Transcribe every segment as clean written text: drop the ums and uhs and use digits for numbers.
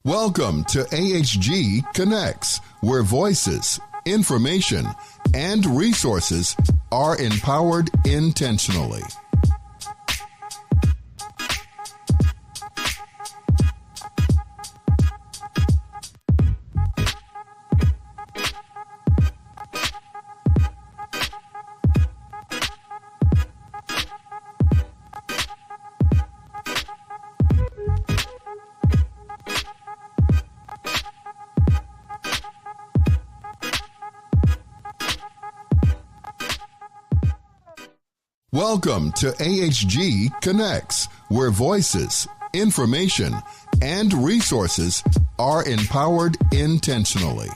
Welcome to AHG Connects, where voices, information, and resources are empowered intentionally. Welcome to AHG Connects, where voices, information, and resources are empowered intentionally.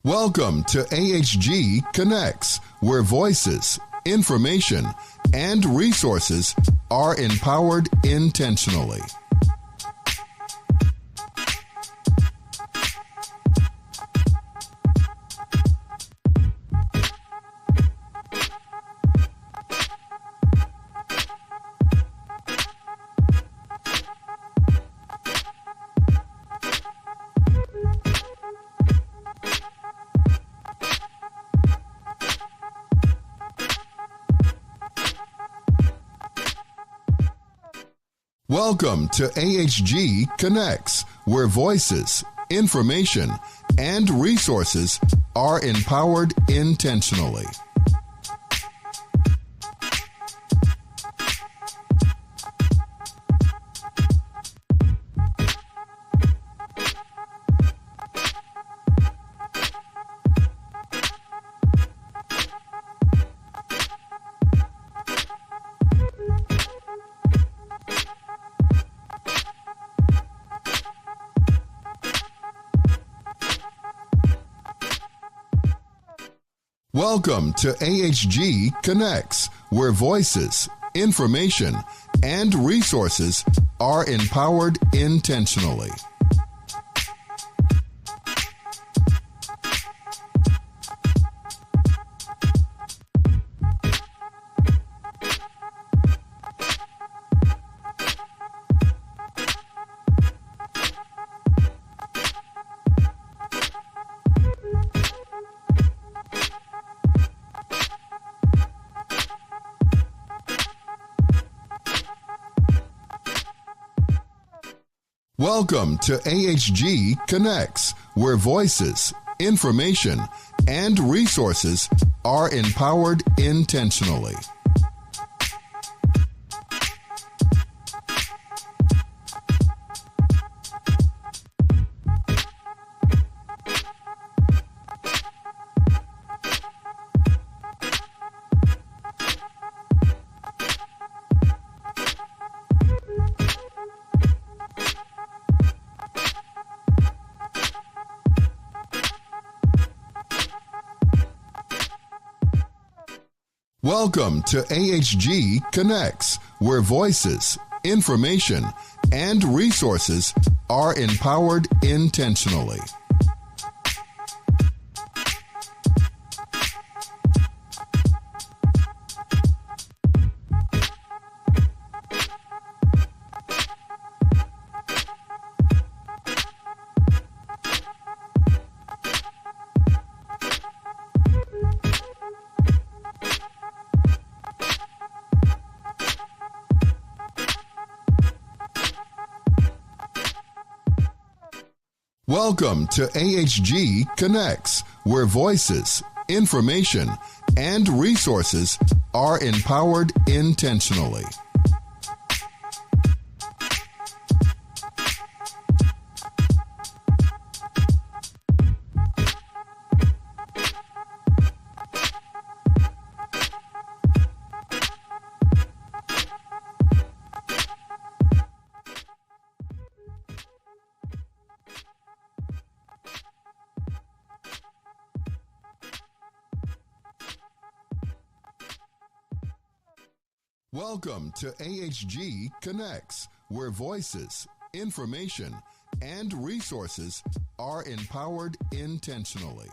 Welcome to AHG Connects, where voices, information, and resources are empowered intentionally. Welcome to AHG Connects, where voices, information, and resources are empowered intentionally. Welcome to AHG Connects, where voices, information, and resources are empowered intentionally. Welcome to AHG Connects, where voices, information, and resources are empowered intentionally. Welcome to AHG Connects, where voices, information, and resources are empowered intentionally. Welcome to AHG Connects, where voices, information, and resources are empowered intentionally. Welcome to AHG Connects, where voices, information, and resources are empowered intentionally.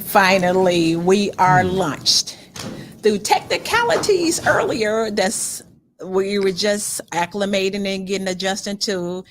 Finally, we are launched. Through technicalities earlier, we were just acclimating and getting adjusted to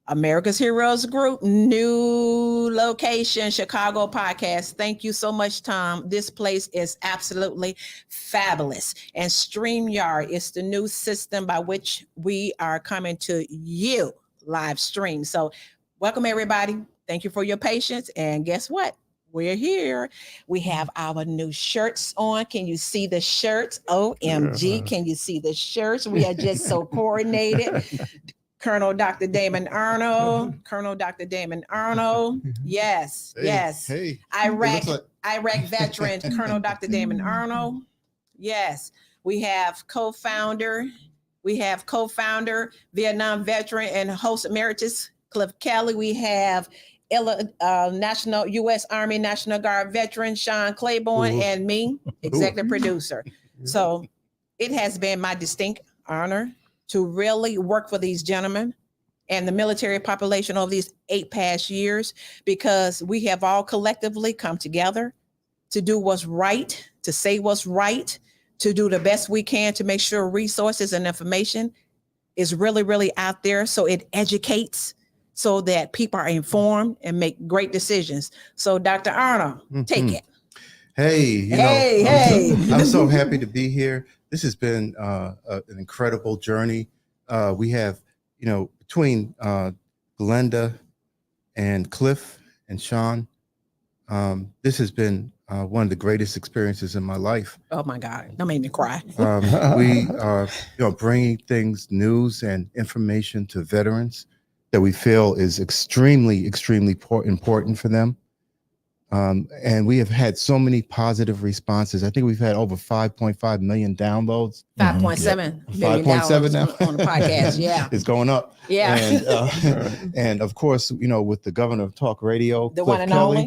America's Heroes Group, new location, Chicago podcast. Thank you so much, Tom. This place is absolutely fabulous. And StreamYard is the new system by which we are coming to you live stream. So welcome, everybody. Thank you for your patience. And guess what? We're here. We have our new shirts on. Can you see the shirts? OMG. Can you see the shirts? We are just so coordinated. Colonel Dr. Damon Arnold. Yes, yes. Hey. Iraq veteran, Colonel Dr. Damon Arnold. Yes. We have co-founder, Vietnam veteran and host emeritus, Kelley. We have National U.S. Army National Guard veteran, Claiborne, and me, executive producer. So it has been my distinct honor to really work for these gentlemen and the military population over these 8 past years, because we have all collectively come together to do what's right, to say what's right, to do the best we can to make sure resources and information is really, really out there so it educates, so that people are informed and make great decisions. So Dr. Arnold, take it. Hey, I'm so happy to be here. This has been an incredible journey. We have, between Glenda and Cliff and Sean, this has been one of the greatest experiences in my life. Oh my God, that made me cry. We are, bringing news and information to veterans that we feel is extremely, extremely important for them. And we have had so many positive responses. I think we've had over 5.5 million downloads. 5.7 million downloads now on the podcast. Yeah, it's going up. Yeah, and of course, with the governor of talk radio, the one and only,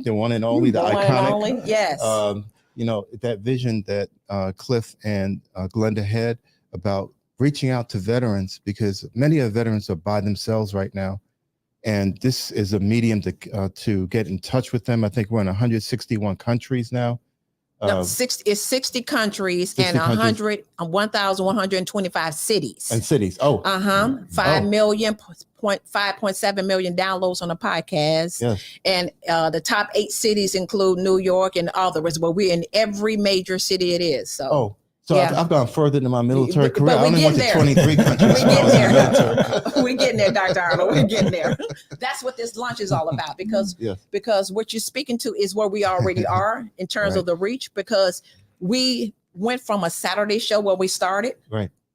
the iconic. Yes. That vision that Cliff and Glenda had about reaching out to veterans, because many of the veterans are by themselves right now. And this is a medium to get in touch with them. I think we're in 161 countries now. It's 60 countries and 1,125 cities. And cities. 5.7 million downloads on the podcast. Yes. And the top 8 cities include New York and others, but we're in every major city it is. So. I've gone further than my military career. But I only went to 23 countries. We're getting there, Dr. Arnold. We're getting there. That's what this launch is all about, because what you're speaking to is where we already are in terms of the reach, because we went from a Saturday show where we started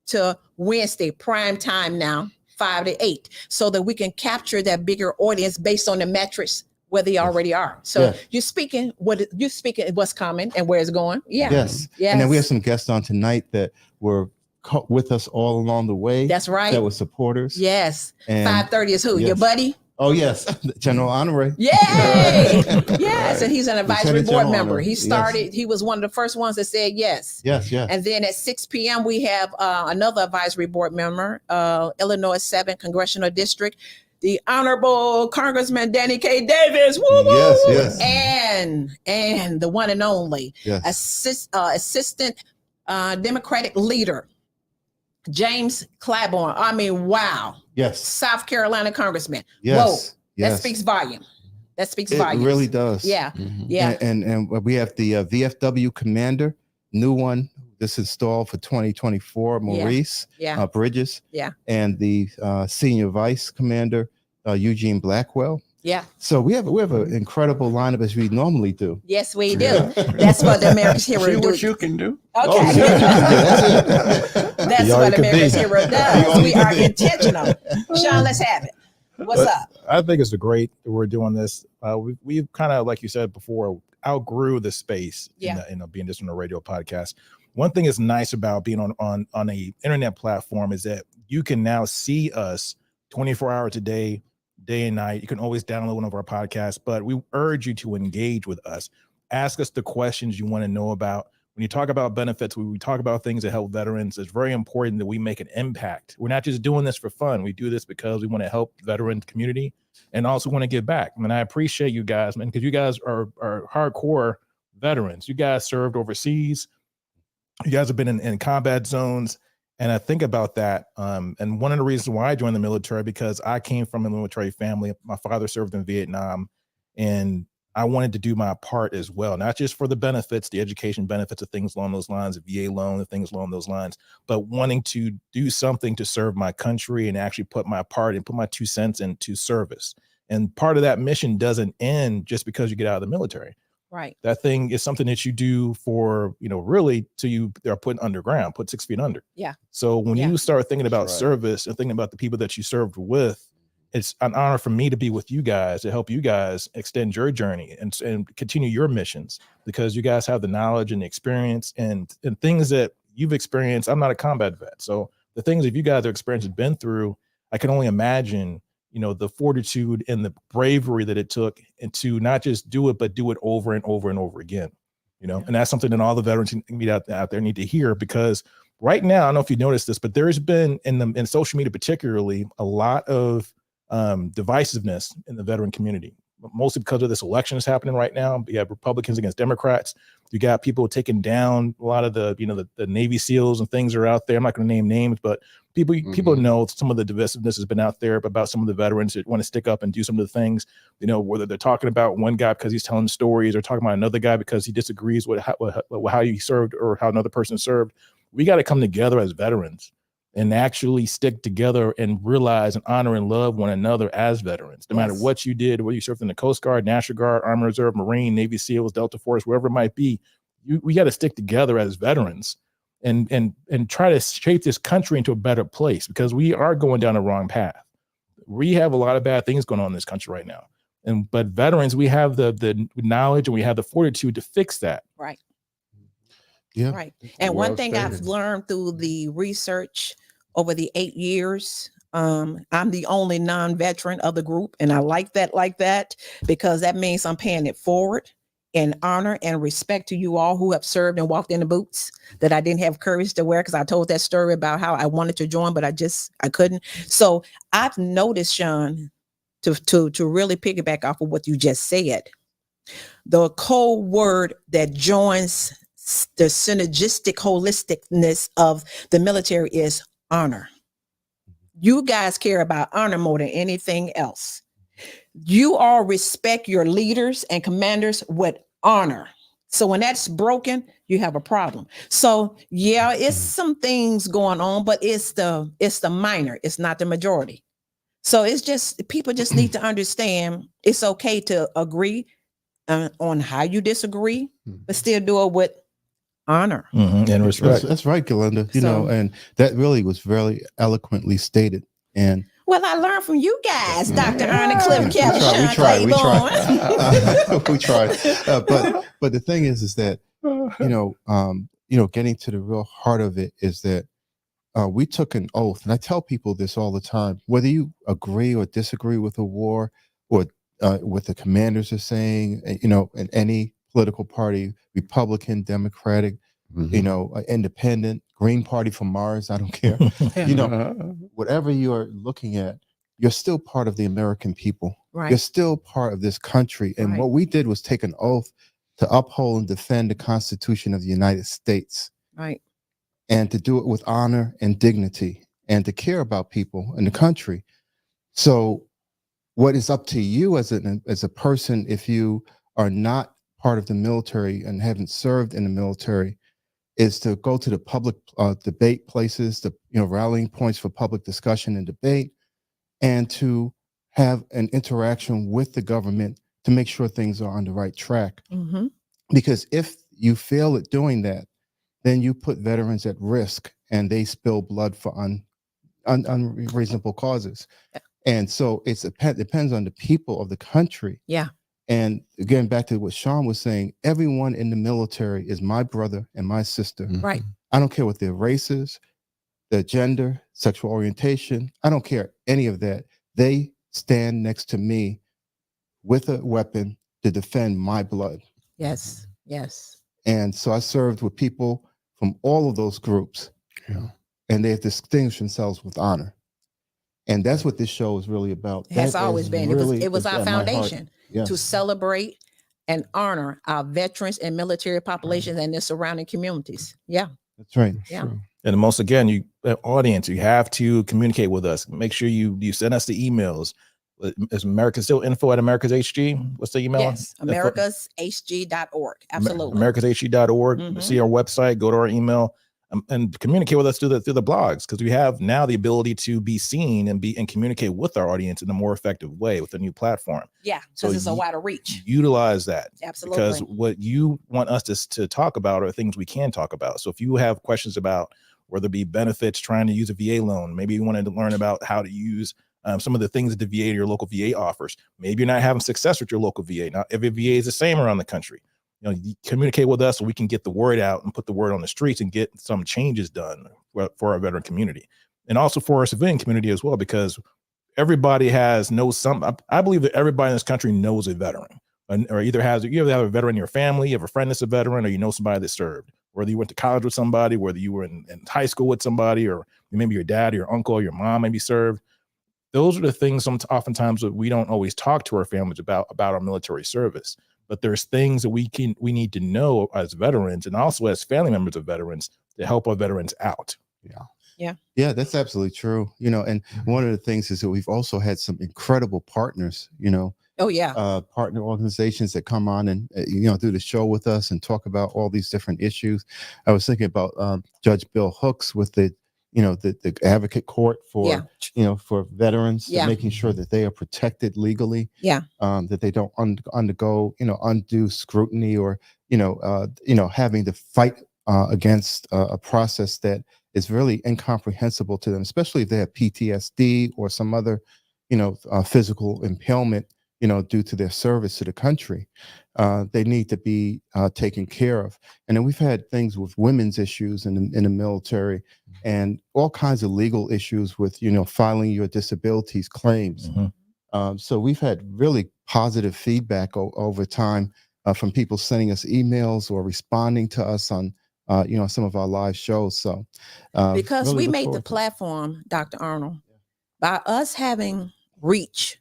to Wednesday prime time now, 5 to 8, so that we can capture that bigger audience based on the metrics where they already are. So you're speaking what's coming and where it's going. Yes. And then we have some guests on tonight that were with us all along the way. That's right. That were supporters. Yes. 5:30 is who? Your buddy? Oh, yes. General Honore. Yay! Yes. And he's an advisory board member. He started, he was one of the first ones that said yes. Yes. And then at 6 p.m. we have another advisory board member, Illinois 7th Congressional District, the Honorable Congressman Danny K. Davis. Woo, woo. Yes. And the one and only Assistant Democratic Leader, James Clyburn. I mean, wow. Yes. South Carolina Congressman. Yes. Whoa. That speaks volume. That speaks It volumes. really does. Yeah. Mhm. Yeah. And we have the VFW commander, new one. This installed for 2024, Maurice Yeah. Bridges. Yeah. And the senior vice commander, Eugene Blackwell. Yeah. So we have an incredible lineup as we normally do. Yes, we do. That's what the America's Hero See do. what you can do. Okay. That's Y'all what could America's be. Hero does. We are intentional. Sean, let's have it. What's But up? I think it's great that we're doing this. We've kind of, like you said before, outgrew the space in being just on a radio podcast. One thing is nice about being on a internet platform is that you can now see us 24 hours a day and night. You can always download one of our podcasts, but we urge you to engage with us. Ask us the questions you want to know about. When you talk about benefits, when we talk about things that help veterans, it's very important that we make an impact. We're not just doing this for fun. We do this because we want to help the veteran community and also want to give back. I mean, I appreciate you guys, man, because you guys are hardcore veterans. You guys served overseas. You guys have been in combat zones. And I think about that. And one of the reasons why I joined the military, because I came from a military family. My father served in Vietnam, and I wanted to do my part as well, not just for the benefits, the education benefits of things along those lines, the VA loan and things along those lines, but wanting to do something to serve my country and actually put my part and put my 2 cents into service. And part of that mission doesn't end just because you get out of the military. Right. That thing is something that you do for, really till you are put underground, put 6 feet under. Yeah. So when you start thinking about That's right. service and thinking about the people that you served with, it's an honor for me to be with you guys, to help you guys extend your journey and continue your missions, because you guys have the knowledge and the experience and things that you've experienced. I'm not a combat vet. So the things that you guys have experienced and been through, I can only imagine, the fortitude and the bravery that it took, and to not just do it, but do it over and over and over again, and that's something that all the veterans out there need to hear, because right now, I don't know if you noticed this, but there's been in social media, particularly, a lot of divisiveness in the veteran community, mostly because of this election that's happening right now. You have Republicans against Democrats. You got people taking down a lot of the Navy SEALs and things are out there. I'm not going to name names, but people know some of the divisiveness has been out there about some of the veterans that want to stick up and do some of the things, whether they're talking about one guy because he's telling stories or talking about another guy because he disagrees with how he served or how another person served. We got to come together as veterans and actually stick together and realize and honor and love one another as veterans, no matter what you did, whether you served in the Coast Guard, National Guard, Army Reserve, Marine, Navy SEALs, Delta Force, wherever it might be. We got to stick together as veterans and try to shape this country into a better place, because we are going down the wrong path. We have a lot of bad things going on in this country right now. But veterans, we have the knowledge and we have the fortitude to fix that. Right. Yeah. Right. And one thing I've learned through the research over the 8 years, I'm the only non-veteran of the group. And I like that because that means I'm paying it forward in honor and respect to you all who have served and walked in the boots that I didn't have courage to wear, because I told that story about how I wanted to join, but I couldn't. So I've noticed, Sean, to really piggyback off of what you just said, the code word that joins the synergistic holisticness of the military is honor. You guys care about honor more than anything else. You all respect your leaders and commanders with honor. So when that's broken, you have a problem. So yeah, it's some things going on, but it's the minor, it's not the majority. So it's just, people just need to understand it's okay to agree on how you disagree, but still do it with honor and respect. That's right, Glenda. And that really was very eloquently stated. And well, I learned from you guys, Dr. Arnold, Clifford, Kelley, we tried. We tried. But the thing is that getting to the real heart of it is that we took an oath, and I tell people this all the time: whether you agree or disagree with the war, or what the commanders are saying, in any political party, Republican, Democratic, independent, Green Party from Mars, I don't care. Whatever you're looking at, you're still part of the American people. Right. You're still part of this country. And what we did was take an oath to uphold and defend the Constitution of the United States. Right. And to do it with honor and dignity, and to care about people in the country. So what is up to you as a person, if you are not part of the military and haven't served in the military, is to go to the public debate places, the rallying points for public discussion and debate, and to have an interaction with the government to make sure things are on the right track. Mm-hmm. Because if you fail at doing that, then you put veterans at risk, and they spill blood for unreasonable causes. And so it depends on the people of the country. Yeah. And again, back to what Sean was saying, everyone in the military is my brother and my sister. Right. I don't care what their race is, their gender, sexual orientation. I don't care any of that. They stand next to me with a weapon to defend my blood. Yes. Yes. And so I served with people from all of those groups, and they have distinguished themselves with honor. And that's what this show is really about. It has always been. It was our at my heart. foundation Yes. to celebrate and honor our veterans and military populations and their surrounding communities. Yeah. That's right. Yeah. And most again, you audience, you have to communicate with us. Make sure you send us the emails. Is America still info@AmericasHG? What's the email? Yes, americashg.org. Absolutely. Americashg.org. Mhm. See our website, go to our email, and communicate with us through the blogs, because we have now the ability to be seen and communicate with our audience in a more effective way with a new platform. Yeah, So because it's a wider reach. Utilize that. Absolutely. Because what you want us to talk about are things we can talk about. So if you have questions about whether it be benefits, trying to use a VA loan, maybe you wanted to learn about how to use some of the things that the VA or your local VA offers. Maybe you're not having success with your local VA. Not every VA is the same around the country. You communicate with us so we can get the word out and put the word on the streets and get some changes done for our veteran community, and also for our civilian community as well, because everybody knows some. I believe that everybody in this country knows a veteran, or either have a veteran in your family, you have a friend that's a veteran, or you know somebody that served. Whether you went to college with somebody, whether you were in high school with somebody, or maybe your dad, or your uncle, or your mom maybe served. Those are the things oftentimes that we don't always talk to our families about our military service. But there's things that we need to know as veterans, and also as family members of veterans, to help our veterans out. Yeah, that's absolutely true. And one of the things is that we've also had some incredible partners, Oh yeah. partner organizations that come on and do the show with us and talk about all these different issues. I was thinking about Judge Bill Hooks with the advocate court for for veterans, making sure that they are protected legally, that they don't undergo undue scrutiny, or having to fight against a process that is really incomprehensible to them, especially if they have PTSD or some other physical impairment due to their service to the country. They need to be taken care of. And then we've had things with women's issues in the military, and all kinds of legal issues with filing your disabilities claims. Mm-hmm. So we've had really positive feedback over time from people sending us emails or responding to us on some of our live shows. So because really we look made the forward to it. platform, Dr. Arnold, by us having reach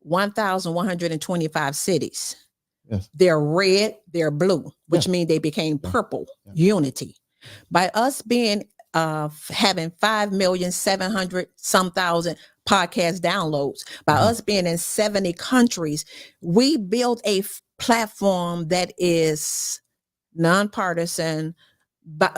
1,125 cities. Yes. They're red, they're blue, which means they became purple, unity. By us being having 5,700,000 some thousand podcast downloads, by us being in 70 countries, we built a platform that is nonpartisan, but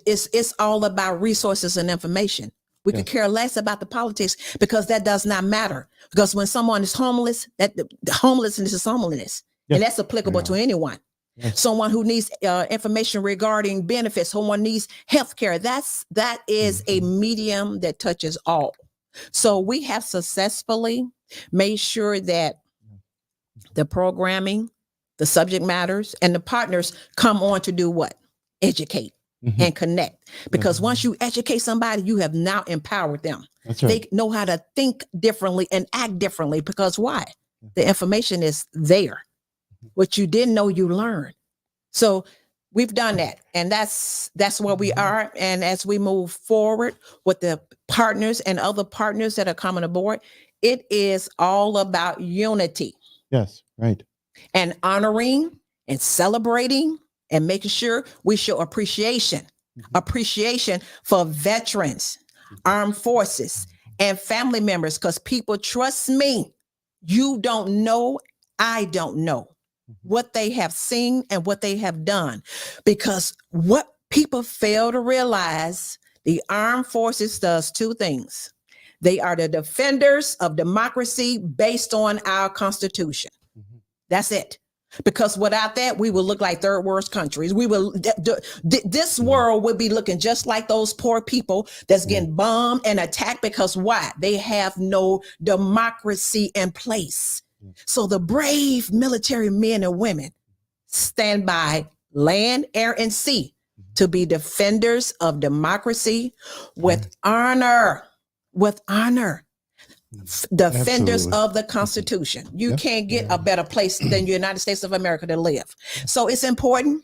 it's all about resources and information. We could care less about the politics, because that does not matter. Because when someone is homeless, that the homelessness is homelessness, and that's applicable to anyone. Someone who needs information regarding benefits, someone needs health care. That is a medium that touches all. So we have successfully made sure that the programming, the subject matters, and the partners come on to do what? Educate. And connect, because once you educate somebody, you have now empowered them. That's right. They know how to think differently and act differently, because why? The information is there. What you didn't know, you learn. So we've done that, and that's where we are. And as we move forward with the partners and other partners that are coming aboard, it is all about unity. Yes, right. And honoring and celebrating and making sure we show appreciation for veterans, armed forces, and family members, because people, trust me, You don't know, I don't know what they have seen and what they have done. Because what people fail to realize, the armed forces does two things. They are the defenders of democracy based on our Constitution. That's it. Because without that, we will look like third world countries. We will, this world would be looking just like those poor people that's getting bombed and attacked. Because why? They have no democracy in place. So the brave military men and women stand by land, air, and sea to be defenders of democracy with honor, defenders Absolutely. of the Constitution. You can't get a better place than the United States of America to live. So it's important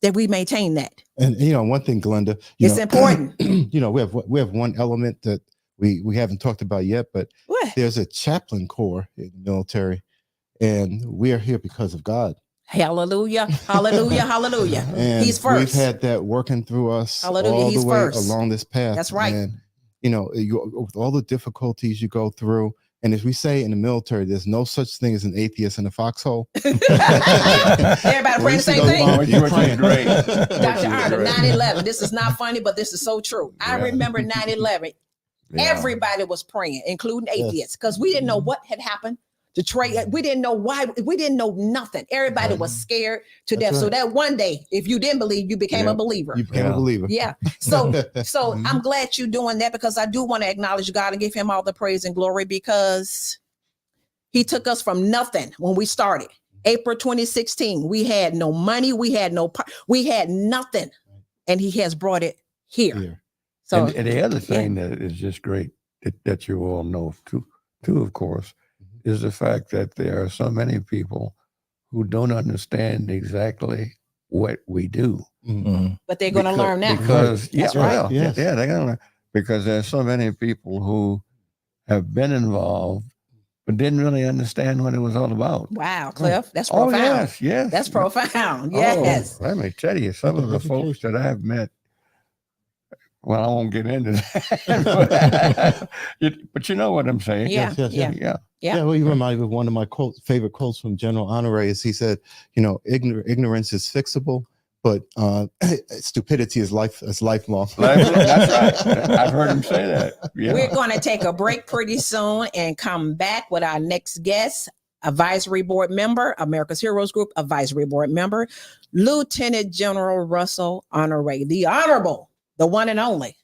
that we maintain that. And one thing, Glenda, It's important. We have one element that we haven't talked about yet, but What? there's a chaplain corps in the military, and we are here because of God. Hallelujah, hallelujah, hallelujah. And He's first. we've had that working through us Hallelujah, all he's the way first. along this path. That's right. And with all the difficulties you go through, and as we say in the military, there's no such thing as an atheist in a foxhole. Everybody praying the same thing. You're praying. Great. Dr. Arnold, 9/11. This is not funny, but this is so true. I remember 9/11. Everybody was praying, including atheists, because we didn't know what had happened. We didn't know why. We didn't know nothing. Everybody was scared to death. Right. So that one day, if you didn't believe, you became a believer. You became a believer. Yeah. So I'm glad you're doing that, because I do want to acknowledge God and give him all the praise and glory, because he took us from nothing when we started. April 2016, we had no money. We had nothing. And he has brought it here. So And the other thing that is just great that you all know too, of course, is the fact that there are so many people who don't understand exactly what we do. but they're going to learn now. Because That's right. Yes. they're going to learn, because there's so many people who have been involved but didn't really understand what it was all about. Wow, Cliff, that's Oh, profound. yes. That's profound. Yes. Oh, let me tell you, some of the folks that I've met, well, I won't get into that. but you know what I'm saying. Yeah. Yes. Yeah. Yeah, well, you remind me of one of my favorite quotes from General Honore. Is he said, ignorance is fixable, but stupidity is lifelong. That's right. I've heard him say that. Yeah. We're going to take a break pretty soon and come back with our next guest, advisory board member, America's Heroes Group advisory board member, Lieutenant General Russel Honore, the Honorable, the one and only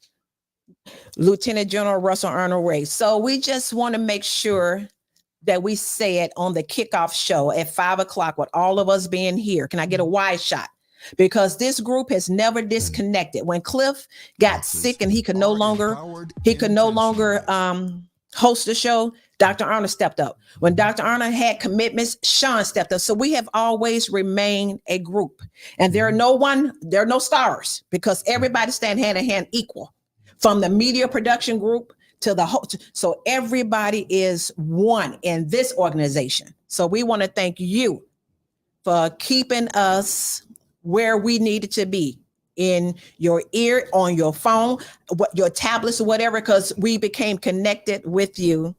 Lieutenant General Russel Honore. So we just want to make sure that we say it on the kickoff show at 5:00 with all of us being here. Can I get a wide shot? Because this group has never disconnected. When Cliff got sick and he could no longer host the show, Dr. Arnold stepped up. When Dr. Arnold had commitments, Sean stepped up. So we have always remained a group. And there are no stars, because everybody stand hand in hand equal. From the media production group to the whole, so everybody is one in this organization. So we want to thank you for keeping us where we needed to be, in your ear, on your phone, your tablets, or whatever, because we became connected with you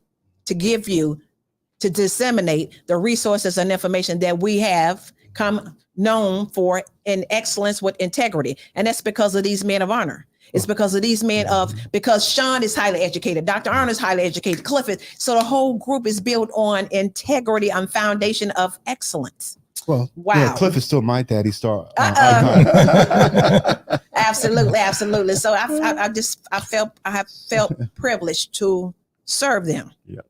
to disseminate the resources and information that we have come known for in excellence with integrity. And that's because of these men of honor. It's because of these men because Sean is highly educated, Dr. Arnold is highly educated, Clifford. So the whole group is built on integrity and foundation of excellence. Well, wow. Cliff is still my daddy star. Absolutely. So I have felt privileged to serve them. Yeah.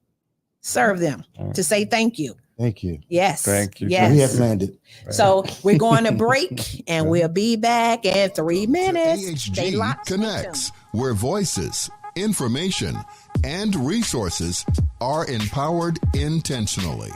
Serve them, to say thank you. Thank you. Yes. Thank you. Yes. We have landed. So we're going to break, and we'll be back in 3 minutes. Stay AHG locked. Connects, where voices, information, and resources are empowered intentionally.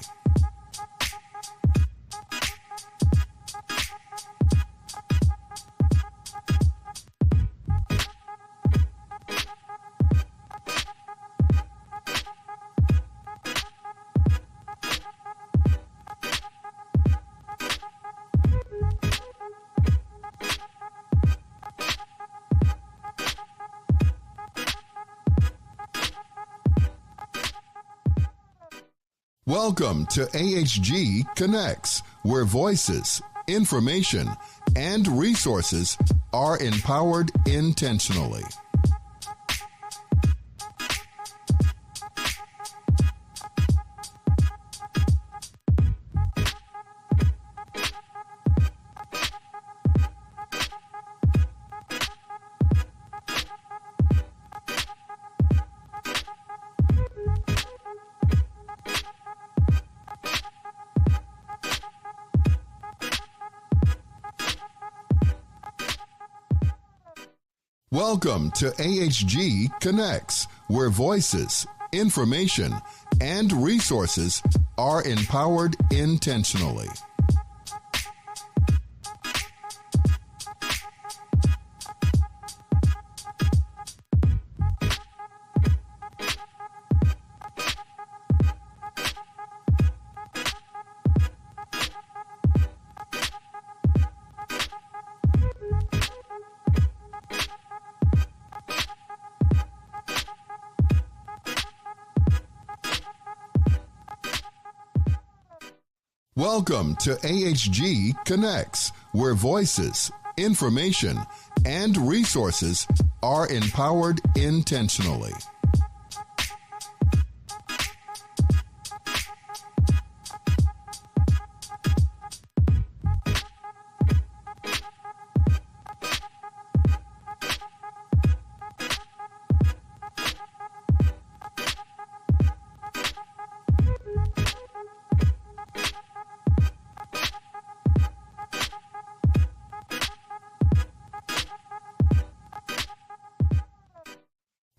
Welcome to AHG Connects, where voices, information, and resources are empowered intentionally. Welcome to AHG Connects, where voices, information, and resources are empowered intentionally. Welcome to AHG Connects, where voices, information, and resources are empowered intentionally.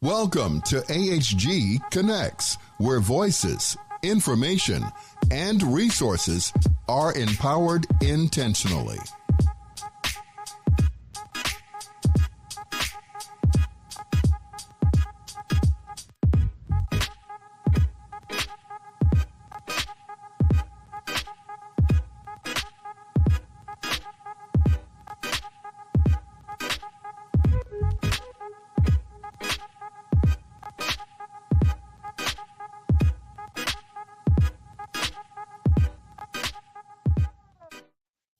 Welcome to AHG Connects, where voices, information, and resources are empowered intentionally.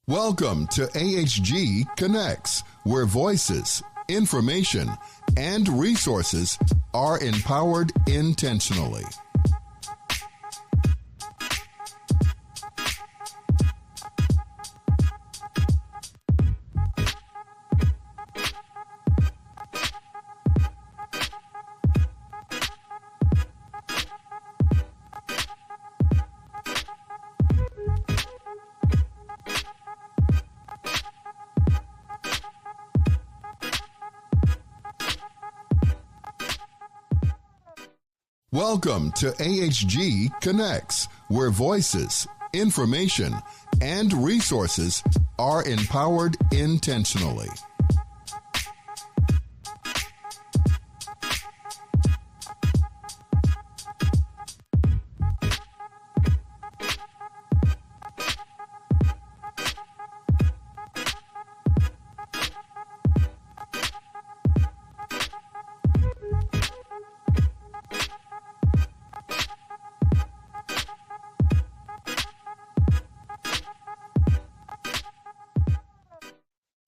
Welcome to AHG Connects, where voices, information, and resources are empowered intentionally. Welcome to AHG Connects, where voices, information, and resources are empowered intentionally.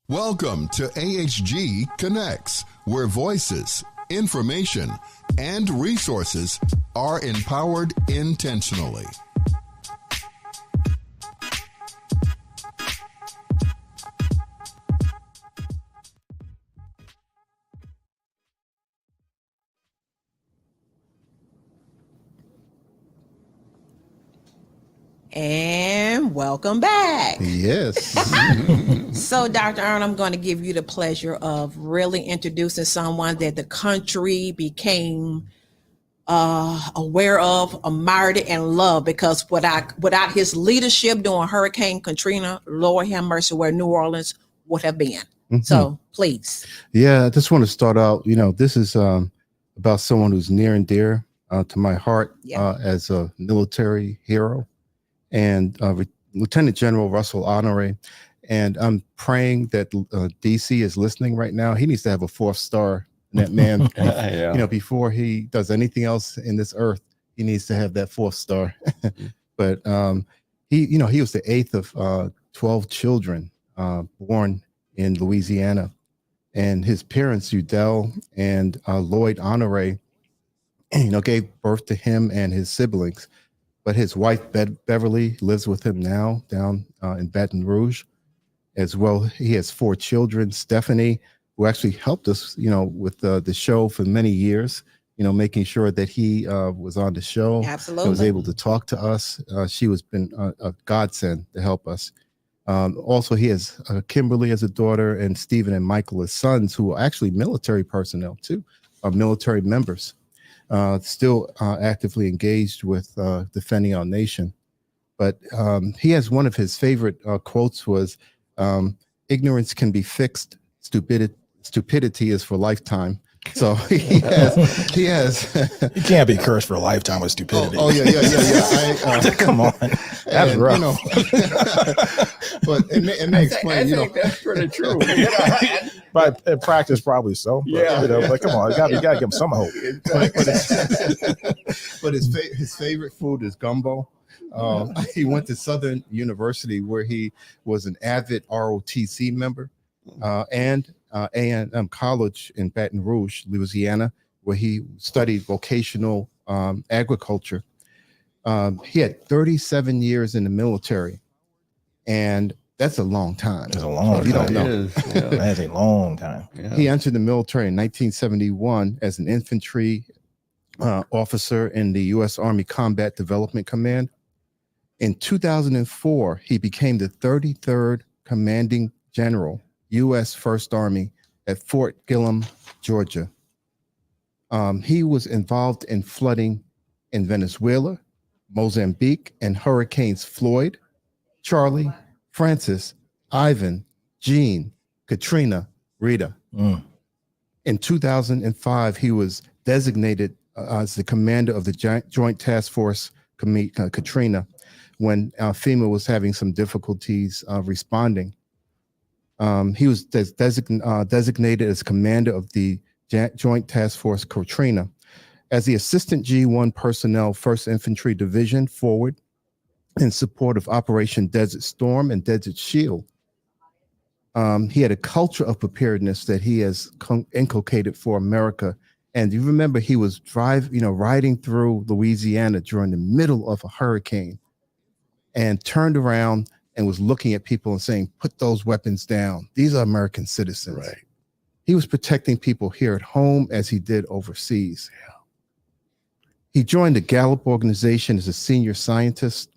Welcome to AHG Connects, where voices, information, and resources are empowered intentionally. And welcome back. Yes. So, Dr. Arnold, I'm going to give you the pleasure of really introducing someone that the country became aware of, admired, and loved, because without his leadership during Hurricane Katrina, Lord have mercy, where New Orleans would have been. Mm-hmm. So, please. Yeah, I just want to start out, this is about someone who's near and dear to my heart as a military hero, and Lieutenant General Russel Honore. And I'm praying that DC is listening right now. He needs to have a 4th star in that man, before he does anything else in this earth. he needs to have that 4th star. But he was the 8th of 12 children born in Louisiana, and his parents, Udell and Lloyd Honore, gave birth to him and his siblings. But his wife, Beverly, lives with him now down in Baton Rouge as well. He has 4 children. Stephanie, who actually helped us, with the show for many years, making sure that he was on the show. Absolutely. Was able to talk to us. She was been a godsend to help us. Also, he has Kimberly as a daughter, and Stephen and Michael as sons, who are actually military personnel too, are military members. Still actively engaged with defending our nation. But he has one of his favorite quotes was, ignorance can be fixed, stupidity is for lifetime. So he has You can't be cursed for a lifetime with stupidity. Yeah. Come on. That's rough. But it may explain, that's pretty true. But in practice, probably so. But, but come on, you gotta give him some hope. But his favorite food is gumbo. He went to Southern University, where he was an avid ROTC member, and A&M College in Baton Rouge, Louisiana, where he studied vocational agriculture. He had 37 years in the military, and that's a long time. It's a long time. You don't know. That's a long time. Yeah. He entered the military in 1971 as an infantry officer in the U.S. Army Combat Development Command. In 2004, he became the 33rd Commanding General, U.S. First Army at Fort Gillem, Georgia. He was involved in flooding in Venezuela, Mozambique, and Hurricanes Floyd, Charlie, Francis, Ivan, Jean, Katrina, Rita. In 2005, he was designated as the commander of the Joint Task Force Katrina when FEMA was having some difficulties responding. He was designated as commander of the Joint Task Force Katrina as the Assistant G1 Personnel 1st Infantry Division forward in support of Operation Desert Storm and Desert Shield. He had a culture of preparedness that he has inculcated for America. And you remember he was riding through Louisiana during the middle of a hurricane and turned around and was looking at people and saying, put those weapons down. These are American citizens. Right. He was protecting people here at home as he did overseas. Yeah. He joined the Gallup organization as a senior scientist.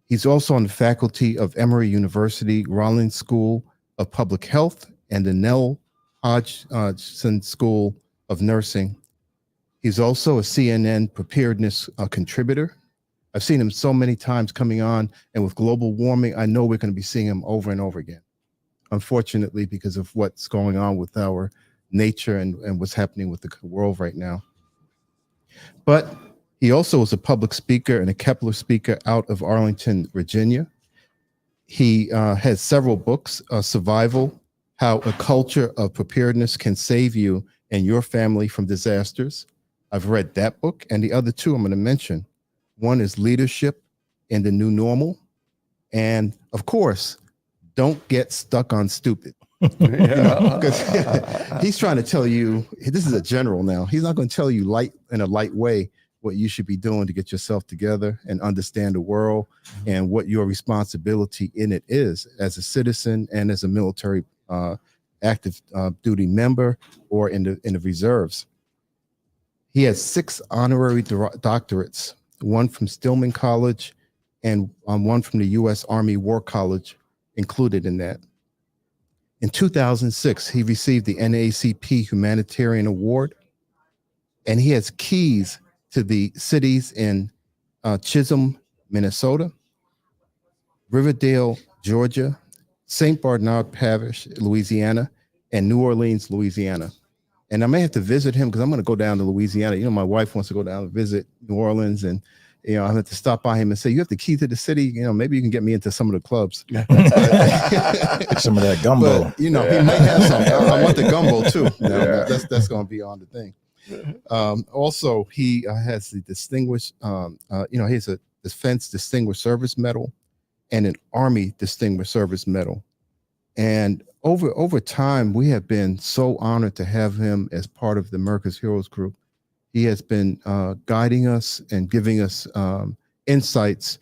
He's also on the faculty of Emory University Rollins School of Public Health and the Nell Hodgson School of Nursing. He's also a CNN preparedness contributor. I've seen him so many times coming on, and with global warming, I know we're going to be seeing him over and over again. Unfortunately, because of what's going on with our nature and what's happening with the world right now. But he also was a public speaker and a Kepler speaker out of Arlington, Virginia. He has several books, Survival, How a Culture of Preparedness Can Save You and Your Family from Disasters. I've read that book, and the other two I'm going to mention. One is Leadership in the New Normal. And of course, Don't Get Stuck on Stupid. Because he's trying to tell you, this is a general now. He's not going to tell you in a light way what you should be doing to get yourself together and understand the world and what your responsibility in it is as a citizen and as a military active duty member or in the reserves. He has 6 honorary doctorates, one from Stillman College and one from the U.S. Army War College included in that. In 2006, he received the NAACP Humanitarian Award, and he has keys to the cities in Chisholm, Minnesota, Riverdale, Georgia, St. Bernard Parish, Louisiana, and New Orleans, Louisiana. And I may have to visit him because I'm going to go down to Louisiana. You know, my wife wants to go down and visit New Orleans, and I have to stop by him and say, "You have the key to the city. Maybe you can get me into some of the clubs." Get some of that gumbo. But, he might have some. I want the gumbo too. That's going to be on the thing. Also, he has the distinguished, he has a Defense Distinguished Service Medal and an Army Distinguished Service Medal. And over time, we have been so honored to have him as part of the America's Heroes Group. He has been guiding us and giving us insights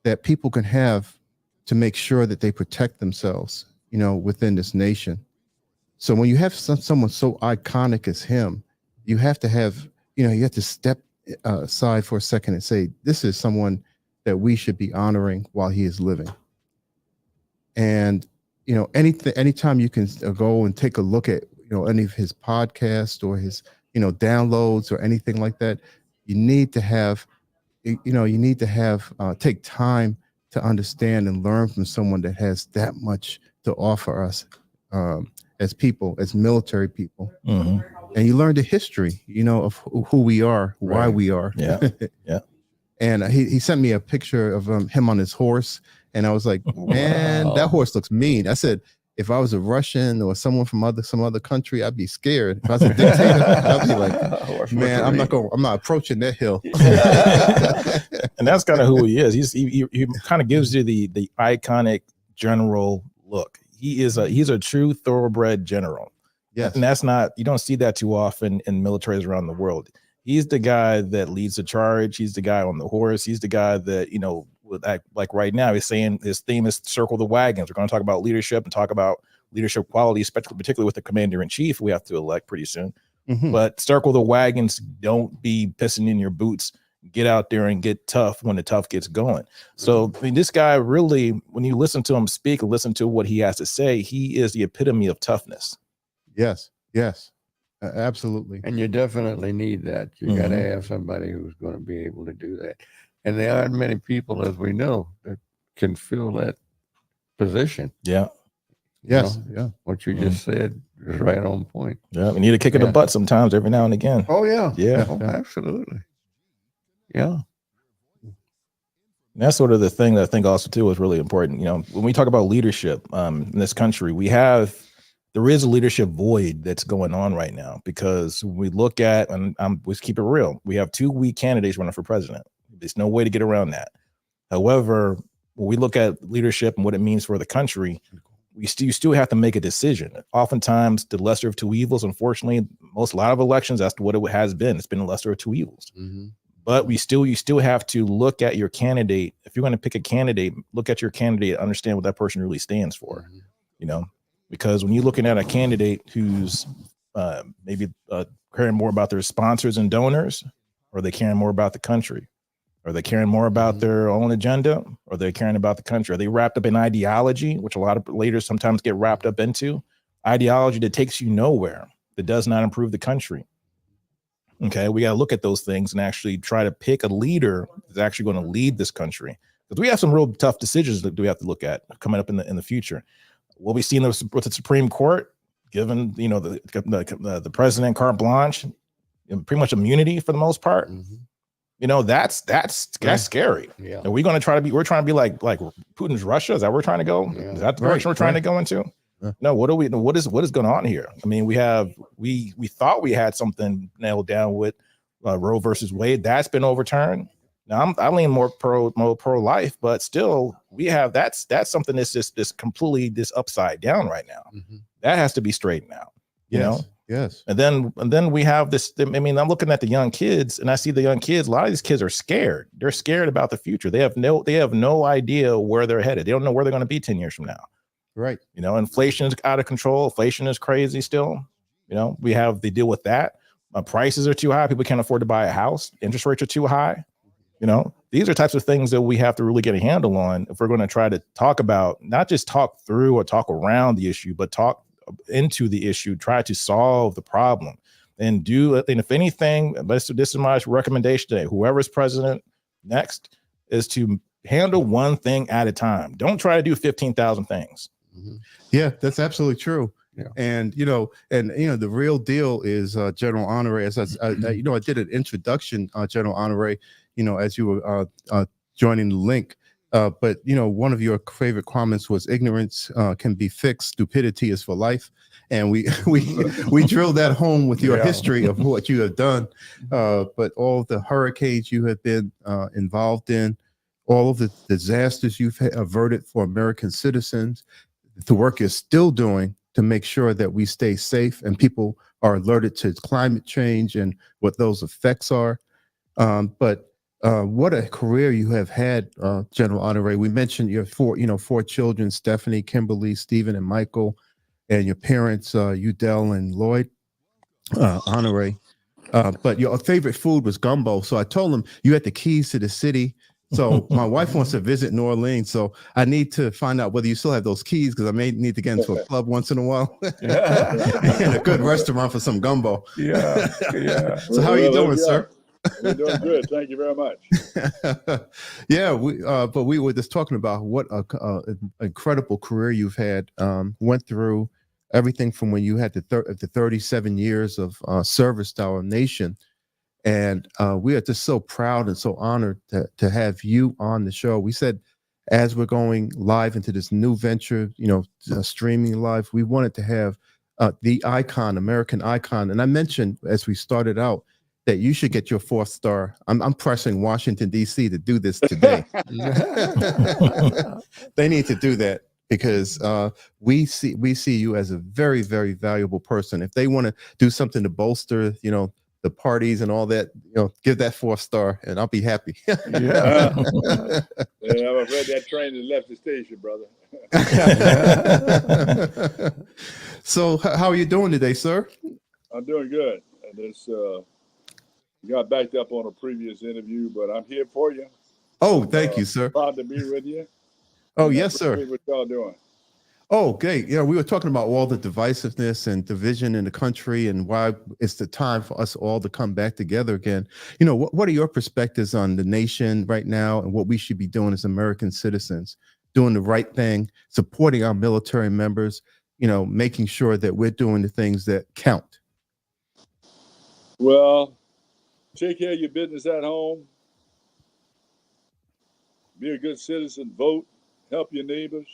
that people can have to make sure that they protect themselves, within this nation. So when you have someone so iconic as him, you have to have, you have to step aside for a second and say, this is someone that we should be honoring while he is living. And, anytime you can go and take a look at, any of his podcasts or his, downloads or anything like that, you need to have, take time to understand and learn from someone that has that much to offer us as people, as military people. Mm-hmm. And you learn the history, of who we are, why we are. Yeah. Yeah. And he sent me a picture of him on his horse. And I was like, man, that horse looks mean. I said, if I was a Russian or someone from some other country, I'd be scared. If I was a dictator, I'd be like, man, I'm not approaching that hill. And that's kind of who he is. He kind of gives you the iconic general look. He's a true thoroughbred general. Yes. And that's not, you don't see that too often in militaries around the world. He's the guy that leads the charge. He's the guy on the horse. He's the guy that, like right now, he's saying his theme is circle the wagons. We're going to talk about leadership and talk about leadership qualities, particularly with the commander in chief we have to elect pretty soon. Mm-hmm. But circle the wagons. Don't be pissing in your boots. Get out there and get tough when the tough gets going. So, I mean, this guy really, when you listen to him speak and listen to what he has to say, he is the epitome of toughness. Yes. Absolutely. And you definitely need that. You got to have somebody who's going to be able to do that. And there aren't many people, as we know, that can fill that position. Yeah. Yes. Yeah. What you just said is right on point. Yeah. We need a kick in the butt sometimes, every now and again. Oh, yeah. Yeah. Oh, absolutely. Yeah. And that's sort of the thing that I think also too is really important. When we talk about leadership in this country, there is a leadership void that's going on right now, because we look at, and let's keep it real, we have two weak candidates running for president. There's no way to get around that. However, when we look at leadership and what it means for the country, you still have to make a decision. Oftentimes, the lesser of two evils, unfortunately, a lot of elections, that's what it has been. It's been the lesser of two evils. Mm-hmm. But you still have to look at your candidate. If you're going to pick a candidate, look at your candidate, understand what that person really stands for. Mm-hmm. Because when you're looking at a candidate who's maybe caring more about their sponsors and donors, or they caring more about the country, are they caring more about their own agenda, or are they caring about the country? Are they wrapped up in ideology, which a lot of leaders sometimes get wrapped up into? Ideology that takes you nowhere, that does not improve the country. Okay, we got to look at those things and actually try to pick a leader that's actually going to lead this country. Because we have some real tough decisions that we have to look at coming up in the future. What we see with the Supreme Court, given the president carte blanche, pretty much immunity for the most part. That's scary. Yeah. Are we going to we're trying to be like Putin's Russia? Is that where we're trying to go? Yeah. Is that the direction we're trying to go into? Yeah. No, what is going on here? I mean, we thought we had something nailed down with Roe versus Wade. That's been overturned. Now I lean more pro life, but still we have that's something that's just this completely upside down right now. Mm-hmm. That has to be straightened out. You know? Yes. And then we have this. I mean, I'm looking at the young kids, and I see the young kids. A lot of these kids are scared. They're scared about the future. They have no idea where they're headed. They don't know where they're going to be 10 years from now. Right. Inflation is out of control. Inflation is crazy still. We have to deal with that. Prices are too high. People can't afford to buy a house. Interest rates are too high. These are types of things that we have to really get a handle on if we're going to try to talk about, not just talk through or talk around the issue, but talk into the issue, try to solve the problem, and if anything, this is my recommendation today, whoever's president next, is to handle one thing at a time. Don't try to do 15,000 things. Mm-hmm. Yeah, that's absolutely true. Yeah. And the real deal is General Honore. As I did an introduction, General Honore, as you were joining the link, But one of your favorite comments was ignorance can be fixed, stupidity is for life, and we drilled that home with your history of what you have done. But all the hurricanes you have been involved in, all of the disasters you've averted for American citizens, the work you're still doing to make sure that we stay safe and people are alerted to climate change and what those effects are. But what a career you have had, General Honore. We mentioned your four children, Stephanie, Kimberly, Stephen, and Michael, and your parents, Udell and Lloyd Honore. But your favorite food was gumbo. So I told him you had the keys to the city. So my wife wants to visit New Orleans. So I need to find out whether you still have those keys, because I may need to get into a club once in a while and a good restaurant for some gumbo. Yeah. So how are you doing, sir? We're doing good. Thank you very much. Yeah, but we were just talking about what an incredible career you've had. Went through everything from when you had the 37 years of service to our nation. And we are just so proud and so honored to have you on the show. We said, as we're going live into this new venture, streaming live, we wanted to have the icon, American icon. And I mentioned as we started out that you should get your 4th star. I'm pressing Washington, D.C. to do this today. They need to do that, because we see you as a very, very valuable person. If they want to do something to bolster, the parties and all that, give that 4th star and I'll be happy. Yeah, I'm afraid that train has left the station, brother. So how are you doing today, sir? I'm doing good. And this got backed up on a previous interview, but I'm here for you. Oh, thank you, sir. Proud to be with you. Oh, yes, sir. What y'all doing? Oh, great. Yeah, we were talking about all the divisiveness and division in the country and why it's the time for us all to come back together again. What are your perspectives on the nation right now and what we should be doing as American citizens, doing the right thing, supporting our military members, making sure that we're doing the things that count? Well, take care of your business at home. Be a good citizen, vote, help your neighbors.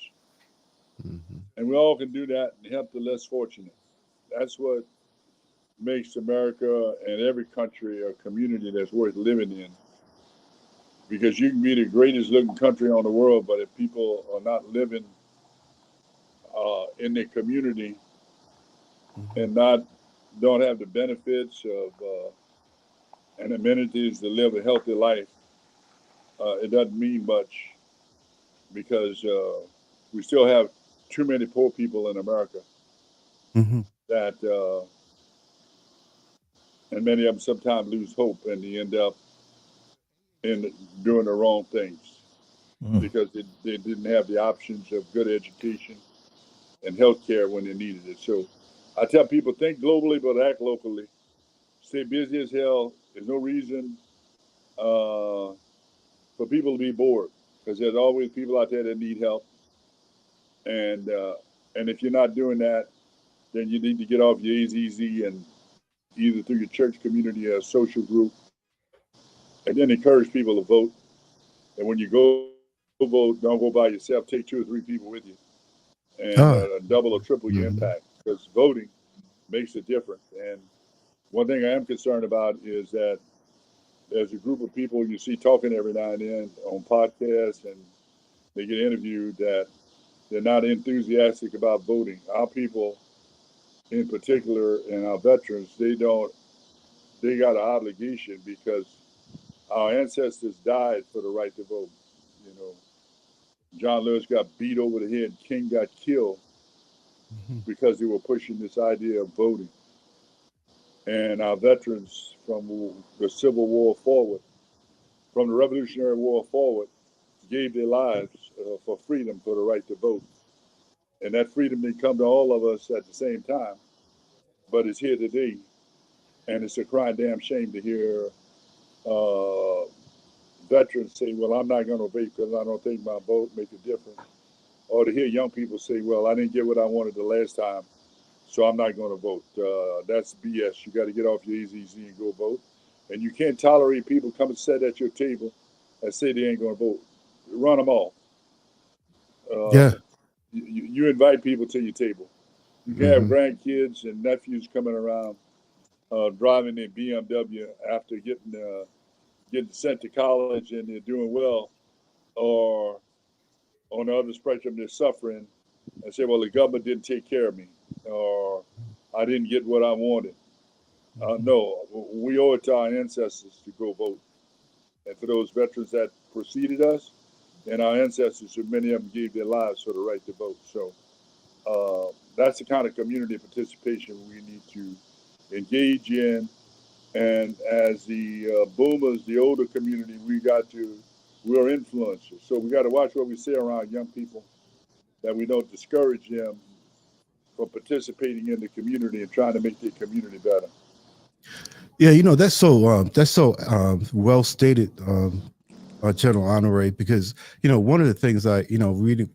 Mm-hmm. And we all can do that and help the less fortunate. That's what makes America and every country a community that's worth living in. Because you can be the greatest looking country on the world, but if people are not living in their community and don't have the benefits of and amenities to live a healthy life, it doesn't mean much, because we still have too many poor people in America that, and many of them sometimes lose hope and they end up in doing the wrong things because they didn't have the options of good education and health care when they needed it. So I tell people, think globally, but act locally. Stay busy as hell. There's no reason for people to be bored, because there's always people out there that need help. And if you're not doing that, then you need to get off your AZZ and either through your church community or social group, and then encourage people to vote. And when you go vote, don't go by yourself. Take 2 or 3 people with you, and double or triple your impact, because voting makes a difference. And one thing I am concerned about is that there's a group of people you see talking every now and then on podcasts, and they get interviewed, that they're not enthusiastic about voting. Our people in particular, and our veterans, they got an obligation, because our ancestors died for the right to vote. John Lewis got beat over the head, King got killed because they were pushing this idea of voting. And our veterans from the Civil War forward, from the Revolutionary War forward, gave their lives for freedom, for the right to vote. And that freedom didn't come to all of us at the same time, but it's here today. And it's a crying damn shame to hear veterans say, well, I'm not going to vote because I don't think my vote makes a difference. Or to hear young people say, well, I didn't get what I wanted the last time, so I'm not going to vote. That's BS. You got to get off your AZZ and go vote. And you can't tolerate people come and sit at your table and say they ain't going to vote. run them off. Yeah. You invite people to your table. You can have grandkids and nephews coming around, driving their BMW after getting sent to college and they're doing well, or on the other spectrum, they're suffering and say, well, the government didn't take care of me, or I didn't get what I wanted. No, we owe it to our ancestors to go vote. And for those veterans that preceded us, and our ancestors, who many of them gave their lives for the right to vote. So that's the kind of community participation we need to engage in. And as the boomers, the older community, we're influencers. So we got to watch what we say around young people, that we don't discourage them from participating in the community and trying to make their community better. Yeah, that's so well stated, General Honore, because one of the things I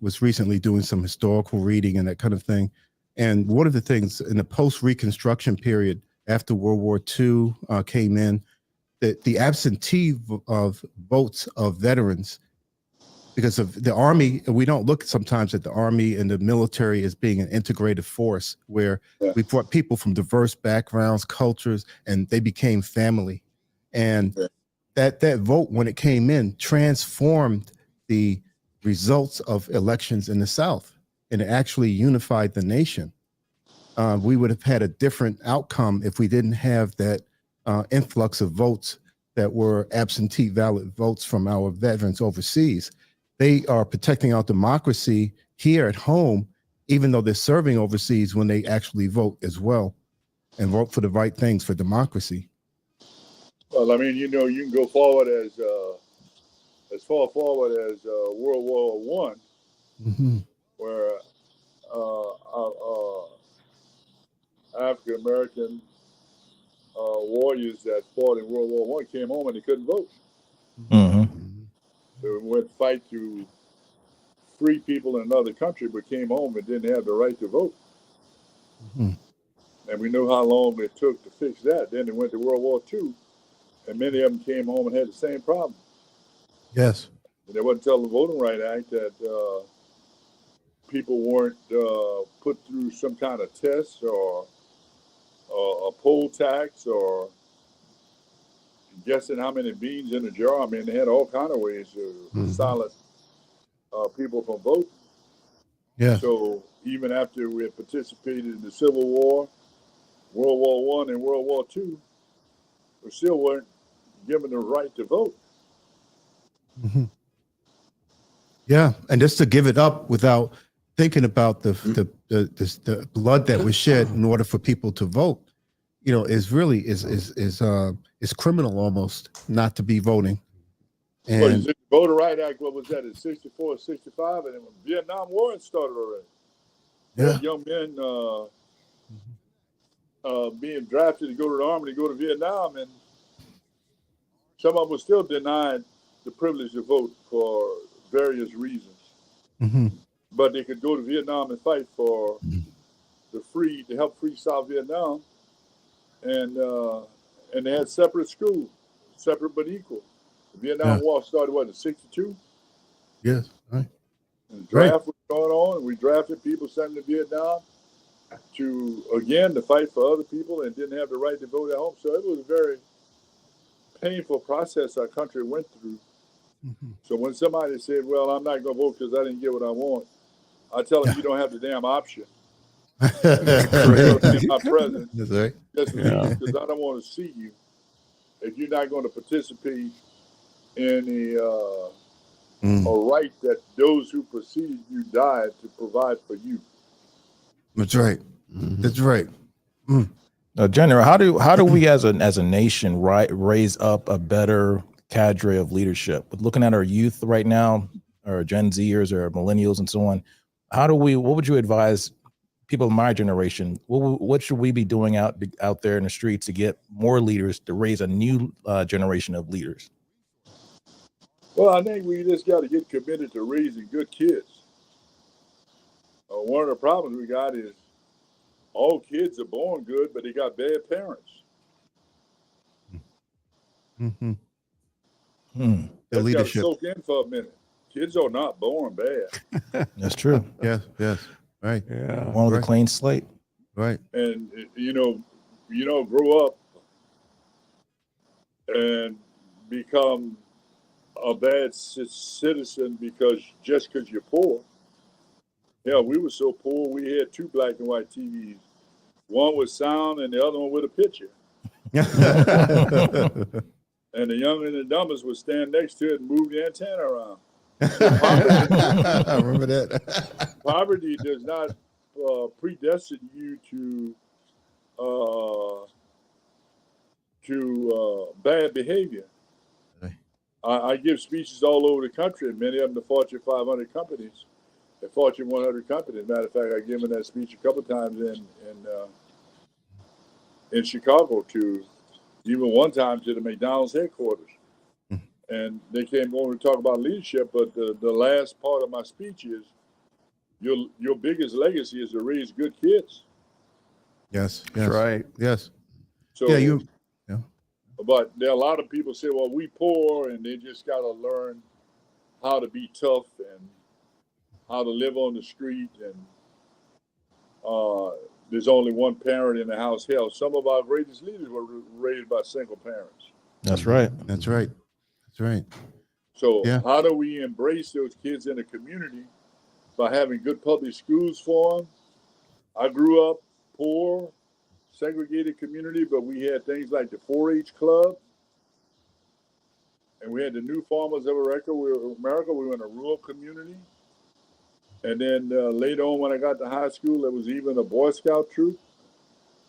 was recently doing some historical reading and that kind of thing, and one of the things in the post-Reconstruction period after World War II came in, that the absentee of votes of veterans, because of the Army, we don't look sometimes at the Army and the military as being an integrative force where we brought people from diverse backgrounds, cultures, and they became family. And that vote, when it came in, transformed the results of elections in the South, and it actually unified the nation. We would have had a different outcome if we didn't have that influx of votes that were absentee ballot votes from our veterans overseas. They are protecting our democracy here at home, even though they're serving overseas, when they actually vote as well and vote for the right things for democracy. Well, I mean, you can go forward as far forward as World War I, where African American warriors that fought in World War I came home and they couldn't vote. They went to fight to free people in another country, but came home and didn't have the right to vote. And we know how long it took to fix that. Then they went to World War II, and many of them came home and had the same problem. Yes. And it wasn't until the Voting Rights Act that people weren't put through some kind of test or a poll tax or guessing how many beans in a jar. I mean, they had all kind of ways to silence people from voting. Yeah. So even after we had participated in the Civil War, World War I, and World War II, we still weren't given the right to vote. Yeah, and just to give it up without thinking about the blood that was shed in order for people to vote, is really is criminal almost not to be voting. And Well, the Voting Rights Act, what was that, in 64, 65? And then when the Vietnam War had started already. Yeah. Young men being drafted to go to the Army to go to Vietnam, and some of them were still denied the privilege to vote for various reasons. But they could go to Vietnam and fight for to help free South Vietnam, and they had separate schools, separate but equal. The Vietnam War started in 62? Yes, right. And the draft was going on, and we drafted people sent to Vietnam to fight for other people and didn't have the right to vote at home. So it was a very painful process our country went through. So when somebody said, well, I'm not going to vote because I didn't get what I want, I tell them, you don't have the damn option. My presence. That's right. Just because I don't want to see you if you're not going to participate in a right that those who preceded you died to provide for you. That's right. That's right. General, how do we as a nation raise up a better cadre of leadership? With looking at our youth right now, or Gen Zers or millennials and so on, what would you advise people of my generation? What should we be doing out there in the streets to get more leaders, to raise a new generation of leaders? Well, I think we just got to get committed to raising good kids. One of the problems we got is all kids are born good, but they got bad parents. The leadership. Got to soak in for a minute. kids are not born bad. That's true. Yes, right. Yeah. One with Right. a clean slate. Right. And you don't grow up and become a bad citizen because you're poor. Yeah, we were so poor we had 2 black and white TVs, one with sound and the other one with a picture. And the young and the dumbest would stand next to it and move the antenna around. I remember that. Poverty does not predestine you to bad behavior. Right. I give speeches all over the country, and many of them to Fortune 500 companies, the Fortune 100 companies. Matter of fact, I gave them that speech a couple times in Chicago, to even one time to the McDonald's headquarters. And they came over to talk about leadership, but the last part of my speech is your biggest legacy is to raise good kids. Yes. That's right. Yes. So Yeah. But there are a lot of people say, well, we poor, and they just got to learn how to be tough and how to live on the street. And there's only one parent in the house. Hell, some of our greatest leaders were raised by single parents. That's right. That's right. That's right. So Yeah. how do we embrace those kids in the community? By having good public schools for them. I grew up poor, segregated community, but we had things like the 4-H club, and we had the New Farmers of America. We were in a rural community. And then later on, when I got to high school, there was even a Boy Scout troop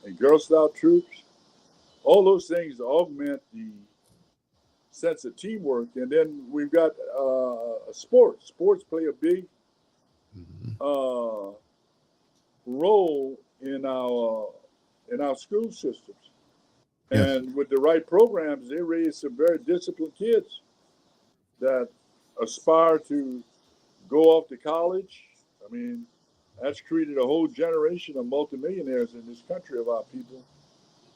and Girl Scout troops. All those things augment the sense of teamwork. And then we've got sports. Sports play a big role in our school systems. Yes. And with the right programs, they raise some very disciplined kids that aspire to go off to college. I mean, that's created a whole generation of multimillionaires in this country of our people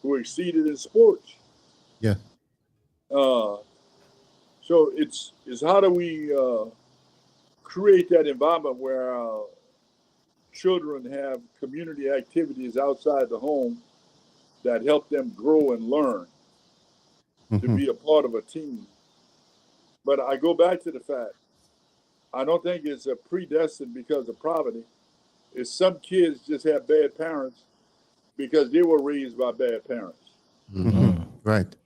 who exceeded in sports. Yeah. So it's how do we create that environment where our children have community activities outside the home that help them grow and learn to be a part of a team. But I go back to the fact, I don't think it's a predestined because of poverty. It's some kids just have bad parents because they were raised by bad parents. Right.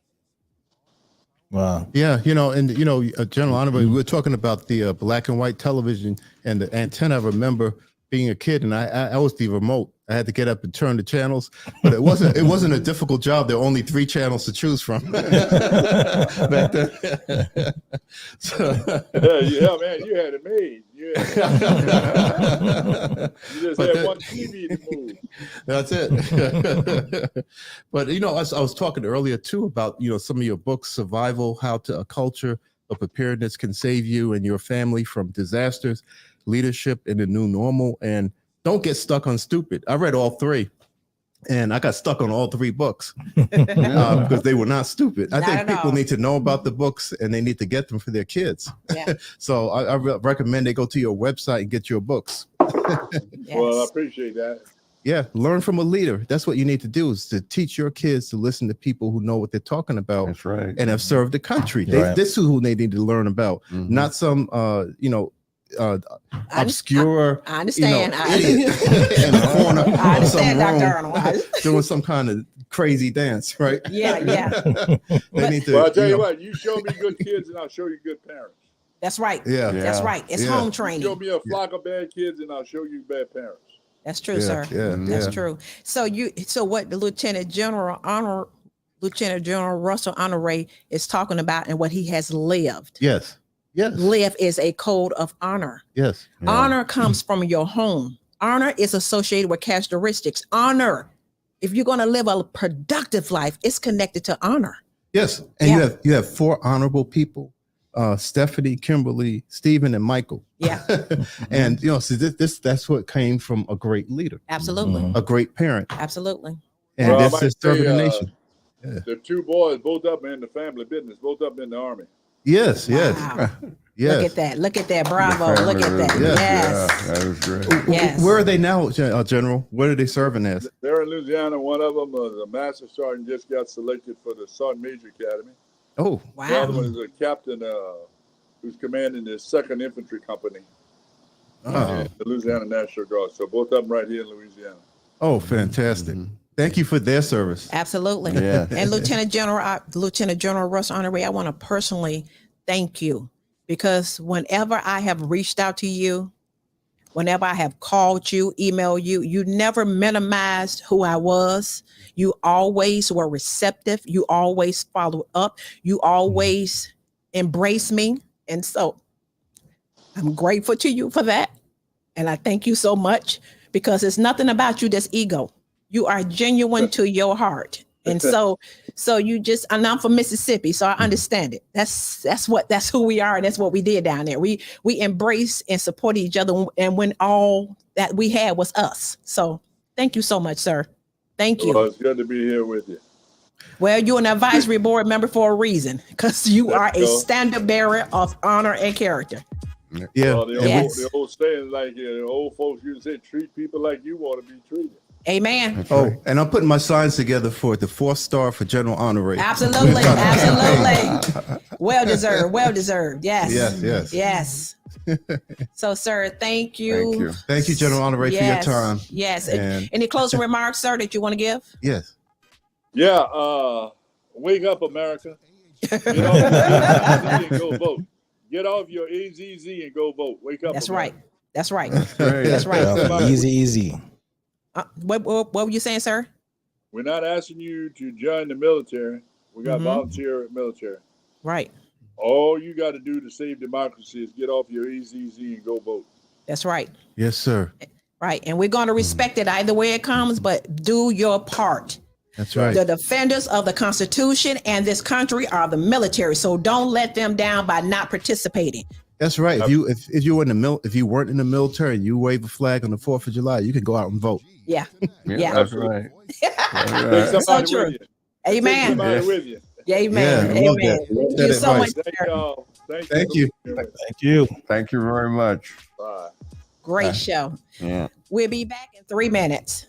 Wow. Yeah, General Honore, we were talking about the black and white television and the antenna. I remember being a kid, and I was the remote. I had to get up and turn the channels, but it wasn't a difficult job. There were only 3 channels to choose from back then. Yeah, man, you had it made. You just had one TV to move. That's it. But I was talking earlier too about some of your books, Survival: How to a Culture of Preparedness Can Save You and Your Family from Disasters, Leadership in the New Normal, and Don't Get Stuck on Stupid. I read all 3, and I got stuck on all 3 books because they were not stupid. I think people need to know about the books, and they need to get them for their kids. Yeah. So I recommend they go to your website and get your books. Yes. Well, I appreciate that. Yeah, learn from a leader. That's what you need to do, is to teach your kids to listen to people who know what they're talking about. That's right. And have served the country. Right. This is who they need to learn about, not some obscure I understand. idiot in the corner I of some understand, Dr. room Arnold. doing some kind of crazy dance, right? Yeah. They need to. Well, I'll tell you what, you show me good kids and I'll show you good parents. That's right. Yeah. That's right. It's Yeah. home You training. show me a flock of bad kids and I'll show you bad parents. That's true, Yeah, sir. yeah, That's yeah. true. So what the Lieutenant General Russel Honore is talking about and what he has lived. Yes. Live is a code of honor. Yes. Honor comes from your home. Honor is associated with characteristics. Honor, if you're going to live a productive life, it's connected to honor. Yes. And you have 4 honorable people: Stephanie, Kimberly, Stephen, and Michael. Yeah, And so that's what came from a great leader, absolutely. a great parent, Absolutely. and Well, I this might is serving say, the nation. The 2 boys, both of them in the family business, both of them in the Army. Yes. Wow. Yes. Look at that. Look at that. Bravo. The Look at family that. reunion. Yes. Yeah, that was great. Yes. Where are they now, General? What are they serving as? They're in Louisiana. One of them, the master sergeant, just got selected for the Sergeant Major Academy. Oh, The other Wow. one is a captain who's commanding the 2nd Infantry Company oh, in the Louisiana National Guard. So both of them right here in Louisiana. oh, fantastic. Thank you for their service. Absolutely. Yeah. And Lieutenant General Russel Honore, I want to personally thank you, because whenever I have reached out to you, whenever I have called you, emailed you, you never minimized who I was. You always were receptive. You always followed up. You always embraced me. And so I'm grateful to you for that. And I thank you so much, because it's nothing about you that's ego. You are genuine to your heart. And so you just, and I'm from Mississippi, so I understand it. That's who we are. And that's what we did down there. We embrace and support each other. And when all that we had was us. So thank you so much, sir. Thank you. Well, it's good to be here with you. Well, you're an advisory board member for a reason, because you are a standard bearer of honor and character. Yeah. Well, the Yes. old saying, like the old folks used to say, treat people like you want to be treated. Amen. Oh, and I'm putting my signs together for the 4th star for General Honore. Absolutely. Absolutely. Well deserved. Well deserved. Yes. Yes, yes. Yes. So, sir, thank you. Thank you. Thank you, General Honore, for your time. Yes. And- Any closing remarks, sir, that you want to give? Yes. Yeah. Wake up, America. Get off your AZZ and go vote. Get off your AZZ and go vote. Wake up. That's America. right. That's right. Great. That's right. Yeah, easy. What were you saying, sir? We're not asking you to join the military. We got volunteer military. Right. All you got to do to save democracy is get off your AZZ and go vote. That's right. Yes, sir. Right. And we're going to respect it either way it comes, but do your part. That's right. The defenders of the Constitution and this country are the military. So don't let them down by not participating. That's right. If you were in the if you weren't in the military and you wave a flag on the 4th of July, you can go out and vote. Yeah. Yeah, that's right. That's Take right. somebody So true. with you. Amen. Take somebody with you. Amen. Yeah, I love Amen. that. Love Thank that you so much, advice. Thank sir. y'all. Thank you. Thank you. Thank you very much. Bye. Great show. Yeah. We'll be back in 3 minutes.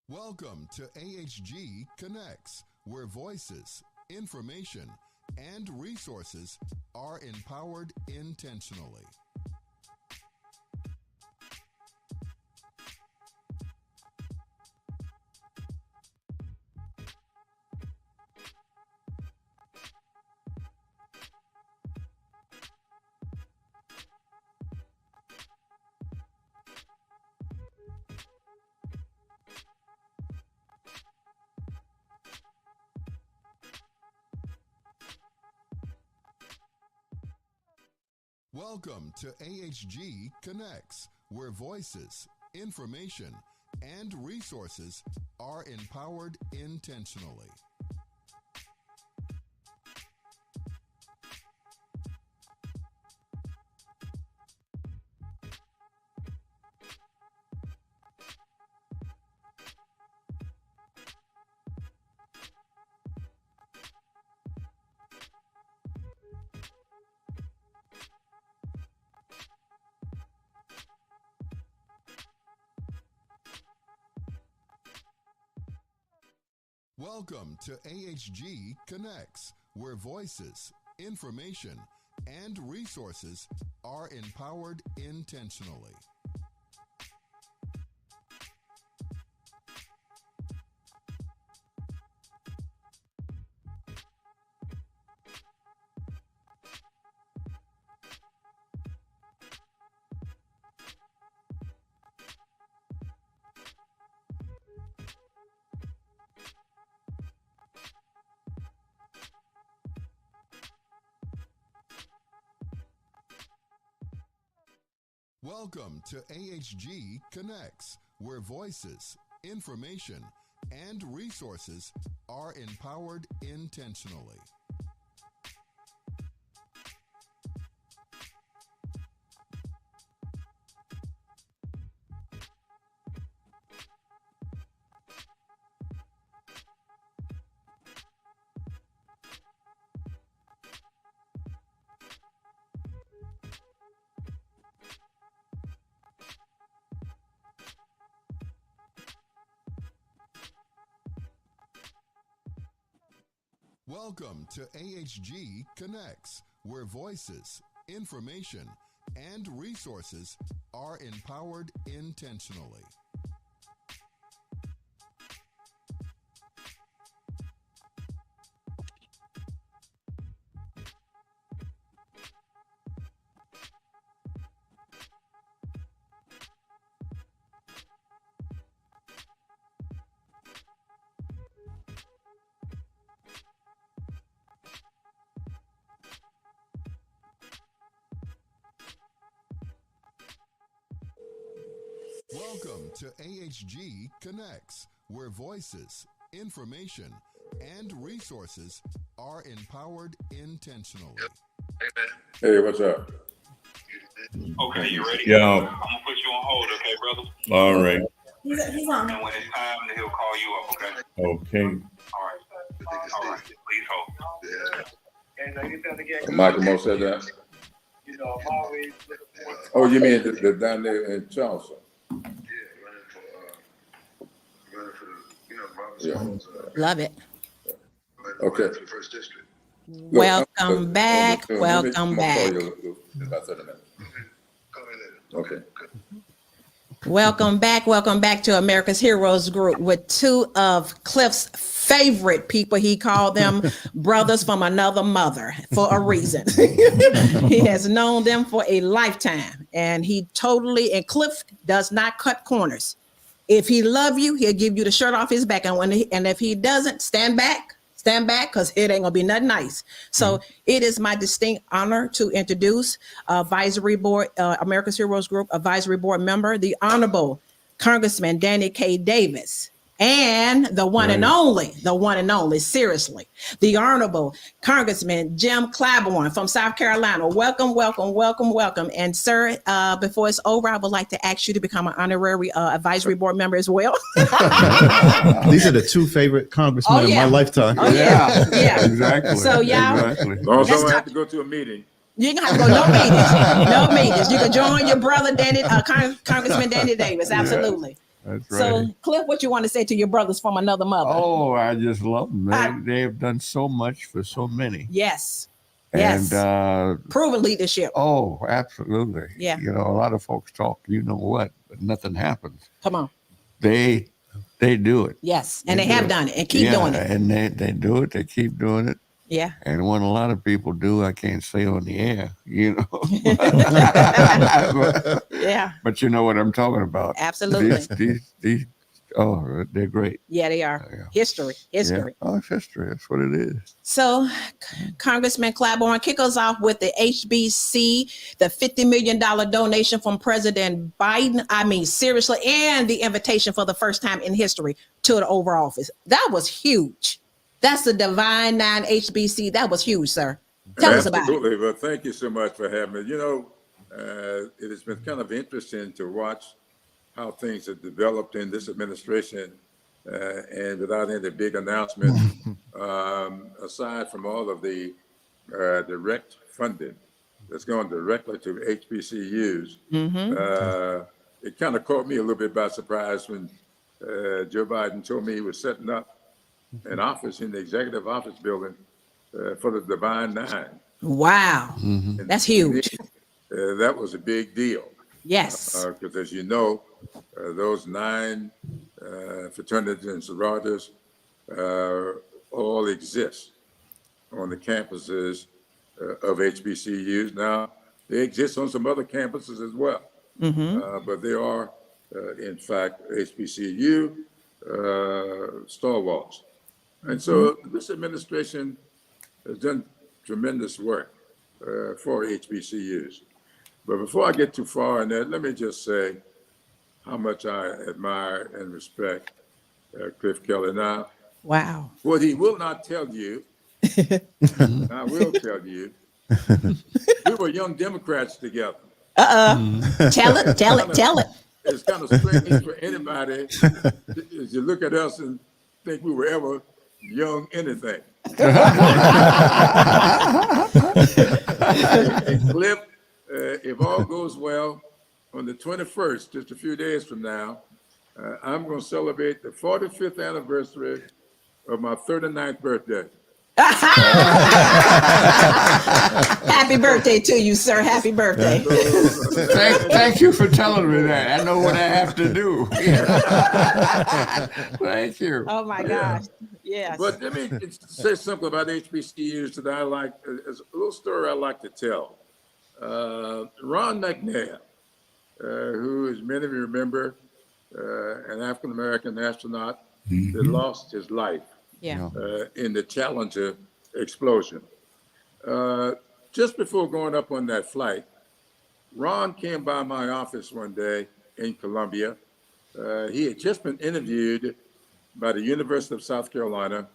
Welcome to AHG Connects, where voices, information, and resources are empowered intentionally. Welcome to AHG Connects, where voices, information, and resources are empowered intentionally. Welcome to AHG Connects, where voices, information, and resources are empowered intentionally. Welcome to AHG Connects, where voices, information, and resources are empowered intentionally. Welcome to AHG Connects, where voices, information, and resources are empowered intentionally. Welcome to AHG Connects, where voices, information, and resources are empowered intentionally. Hey, what's up? Okay, you ready? Yeah. I'm gonna put you on hold, okay, brother? All right. He's on. And when it's time, he'll call you up, okay? Okay. All right. Please hold. Michael Moore said that. Oh, you mean the down there in Charleston? Yeah. Love it. Okay. Welcome back. Welcome back. Okay. Welcome back. Welcome back to America's Heroes Group with two of Cliff's favorite people. He called them brothers from another mother for a reason. He has known them for a lifetime, and and Cliff does not cut corners. If he love you, he'll give you the shirt off his back. And if he doesn't, stand back, because it ain't gonna be nothing nice. So it is my distinct honor to introduce Advisory Board, America's Heroes Group Advisory Board member, the Honorable Congressman Danny K. Davis, and the one and only, seriously, the Honorable Congressman Jim Clyburn from South Carolina. Welcome, welcome, welcome, welcome. And sir, before it's over, I would like to ask you to become an honorary advisory board member as well. These are the two favorite congressmen in my lifetime. Oh, yeah. Exactly. So y'all, exactly. Don't have to go to a meeting. You don't have to go no meetings. You can join your brother Danny, Congressman Danny Davis. Absolutely. That's right. So, Cliff, what you want to say to your brothers from another mother? Oh, I just love them. They have done so much for so many. Yes. And proven leadership. Oh, absolutely. Yeah. You know, a lot of folks talk, you know what, but nothing happens. Come on. They do it. Yes. And they have done it and keep doing it. And they do it. They keep doing it. Yeah. And what a lot of people do, I can't say on the air, you know. Yeah. But you know what I'm talking about. Absolutely. These they're great. Yeah, they are. Yeah. History. Yeah. Oh, it's history. That's what it is. So, Congressman Claiborne, kick us off with the HBC, the $50 million donation from President Biden. I mean, seriously, and the invitation for the first time in history to the Oval Office. That was huge. That's the Divine Nine HBC. That was huge, sir. Tell us about it. Absolutely. Well, thank you so much for having me. You know, it has been kind of interesting to watch how things have developed in this administration, and without any big announcement, aside from all of the direct funding that's going directly to HBCUs, it kind of caught me a little bit by surprise when Joe Biden told me he was setting up an office in the executive office building for the Divine Nine. Wow. That's huge. That was a big deal. Yes. Because as you know, those 9 fraternities and sororities all exist on the campuses of HBCUs. Now, they exist on some other campuses as well, but they are, in fact, HBCU stalwarts. And so this administration has done tremendous work for HBCUs. But before I get too far in that, let me just say how much I admire and respect Cliff Kelley. Now, Wow. what he will not tell you, I will tell you, we were young Democrats together. Tell it. It's kind of strange for anybody as you look at us and think we were ever young anything. And Cliff, if all goes well, on the 21st, just a few days from now, I'm going to celebrate the 45th anniversary of my 39th birthday. Happy birthday to you, sir. Happy birthday. Thank you for telling me that. I know what I have to do. Thank you. Oh my gosh. Yes. But let me say something about HBCUs that I like. It's a little story I like to tell. Ron McNabb, who, as many of you remember, an African-American astronaut that lost his life in the Challenger explosion. Just before going up on that flight, Ron came by my office one day in Columbia. He had just been interviewed by the University of South Carolina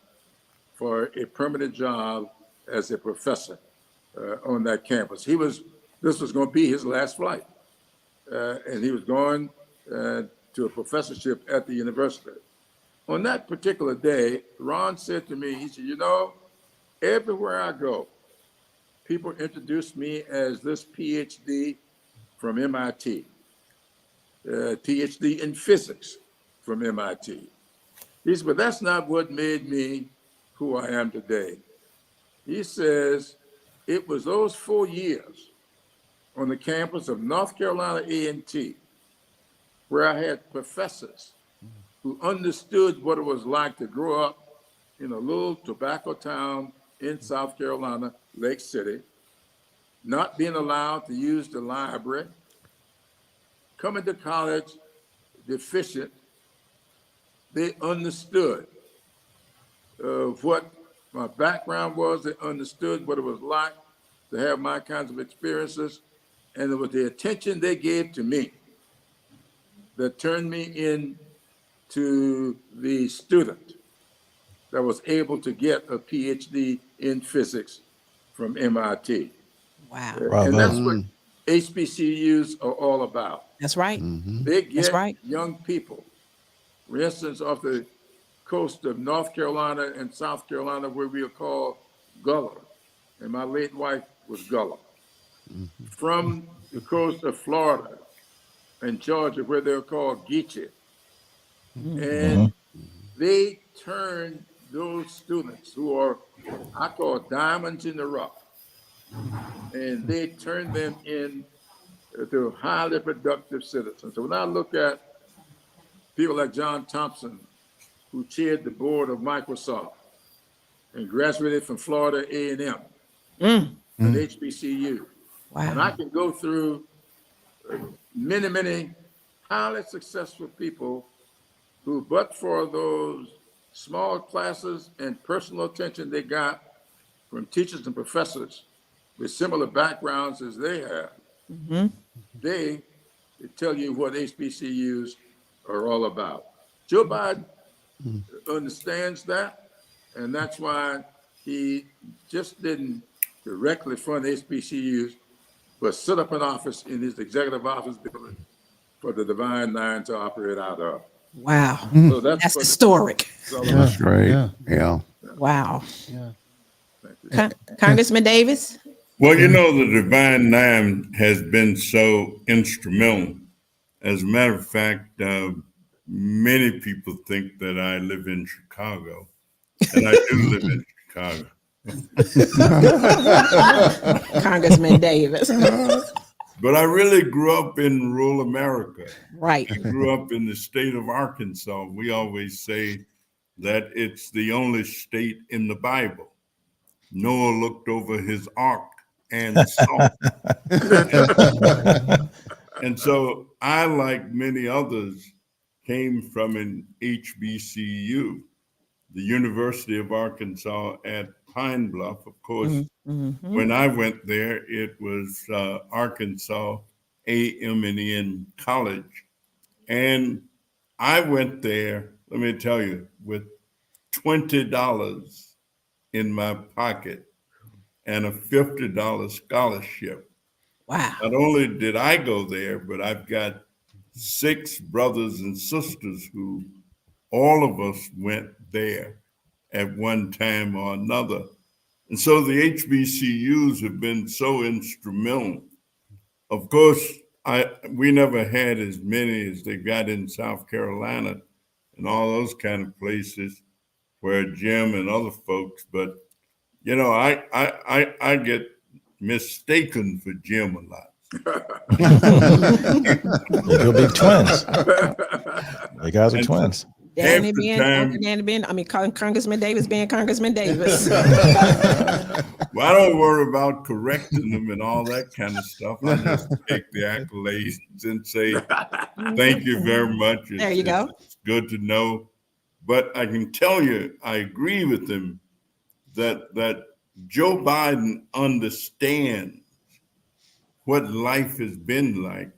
for a permanent job as a professor on that campus. This was going to be his last flight. And he was going to a professorship at the university. On that particular day, Ron said to me, he said, everywhere I go, people introduce me as this PhD from MIT, PhD in physics from MIT. He said, but that's not what made me who I am today. He says, it was those 4 years on the campus of North Carolina A&T where I had professors who understood what it was like to grow up in a little tobacco town in South Carolina, Lake City, not being allowed to use the library, coming to college deficient. They understood what my background was. They understood what it was like to have my kinds of experiences. And it was the attention they gave to me that turned me into the student that was able to get a PhD in physics from MIT. Wow. And that's what HBCUs are all about. That's right. They get young people, for instance, off the coast of North Carolina and South Carolina, where we are called Gullah, and my late wife was Gullah. From the coast of Florida and Georgia, where they're called Geechee. And they turn those students who are, I call diamonds in the rough, and they turn them into highly productive citizens. So when I look at people like John Thompson, who chaired the board of Microsoft and graduated from Florida A&M, an HBCU. Wow. And I can go through many, many highly successful people who, but for those small classes and personal attention they got from teachers and professors with similar backgrounds as they have, they tell you what HBCUs are all about. Joe Biden understands that, and that's why he just didn't directly fund HBCUs, but set up an office in his executive office building for the Divine Nine to operate out of. Wow. So that's historic. That's great. Yeah. Wow. Congressman Davis? Well, the Divine Nine has been so instrumental. As a matter of fact, many people think that I live in Chicago, and I do live in Chicago. Congressman Davis. But I really grew up in rural America. Right. I grew up in the state of Arkansas. We always say that it's the only state in the Bible. Noah looked over his ark and saw. And so I, like many others, came from an HBCU, the University of Arkansas at Pine Bluff. Of course, when I went there, it was Arkansas A.M.N. College. And I went there let me tell you, with $20 in my pocket and a $50 scholarship. Wow. Not only did I go there, but I've got 6 brothers and sisters who all of us went there at one time or another. And so the HBCUs have been so instrumental. Of course, we never had as many as they got in South Carolina and all those kind of places where Jim and other folks, but you know, I get mistaken for Jim a lot. You'll be twins. You guys are twins. Danny being Uncle Danny being, I mean, Congressman Davis being Congressman Davis. Well, I don't worry about correcting them and all that kind of stuff. I just take the accolades and say, thank you very much. There you go. It's good to know. But I can tell you, I agree with them that Joe Biden understands what life has been like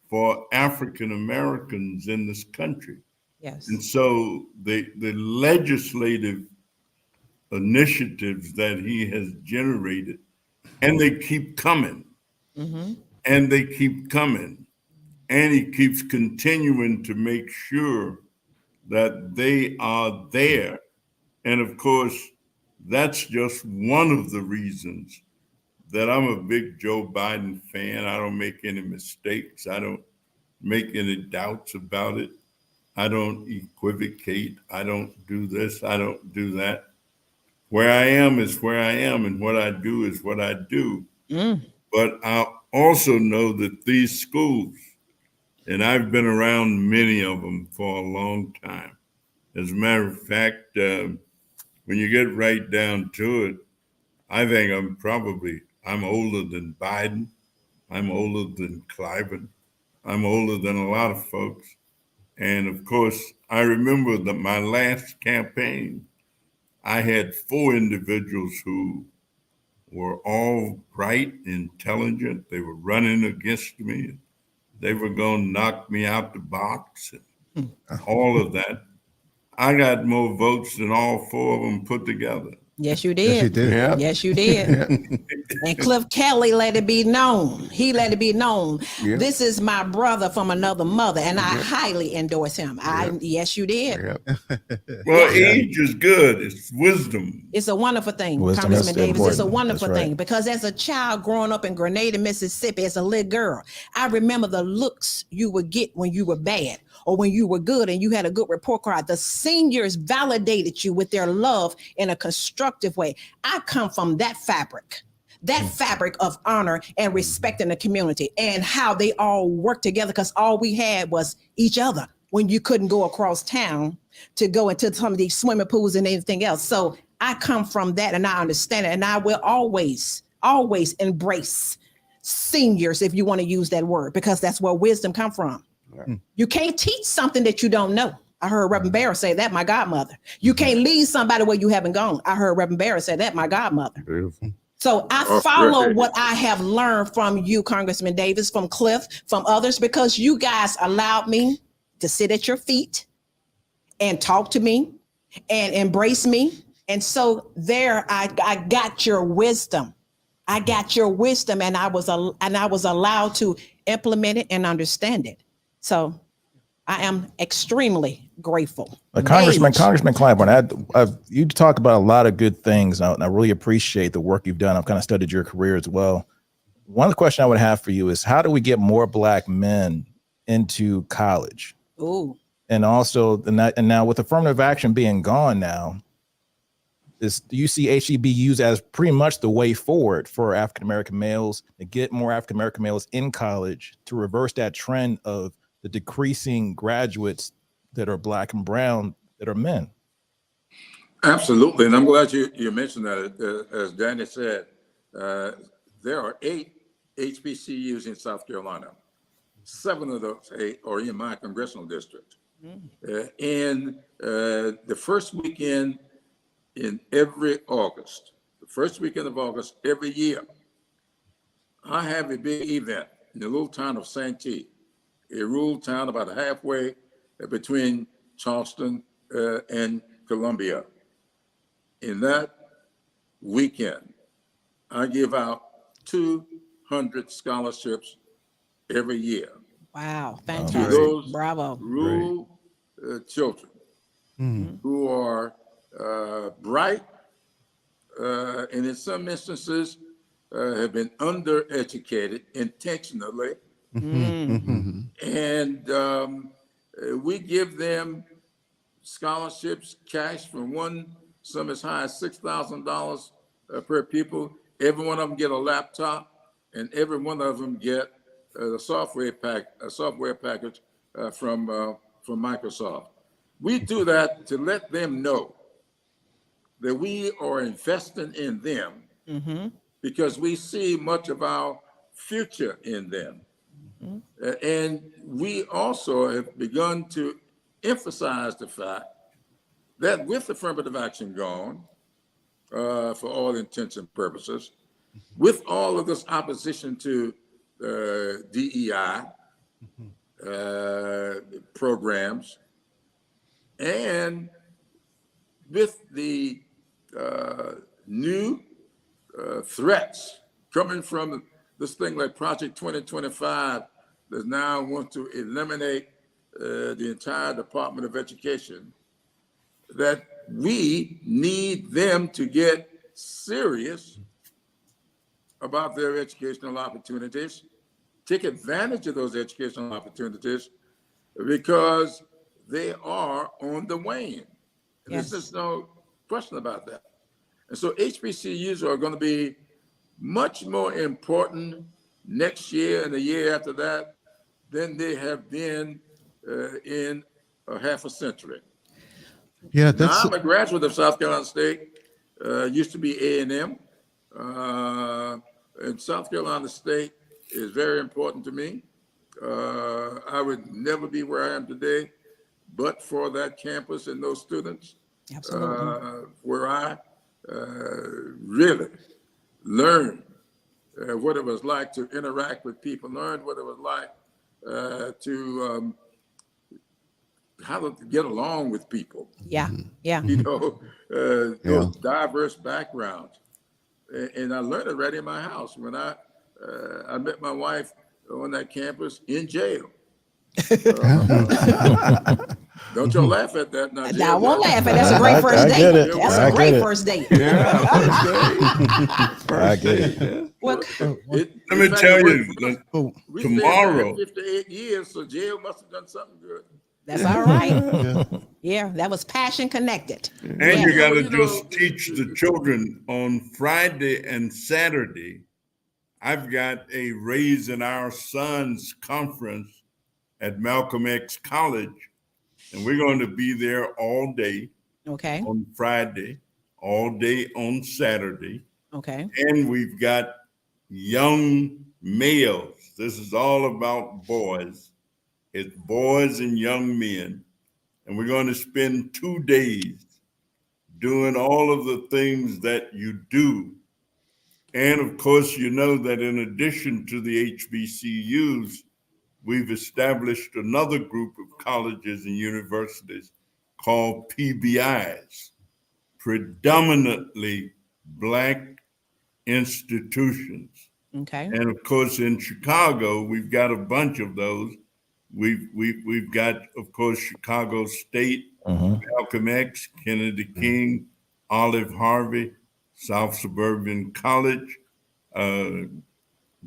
for African Americans in this country. Yes. And so the legislative initiatives that he has generated, and they keep coming, and they keep coming, and he keeps continuing to make sure that they are there. And of course, that's just one of the reasons that I'm a big Joe Biden fan. I don't make any mistakes. I don't make any doubts about it. I don't equivocate. I don't do this. I don't do that. Where I am is where I am, and what I do is what I do. But I also know that these schools, and I've been around many of them for a long time. As a matter of fact, when you get right down to it, I think I'm older than Biden. I'm older than Clyburn. I'm older than a lot of folks. And of course, I remember that my last campaign, I had 4 individuals who were all bright, intelligent. They were running against me. They were going to knock me out the box and all of that. I got more votes than all 4 of them put together. Yes, you did. Yes, you did. Yeah. Yes, you did. And Kelley let it be known. He let it be known. Yeah. This is my brother from another mother, and I highly endorse him. Yes, you did. Yeah. Well, age is good. It's wisdom. It's a wonderful thing, Wisdom Congressman is Davis. It's a important. wonderful That's right. thing because as a child growing up in Grenada, Mississippi, as a little girl, I remember the looks you would get when you were bad or when you were good and you had a good report card. The seniors validated you with their love in a constructive way. I come from that fabric of honor and respect in the community and how they all work together because all we had was each other when you couldn't go across town to go into some of these swimming pools and anything else. So I come from that and I understand it. And I will always embrace seniors, if you want to use that word, because that's where wisdom comes from. You can't teach something that you don't know. I heard Reverend Barrett say that, my godmother. You can't lead somebody where you haven't gone. I heard Reverend Barrett say that, my godmother. Beautiful. So I follow what I have learned from you, Congressman Davis, from Cliff, from others, because you guys allowed me to sit at your feet and talk to me and embrace me. And so there, I got your wisdom. I got your wisdom, and I was allowed to implement it and understand it. So I am extremely grateful. Congressman Clyburn, you talk about a lot of good things, and I really appreciate the work you've done. I've kind of studied your career as well. One of the questions I would have for you is, how do we get more Black men into college? Ooh. And also, and now with affirmative action being gone now, do you see HBCUs as pretty much the way forward for African-American males to get more African-American males in college to reverse that trend of the decreasing graduates that are Black and brown that are men? Absolutely. And I'm glad you mentioned that. As Danny said, there are 8 HBCUs in South Carolina. 7 of those 8 are in my congressional district. And the first weekend in every August, the first weekend of August every year, I have a big event in the little town of Santee, a rural town about halfway between Charleston and Columbia. In that weekend, I give out 200 scholarships every year. Wow, To fantastic. those Bravo. rural children who are bright and in some instances have been undereducated intentionally. And we give them scholarships, cash from some as high as $6,000 per pupil. Every one of them get a laptop, and every one of them get a software package from Microsoft. We do that to let them know that we are investing in them because we see much of our future in them. And we also have begun to emphasize the fact that with affirmative action gone, for all intents and purposes, with all of this opposition to DEI programs, and with the new threats coming from this thing like Project 2025 that now wants to eliminate the entire Department of Education, that we need them to get serious about their educational opportunities, take advantage of those educational opportunities because they are on the wane. Yes. There's just no question about that. And so HBCUs are going to be much more important next year and the year after that than they have been in a half a century. Yeah, now, I'm a graduate of South Carolina State, used to be A&M. And South Carolina State is very important to me. I would never be where I am today, but for that campus and those students. Absolutely. Where I really learned what it was like to interact with people, learned what it was like to how to get along with people. Yeah, yeah. You know, those diverse backgrounds. And I learned it right in my house when I met my wife on that campus in jail. Don't y'all laugh at that now. I won't laugh at that. That's a great first date. That's a great first date. Yeah, I get it. Well, let me tell you, tomorrow. 58 years, so jail must have done something good. That's all right. Yeah, that was passion connected. And you got to just teach the children on Friday and Saturday. I've got a Raising Our Sons conference at Malcolm X College, and we're going to be there all day. Okay. On Friday, all day on Saturday. Okay. And we've got young males. This is all about boys. It's boys and young men. And we're going to spend 2 days doing all of the things that you do. And of course, you know that in addition to the HBCUs, we've established another group of colleges and universities called PBIs, predominantly Black institutions. Okay. And of course, in Chicago, we've got a bunch of those. We've got, of course, Chicago State, Malcolm X, Kennedy King, Olive Harvey, South Suburban College.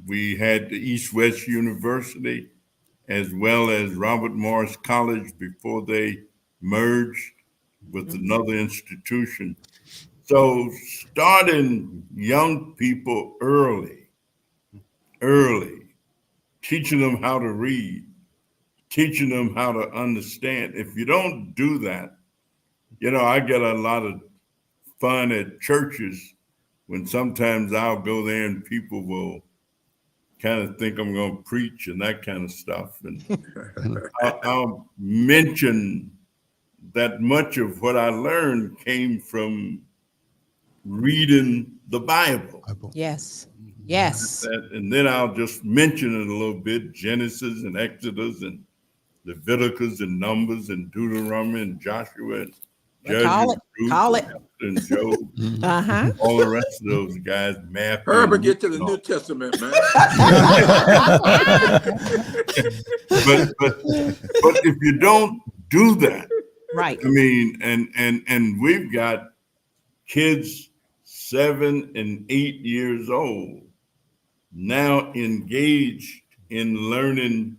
We had the East-West University, as well as Robert Morris College before they merged with another institution. So starting young people early, teaching them how to read, teaching them how to understand. If you don't do that, you know, I get a lot of fun at churches when sometimes I'll go there and people will kind of think I'm going to preach and that kind of stuff. And I'll mention that much of what I learned came from reading the Bible. Yes. Yes. And then I'll just mention it a little bit, Genesis and Exodus and Leviticus and Numbers and Deuteronomy and Joshua and Call Judges, Ruth, call it. and Job, Uh-huh. all the rest of those guys, Matthew. Herbert, get to the New Testament, man. but if you don't do that, Right. I mean, and we've got kids 7 and 8 years old now engaged in learning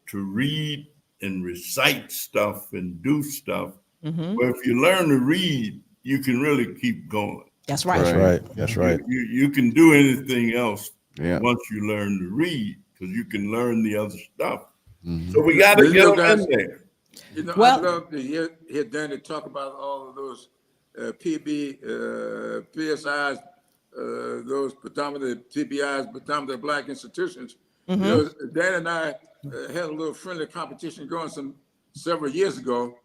to read and recite stuff and do stuff. Mm-hmm. Well, if you learn to read, you can really keep going. That's right. That's right. That's right. You can do anything else Yeah. once you learn to read, because you can learn the other stuff. Mhm. So we got to You get know, them guys, in there. You know, Well- I'd love to hear Danny talk about all of those PSIs, those predominant TBIs, predominant Black institutions. Mm-hmm. You know, Dan and I had a little friendly competition going several years ago.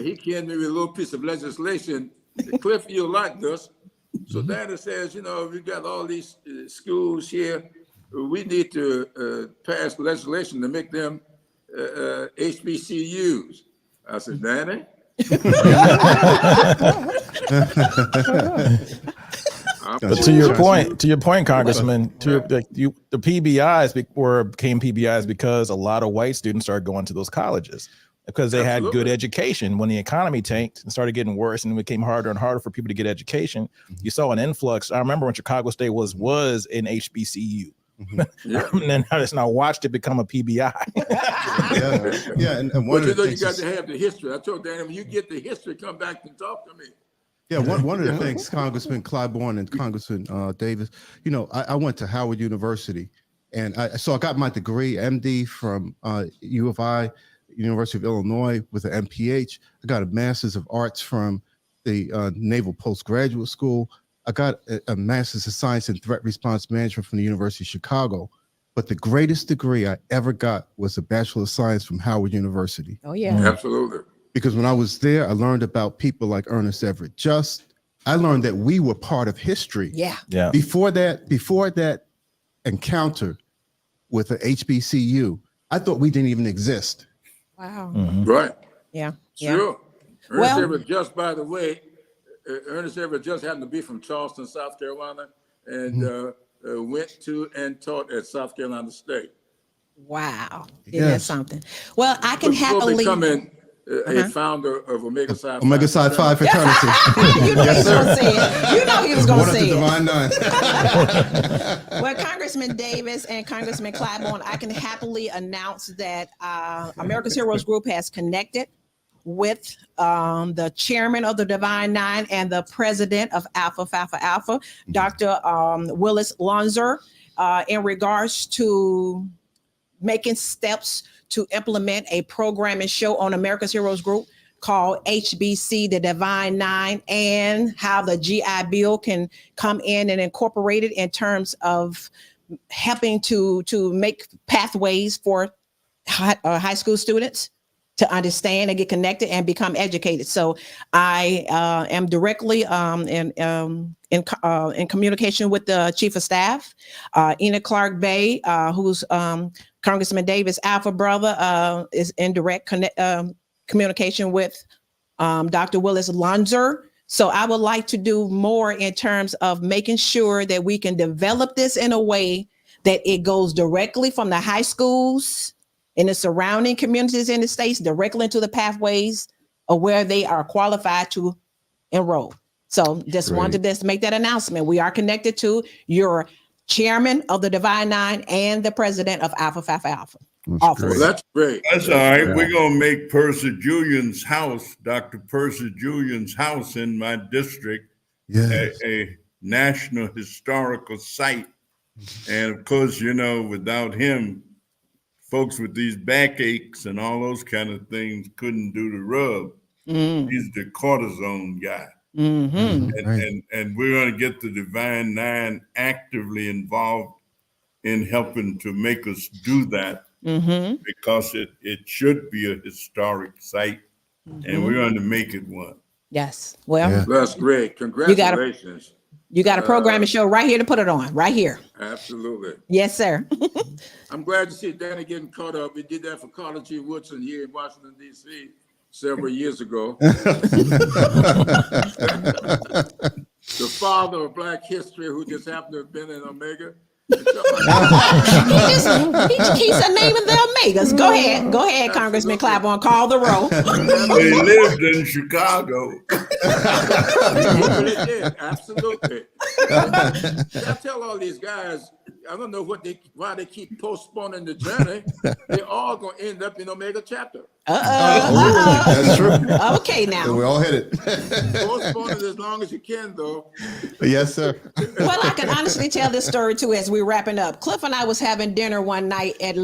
He came me with a little piece of legislation. Cliff, you'll like this. So Danny says, you know, we've got all these schools here. We need to pass legislation to make them HBCUs. I said, Danny? But to your point, Congressman, the PBIs became PBIs because a lot of white students started going to those colleges because they had good education. When the economy tanked and started getting worse and it became harder and harder for people to get education, you saw an influx. I remember when Chicago State was an HBCU. Yeah. And then I just now watched it become a PBI. Yeah, and one But of you the know, you got things to have the history. I told Danny, when you get the history, come back and talk to me. Yeah, one of the things, Congressman Clyburn and Congressman Davis, you know, I went to Howard University, and I got my degree, MD from U of I, University of Illinois, with an MPH. I got a Master's of Arts from the Naval Postgraduate School. I got a Master's of Science in Threat Response Management from the University of Chicago. But the greatest degree I ever got was a Bachelor of Science from Howard University. Oh, yeah. Absolutely. Because when I was there, I learned about people like Ernest Everett Just. I learned that we were part of history. Yeah. Yeah. Before that encounter with the HBCU, I thought we didn't even exist. Wow. Right. Yeah. Yeah. Sure. Ernest Well- Everett Just, by the way, Ernest Everett Just happened to be from Charleston, South Carolina, and went to and taught at South Carolina State. Wow. Isn't that Yes. something? Well, I can Before happily. becoming a founder of Omega Psi Phi. Omega Psi Phi fraternity. You know he was going to say it. You know he was going One to of say the it. Divine Nine. Well, Congressman Davis and Congressman Claiborne, I can happily announce that America's Heroes Group has connected with the chairman of the Divine Nine and the president of Alpha Phi Phi Alpha, Dr. Willis Lonzer, in regards to making steps to implement a program and show on America's Heroes Group called HBC, the Divine Nine, and how the GI Bill can come in and incorporate it in terms of helping to make pathways for high school students to understand and get connected and become educated. So I am directly in communication with the chief of staff, Enoch Clark Bay, who's Congressman Davis' alpha brother, is in direct communication with Dr. Willis Lonzer. So I would like to do more in terms of making sure that we can develop this in a way that it goes directly from the high schools in the surrounding communities in the states directly into the pathways of where they are qualified to enroll. So just wanted to make that announcement. We are connected to your chairman of the Divine Nine and the president of Alpha Phi Phi Alpha. Well, that's great. That's all right. We're going to make Percy Julian's house, Dr. Percy Julian's house in my district, a national historical site. And of course, you know, without him, folks with these backaches and all those kind of things couldn't do the rub. He's the cortisone guy. And we're going to get the Divine Nine actively involved in helping to make us do that, because it should be a historic site, and we're going to make it one. Yes. Well, That's great. Congratulations. You got a programming show right here to put it on, right here. Absolutely. Yes, sir. I'm glad to see Danny getting caught up. We did that for Carter G. Woodson here in Washington, D.C. several years ago. The father of Black history who just happened to have been in Omega. He said naming the Omegas. Go ahead, Congressman Clyburn. Call the roll. They lived in Chicago. They did, absolutely. I tell all these guys, I don't know why they keep postponing the journey. They're all going to end up in Omega chapter. That's true. Okay, now. We're all headed. Postpone it as long as you can, though. Yes, sir. Well, I can honestly tell this story too as we're wrapping up. Cliff and I was having dinner one night at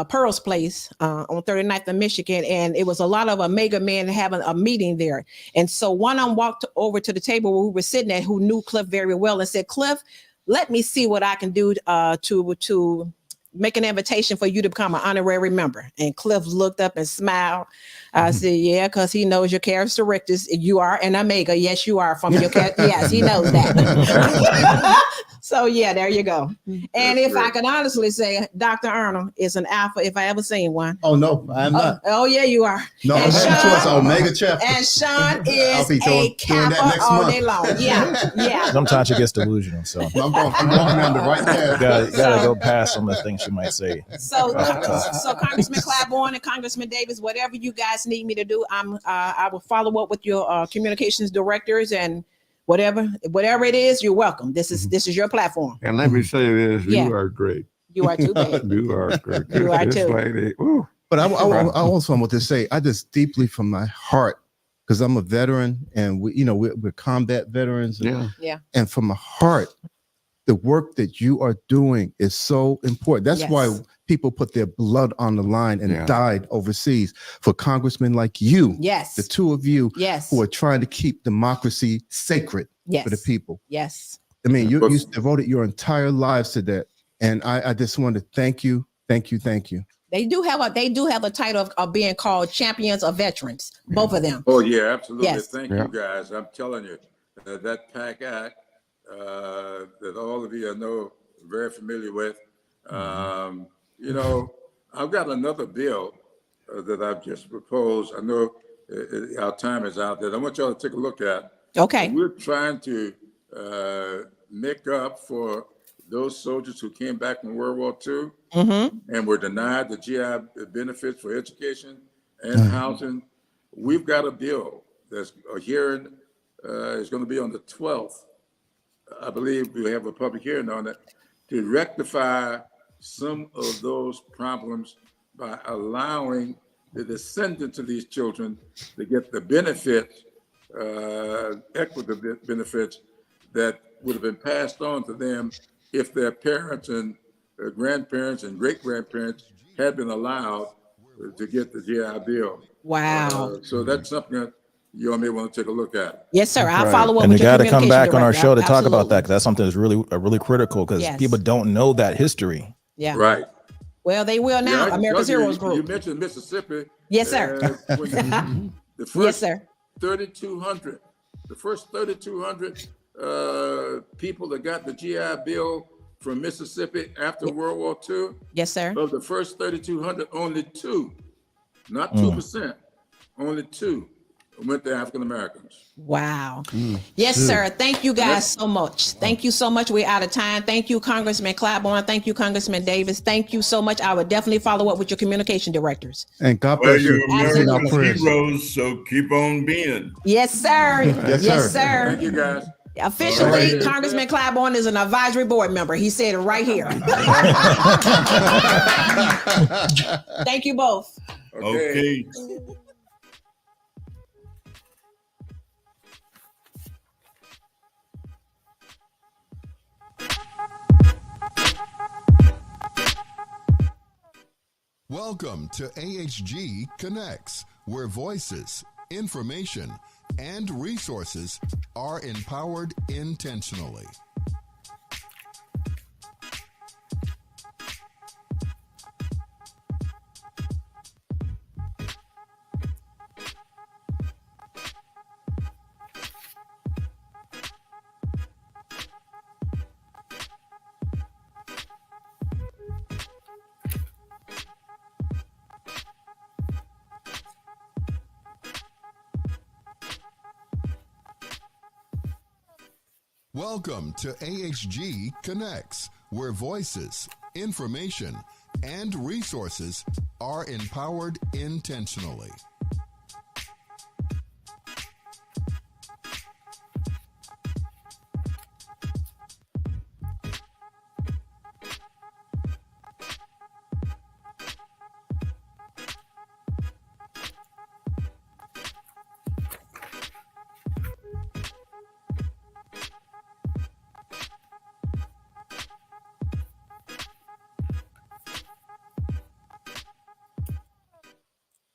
Pearl's place on 39th and Michigan, and it was a lot of Omega men having a meeting there. And so one of them walked over to the table where we were sitting at, who knew Cliff very well, and said, "Cliff, let me see what I can do to make an invitation for you to become an honorary member." And Cliff looked up and smiled. I said, "Yeah, because he knows your characteristics. You are an Omega. Yes, you are from your yes, he knows that." So yeah, there you go. And if I can honestly say, Dr. Arnold is an alpha if I ever seen one. Oh no, I'm not. Oh yeah, you are. No, I'm heading towards Omega chapter. And Sean is doing a Kappa all day long. Yeah. Sometimes she gets delusional, so I'm walking on the right path. you gotta go past some of the things she might say. So Congressman Claiborne and Congressman Davis, whatever you guys need me to do, I will follow up with your communications directors, and whatever it is, you're welcome. This is your platform. And let me say this: you are great. You are too, babe. You are great. You are too. Lady, but I also want to say, I just deeply from my heart, because I'm a veteran, and we're combat veterans. Yeah. And from my heart, the work that you are doing is so important. That's why people put their blood on the line and died overseas for congressmen like you. Yes. The two of you who are trying to keep democracy sacred for the people. Yes. I mean, you devoted your entire lives to that. And I just want to thank you. Thank you. Thank you. They do have a title of being called champions of veterans, both of them. Oh yeah, absolutely. Yes. Thank you guys. I'm telling you, that PAC Act that all of you I know very familiar with. I've got another bill that I've just proposed. I know our time is out there. I want y'all to take a look at. Okay. We're trying to make up for those soldiers who came back from World War II and were denied the GI benefits for education and housing. We've got a bill that's a hearing is going to be on the 12th. I believe we have a public hearing on it to rectify some of those problems by allowing the descendants of these children to get the benefits, equitable benefits that would have been passed on to them if their parents and grandparents and great-grandparents had been allowed to get the GI Bill. Wow. So that's something that you all may want to take a look at. Yes, sir. I'll follow up and with we your got to come back on our show to Absolutely. talk about that, because that's something that's really critical, because people don't know that history. Yeah. Right. Well, they will now. America's Heroes Group. You mentioned Mississippi. Yes, sir. The first Yes, sir. 3,200, the first 3,200 people that got the GI Bill from Mississippi after World War II. Yes, sir. Of the first 3,200, only 2, not 2%, only 2 went to African Americans. Wow. Yes, sir. Thank you guys so much. Thank you so much. We're out of time. Thank you, Congressman Claiborne. Thank you, Congressman Davis. Thank you so much. I would definitely follow up with your communication directors. And God bless you. American heroes, so keep on being. Yes, sir. Yes, sir. Thank you, guys. Officially, Congressman Claiborne is an advisory board member. He said it right here. Thank you both. Okay. Welcome to AHG Connects, where voices, information, and resources are empowered intentionally. Welcome to AHG Connects, where voices, information, and resources are empowered intentionally.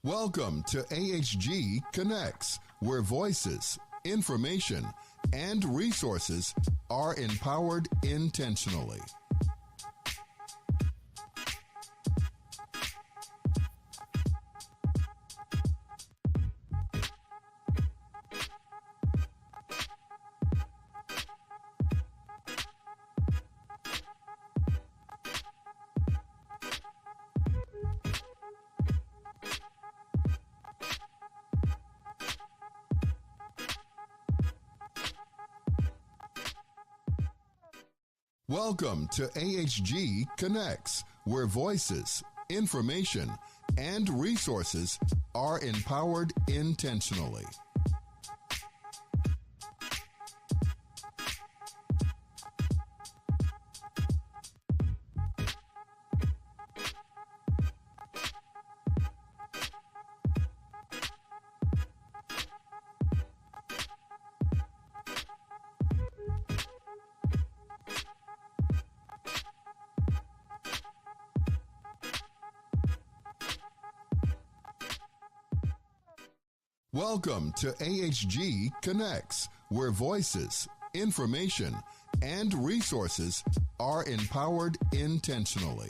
Welcome to AHG Connects, where voices, information, and resources are empowered intentionally. Welcome to AHG Connects, where voices, information, and resources are empowered intentionally. Welcome to AHG Connects, where voices, information, and resources are empowered intentionally.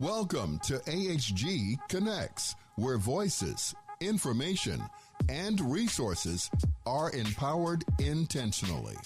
Welcome to AHG Connects, where voices, information, and resources are empowered intentionally.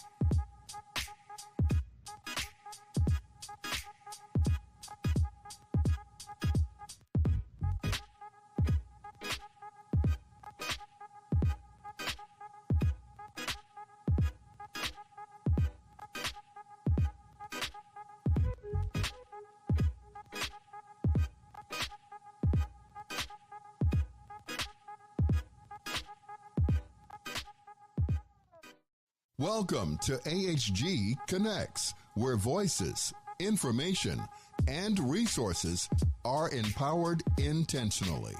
Welcome to AHG Connects, where voices, information, and resources are empowered intentionally.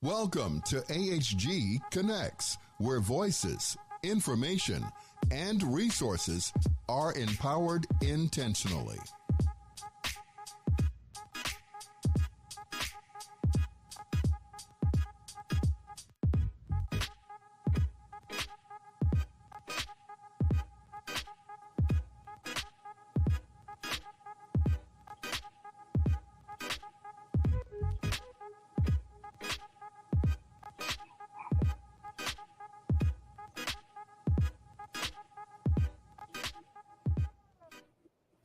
Welcome to AHG Connects, where voices, information, and resources are empowered intentionally.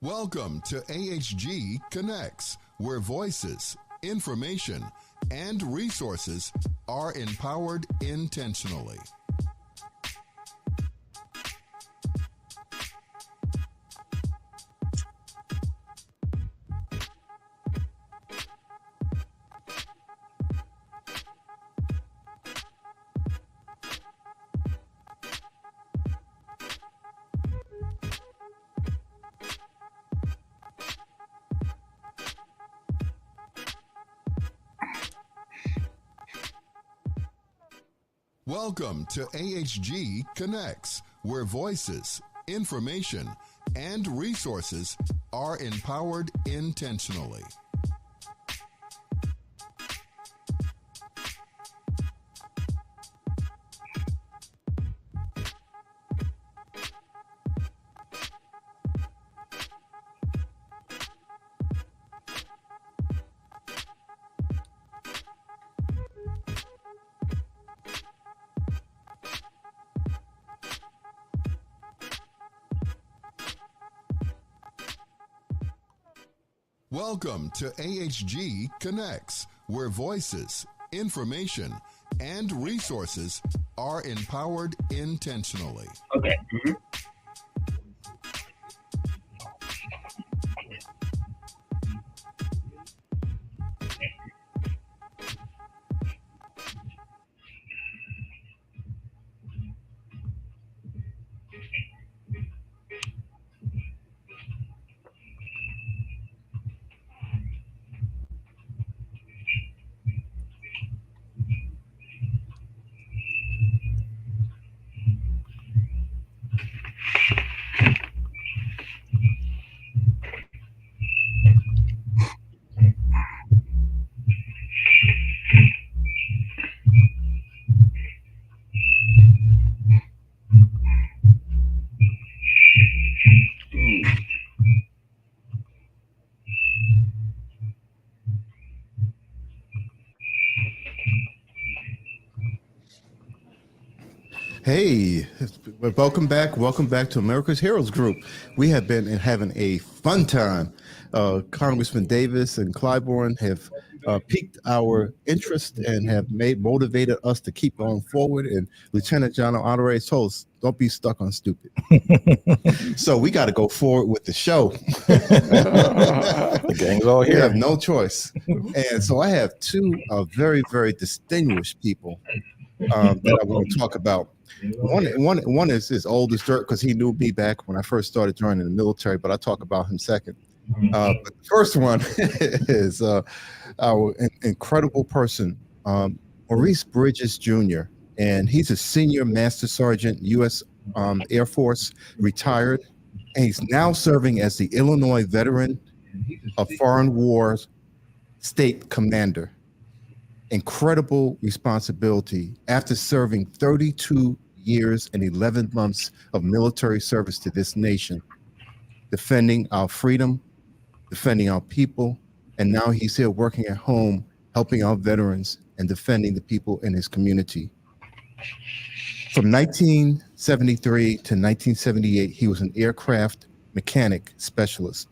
Welcome to AHG Connects, where voices, information, and resources are empowered intentionally. Welcome to AHG Connects, where voices, information, and resources are empowered intentionally. Welcome to AHG Connects, where voices, information, and resources are empowered intentionally. Okay. Mm-hmm. Hey, welcome back. Welcome back to America's Heroes Group. We have been having a fun time. Congressman Davis and Clyburn have piqued our interest and have motivated us to keep going forward. And Lieutenant Gen Russel Honore told us, don't be stuck on stupid. So we got to go forward with the show. The gang's all here. We have no choice. And so I have two very, very distinguished people that I want to talk about. One is old as dirt because he knew me back when I first started joining the military, but I'll talk about him second. But the first one is our incredible person, Maurice Bridges Jr., and he's a senior master sergeant, U.S. Air Force, retired, and he's now serving as the Illinois Veteran of Foreign Wars State Commander. Incredible responsibility after serving 32 years and 11 months of military service to this nation, defending our freedom, defending our people, and now he's here working at home, helping our veterans and defending the people in his community. From 1973 to 1978, he was an aircraft mechanic specialist.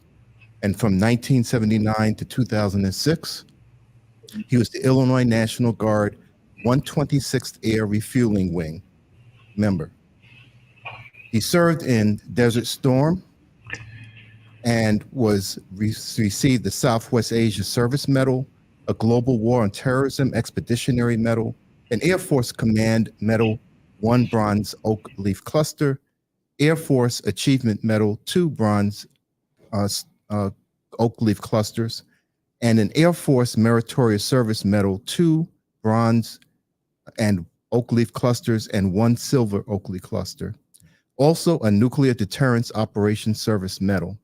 And from 1979 to 2006, he was the Illinois National Guard 126th Air Refueling Wing member. He served in Desert Storm and received the Southwest Asia Service Medal, a Global War on Terrorism Expeditionary Medal, an Air Force Command Medal, 1 Bronze Oak Leaf Cluster, Air Force Achievement Medal, 2 Bronze Oak Leaf Clusters, and an Air Force Meritorious Service Medal, 2 Bronze and Oak Leaf Clusters, and 1 Silver Oak Leaf Cluster. Also a Nuclear Deterrence Operations Service Medal.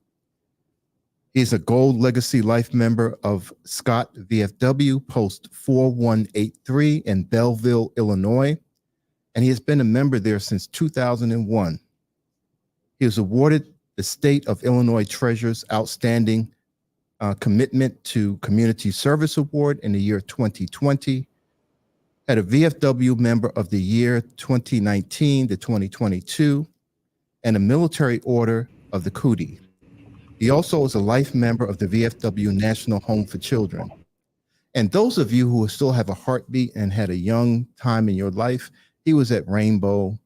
He's a Gold Legacy Life member of Scott VFW Post 4183 in Belleville, Illinois, and he has been a member there since 2001. He was awarded the State of Illinois Treasurer's Outstanding Commitment to Community Service Award in the year 2020, had a VFW Member of the Year 2019 to 2022, and a Military Order of the Cootie. He also is a life member of the VFW National Home for Children. And those of you who still have a heartbeat and had a young time in your life, he was at Rainbow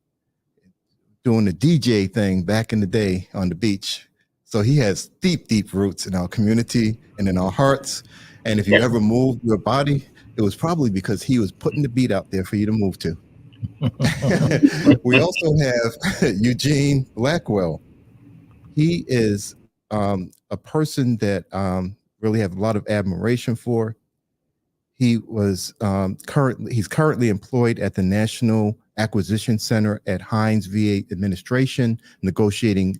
doing the DJ thing back in the day on the beach. So he has deep, deep roots in our community and in our hearts. And if you ever moved your body, it was probably because he was putting the beat out there for you to move to. We also have Eugene Blackwell. He is a person that really have a lot of admiration for. He was he's currently employed at the National Acquisition Center at Hines VA Administration, negotiating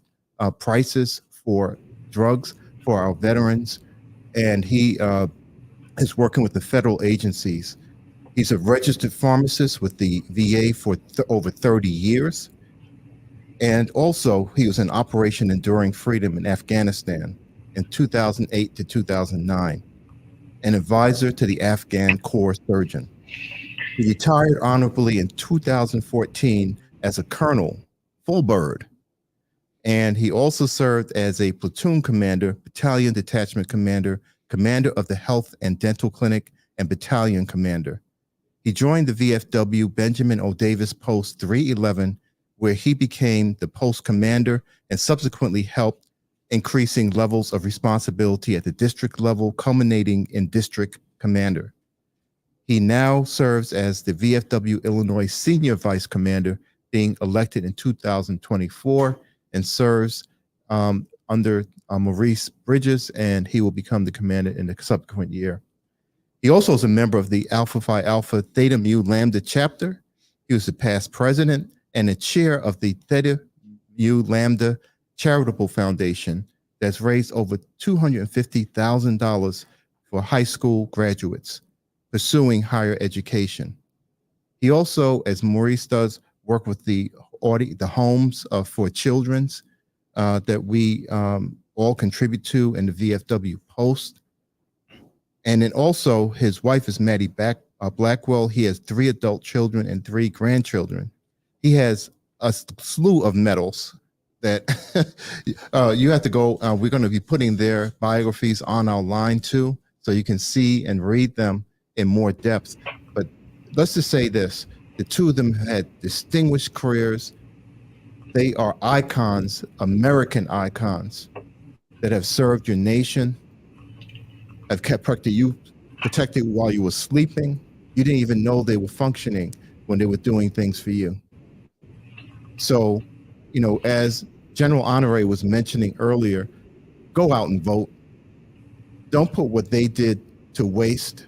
prices for drugs for our veterans. And he is working with the federal agencies. He's a registered pharmacist with the VA for over 30 years. And also, he was in Operation Enduring Freedom in Afghanistan in 2008 to 2009, an advisor to the Afghan Corps surgeon. He retired honorably in 2014 as a colonel, full bird. And he also served as a platoon commander, battalion detachment commander, commander of the Health and Dental Clinic, and battalion commander. He joined the VFW Benjamin O. Davis Post 311, where he became the post commander and subsequently helped increasing levels of responsibility at the district level, culminating in district commander. He now serves as the VFW Illinois Senior Vice Commander, being elected in 2024, and serves under Maurice Bridges, and he will become the commander in the subsequent year. He also is a member of the Alpha Phi Alpha Theta Mu Lambda chapter. He was the past president and the chair of the Theta Mu Lambda Charitable Foundation that's raised over $250,000 for high school graduates pursuing higher education. He also, as Maurice does, work with the homes for children's that we all contribute to in the VFW Post. And then also his wife is Maddie Blackwell. He has 3 adult children and 3 grandchildren. He has a slew of medals that you have to go. We're going to be putting their biographies on our line too, so you can see and read them in more depth. But let's just say this, the 2 of them had distinguished careers. They are icons, American icons, that have served your nation, have kept protected while you were sleeping. You didn't even know they were functioning when they were doing things for you. So, you know, as General Honore was mentioning earlier, go out and vote. Don't put what they did to waste.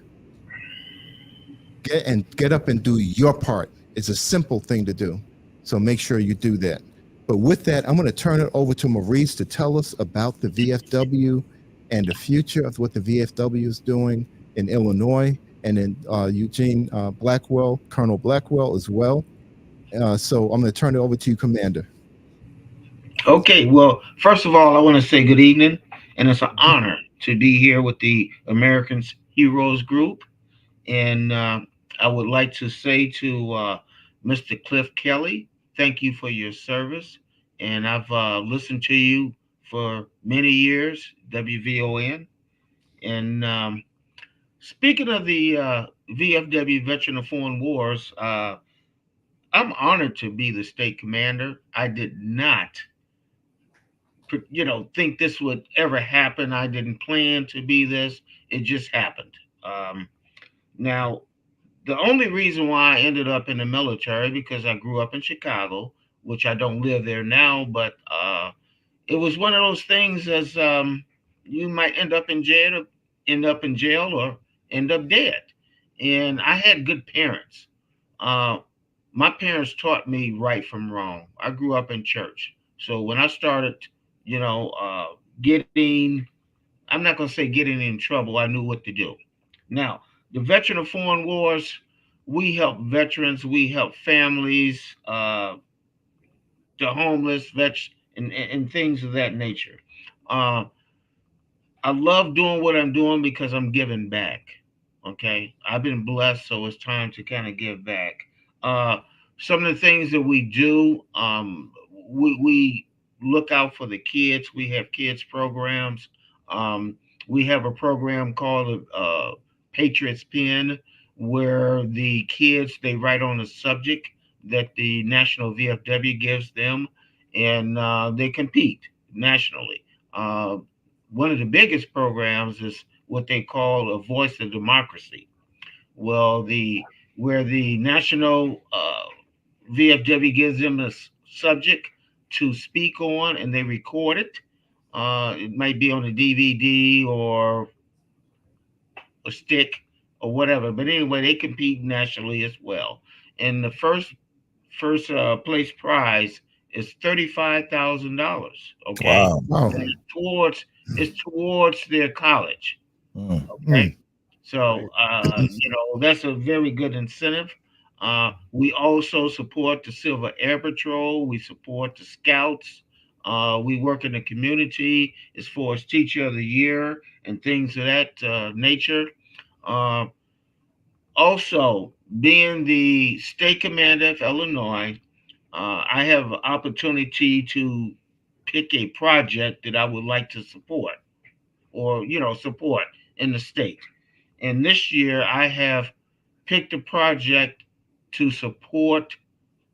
Get up and do your part. It's a simple thing to do. So make sure you do that. But with that, I'm going to turn it over to Maurice to tell us about the VFW and the future of what the VFW is doing in Illinois, and then Eugene Blackwell, Colonel Blackwell as well. So I'm going to turn it over to you, Commander. Okay, well, first of all, I want to say good evening, and it's an honor to be here with the American Heroes Group. And I would like to say to Mr. Cliff Kelley, thank you for your service. And I've listened to you for many years, WVON. And speaking of the VFW Veteran of Foreign Wars, I'm honored to be the state commander. I did not think this would ever happen. I didn't plan to be this. It just happened. Now, the only reason why I ended up in the military, because I grew up in Chicago, which I don't live there now, but it was one of those things as you might end up in jail or end up dead. And I had good parents. My parents taught me right from wrong. I grew up in church. So when I started, I'm not going to say getting in trouble, I knew what to do. Now, the Veteran of Foreign Wars, we help veterans, we help families, the homeless, vets, and things of that nature. I love doing what I'm doing because I'm giving back. Okay, I've been blessed, so it's time to kind of give back. Some of the things that we do, we look out for the kids. We have kids programs. We have a program called Patriots Pen, where the kids, they write on a subject that the National VFW gives them, and they compete nationally. One of the biggest programs is what they call a Voice of Democracy. Well, where the National VFW gives them a subject to speak on, and they record it. It might be on a DVD or a stick. or whatever. But anyway, they compete nationally as well. And the first place prize is $35,000. Okay, Wow. Wow. and it's towards their college. Mm. Okay, so that's a very good incentive. We also support the Silver Air Patrol. We support the Scouts. We work in the community as far as Teacher of the Year and things of that nature. Uh, Also, being the state commander of Illinois, I have an opportunity to pick a project that I would like to support or, support in the state. And this year I have picked a project to support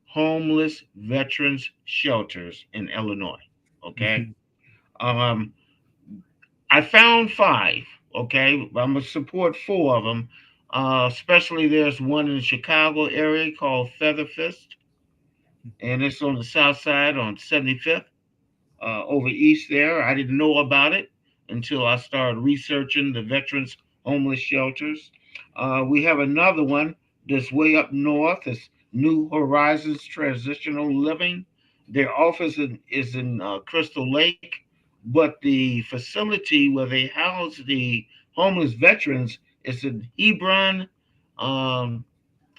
homeless veterans shelters in Illinois. Okay. Um, I found five. Okay. I'm going to support four of them. Especially there's one in the Chicago area called Feather Fist, and it's on the south side on 75th, over east there. I didn't know about it until I started researching the veterans homeless shelters. We have another one that's way up north. It's New Horizons Transitional Living. Their office is in Crystal Lake, but the facility where they house the homeless veterans is in Hebron, um,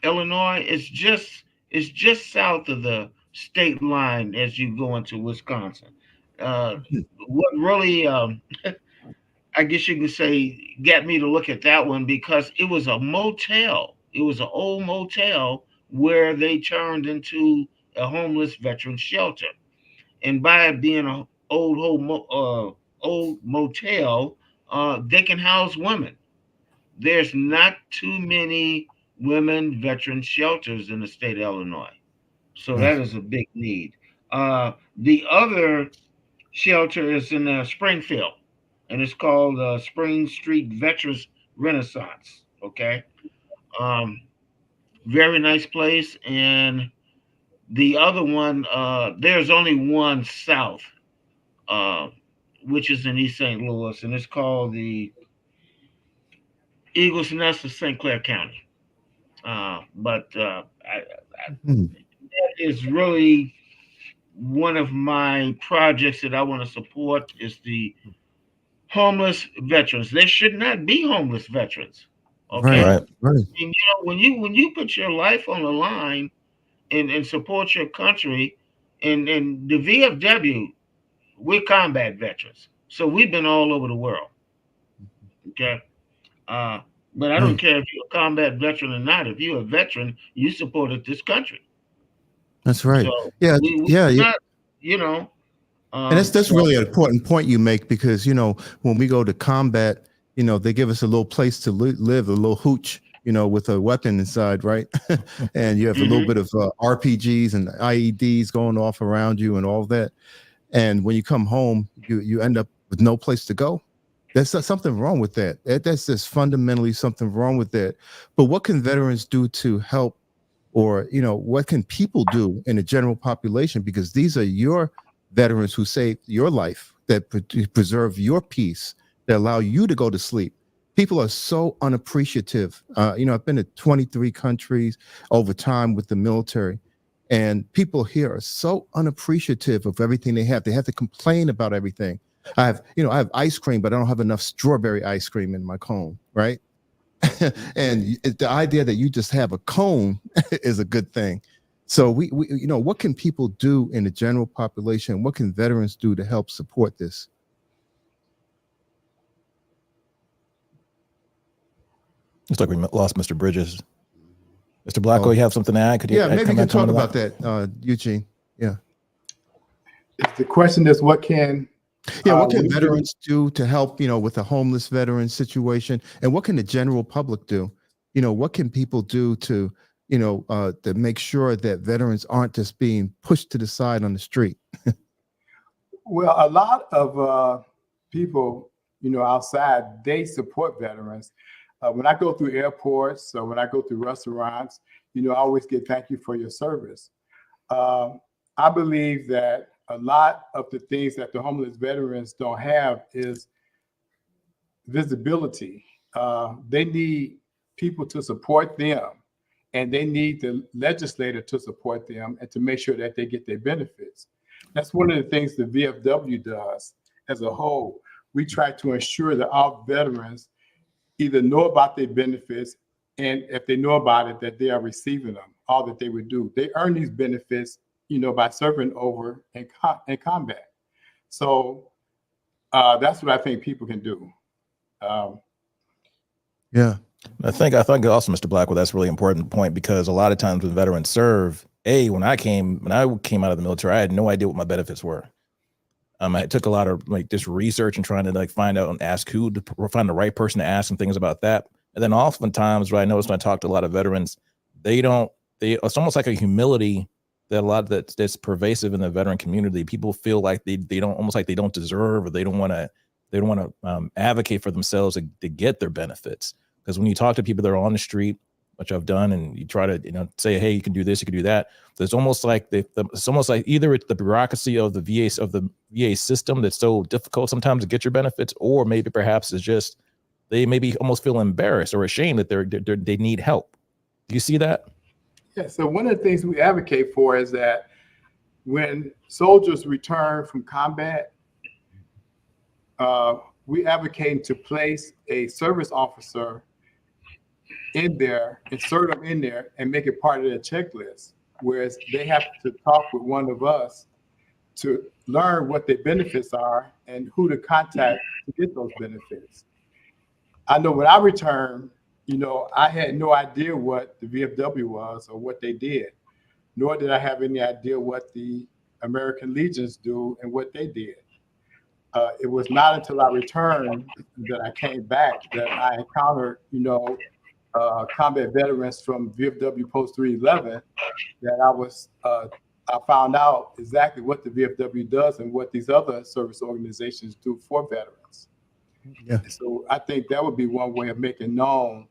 Illinois. It's just south of the state line as you go into Wisconsin. Uh, what really, I guess you could say, got me to look at that one because it was a motel. It was an old motel where they turned into a homeless veteran shelter. And by it being an old motel, they can house women. There's not too many women veteran shelters in the state of Illinois. So that is a big need. The other shelter is in Springfield, and it's called Spring Street Veterans Renaissance. Okay. Um, Very nice place. And the other one, there's only one south, uh, which is in East St. Louis, and it's called the Eagles Nest of St. Clair County. But that is really one of my projects that I want to support is the homeless veterans. There should not be homeless veterans. Okay. Right. Right. Right. And, when you put your life on the line and support your country, and the VFW, we're combat veterans. So we've been all over the world. Okay. Uh, but I don't Right. care if you're a combat veteran or not. If you're a veteran, you supported this country. That's right. So Yeah. we Yeah. Yeah. not, you know. And that's So really an important point you make because when we go to combat, they give us a little place to live, a little hooch, with a weapon inside, right? And you have a little mhm. bit of RPGs and IEDs going off around you and all that. And when you come home, you end up with no place to go. There's something wrong with that. That's just fundamentally something wrong with that. But what can veterans do to help, or what can people do in the general population? Because these are your veterans who saved your life, that preserve your peace, that allow you to go to sleep. People are so unappreciative. I've been to 23 countries over time with the military, and people here are so unappreciative of everything they have. They have to complain about everything. I have ice cream, but I don't have enough strawberry ice cream in my cone, right? And the idea that you just have a cone is a good thing. So we what can people do in the general population? What can veterans do to help support this? Looks like we lost Mr. Bridges. Mr. Blackwell, you have something to add? Could you maybe you can talk about that? that, Eugene. Yeah. The question is, what can what can veterans do to help, with the homeless veteran situation? And what can the general public do? What can people do to make sure that veterans aren't just being pushed to the side on the street? Well, a lot of people, outside, they support veterans. When I go through airports, or when I go through restaurants, I always get thank you for your service. I believe that a lot of the things that the homeless veterans don't have is visibility. They need people to support them, and they need the legislator to support them and to make sure that they get their benefits. That's one of the things the VFW does as a whole. We try to ensure that our veterans either know about their benefits, and if they know about it, that they are receiving them, all that they would do. They earn these benefits, by serving over in combat. So that's what I think people can do. Yeah. I think also, Mr. Blackwell, that's a really important point, because a lot of times when veterans serve, when I came out of the military, I had no idea what my benefits were. I took a lot of just research and trying to find out and ask find the right person to ask and things about that. And then oftentimes what I noticed when I talk to a lot of veterans, it's almost like a humility that that's pervasive in the veteran community. People feel like they don't deserve, or they don't want to advocate for themselves to get their benefits. Because when you talk to people that are on the street, which I've done, and you try to say, hey, you can do this, you can do that, it's almost like either it's the bureaucracy of the VA system that's so difficult sometimes to get your benefits, or maybe perhaps it's just they maybe almost feel embarrassed or ashamed that they need help. Do you see that? Yeah. So one of the things we advocate for is that when soldiers return from combat, we advocate to place a service officer in there, insert them in there, and make it part of their checklist. Whereas they have to talk with one of us to learn what their benefits are and who to contact to get those benefits. I know when I returned, I had no idea what the VFW was or what they did, nor did I have any idea what the American Legions do and what they did. It was not until I returned that I came back that I encountered, combat veterans from VFW Post 311, that I found out exactly what the VFW does and what these other service organizations do for veterans. Yeah. So I think that would be one way of making known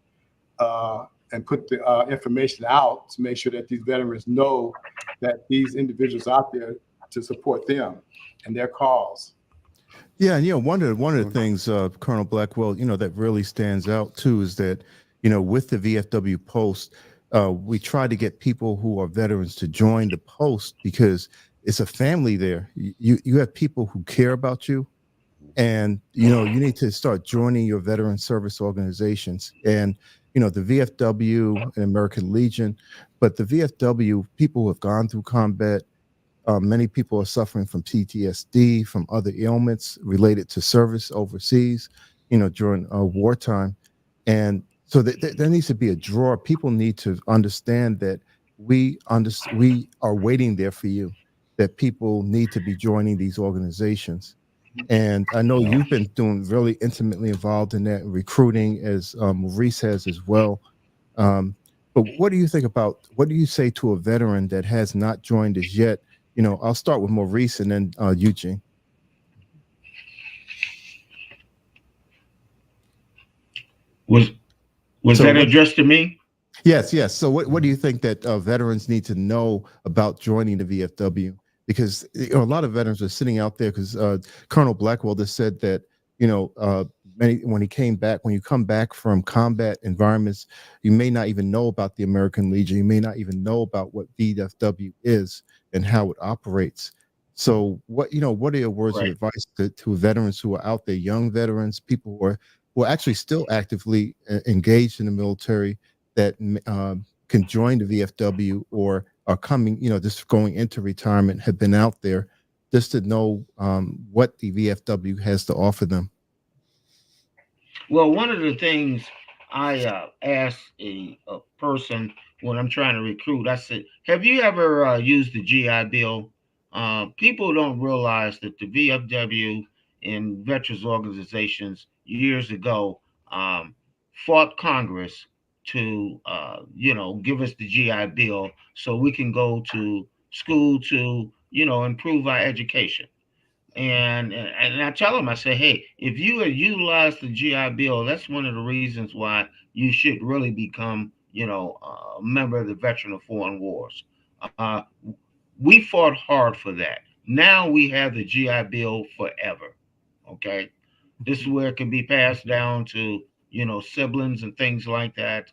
and put the information out to make sure that these veterans know that these individuals out there to support them and their cause. Yeah, and one of the things, Colonel Blackwell, that really stands out too is that, with the VFW post, we try to get people who are veterans to join the post because it's a family there. You have people who care about you, and you need to start joining your veteran service organizations. And the VFW and American Legion, but the VFW, people who have gone through combat. Many people are suffering from PTSD, from other ailments related to service overseas, during wartime. And so there needs to be a draw. People need to understand that we are waiting there for you, that people need to be joining these organizations. And I know you've been really intimately involved in that recruiting, as Maurice has as well. But what do you say to a veteran that has not joined us yet? I'll start with Maurice and then Eugene. Was that addressed to me? Yes. So what do you think that veterans need to know about joining the VFW? Because a lot of veterans are sitting out there, because Colonel Blackwell just said that, when you come back from combat environments, you may not even know about the American Legion. You may not even know about what VFW is and how it operates. So what are your words of advice to veterans who are out there, young veterans, people who are actually still actively engaged in the military, that can join the VFW or are coming, just going into retirement, have been out there, just to know what the VFW has to offer them? Well, one of the things I ask a person when I'm trying to recruit, I said, have you ever used the GI Bill? People don't realize that the VFW and veterans organizations years ago fought Congress to, give us the GI Bill so we can go to school to, improve our education. And I tell them, I say, hey, if you had utilized the GI Bill, that's one of the reasons why you should really become, a member of the Veteran of Foreign Wars. We fought hard for that. Now we have the GI Bill forever. Okay, this is where it can be passed down to siblings and things like that.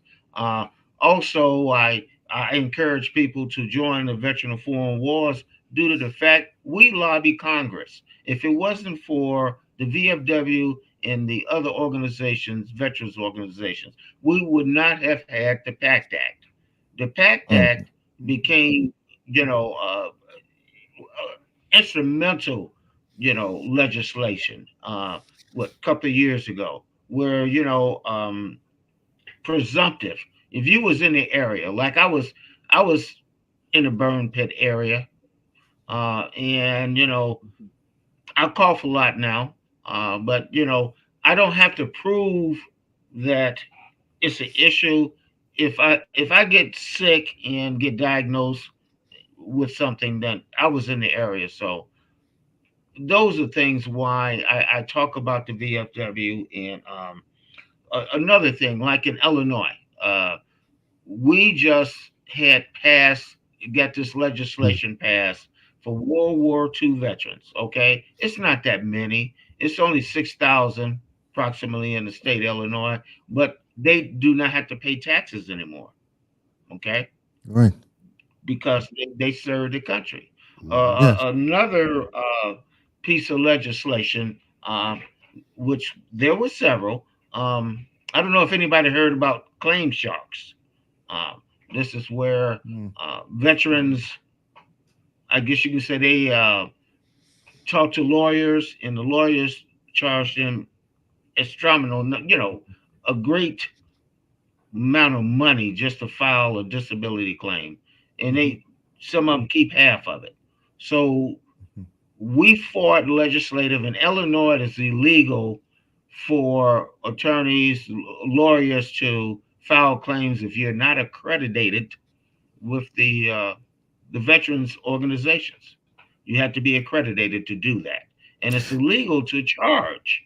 Also, I encourage people to join the Veteran of Foreign Wars due to the fact we lobby Congress. If it wasn't for the VFW and the other organizations, veterans organizations, we would not have had the PACT Act. The PACT Act became, instrumental, legislation, a couple of years ago, where, presumptive. If you was in the area, like I was in the burn pit area, and I cough a lot now, but I don't have to prove that it's an issue. If I get sick and get diagnosed with something, then I was in the area. So those are things why I talk about the VFW. And another thing, like in Illinois, we just got this legislation passed for World War II veterans. Okay, it's not that many. It's only 6,000 approximately in the state of Illinois, but they do not have to pay taxes anymore. Okay, Right. because they serve the country. Yes. Another piece of legislation, which there were several. I don't know if anybody heard about claim sharks. This is where veterans, I guess you can say, they talk to lawyers, and the lawyers charge them astronomical, a great amount of money just to file a disability claim, and some of them keep half of it. So we fought legislative in Illinois. It's illegal for attorneys, lawyers to file claims if you're not accredited with the veterans organizations. You have to be accredited to do that, and it's illegal to charge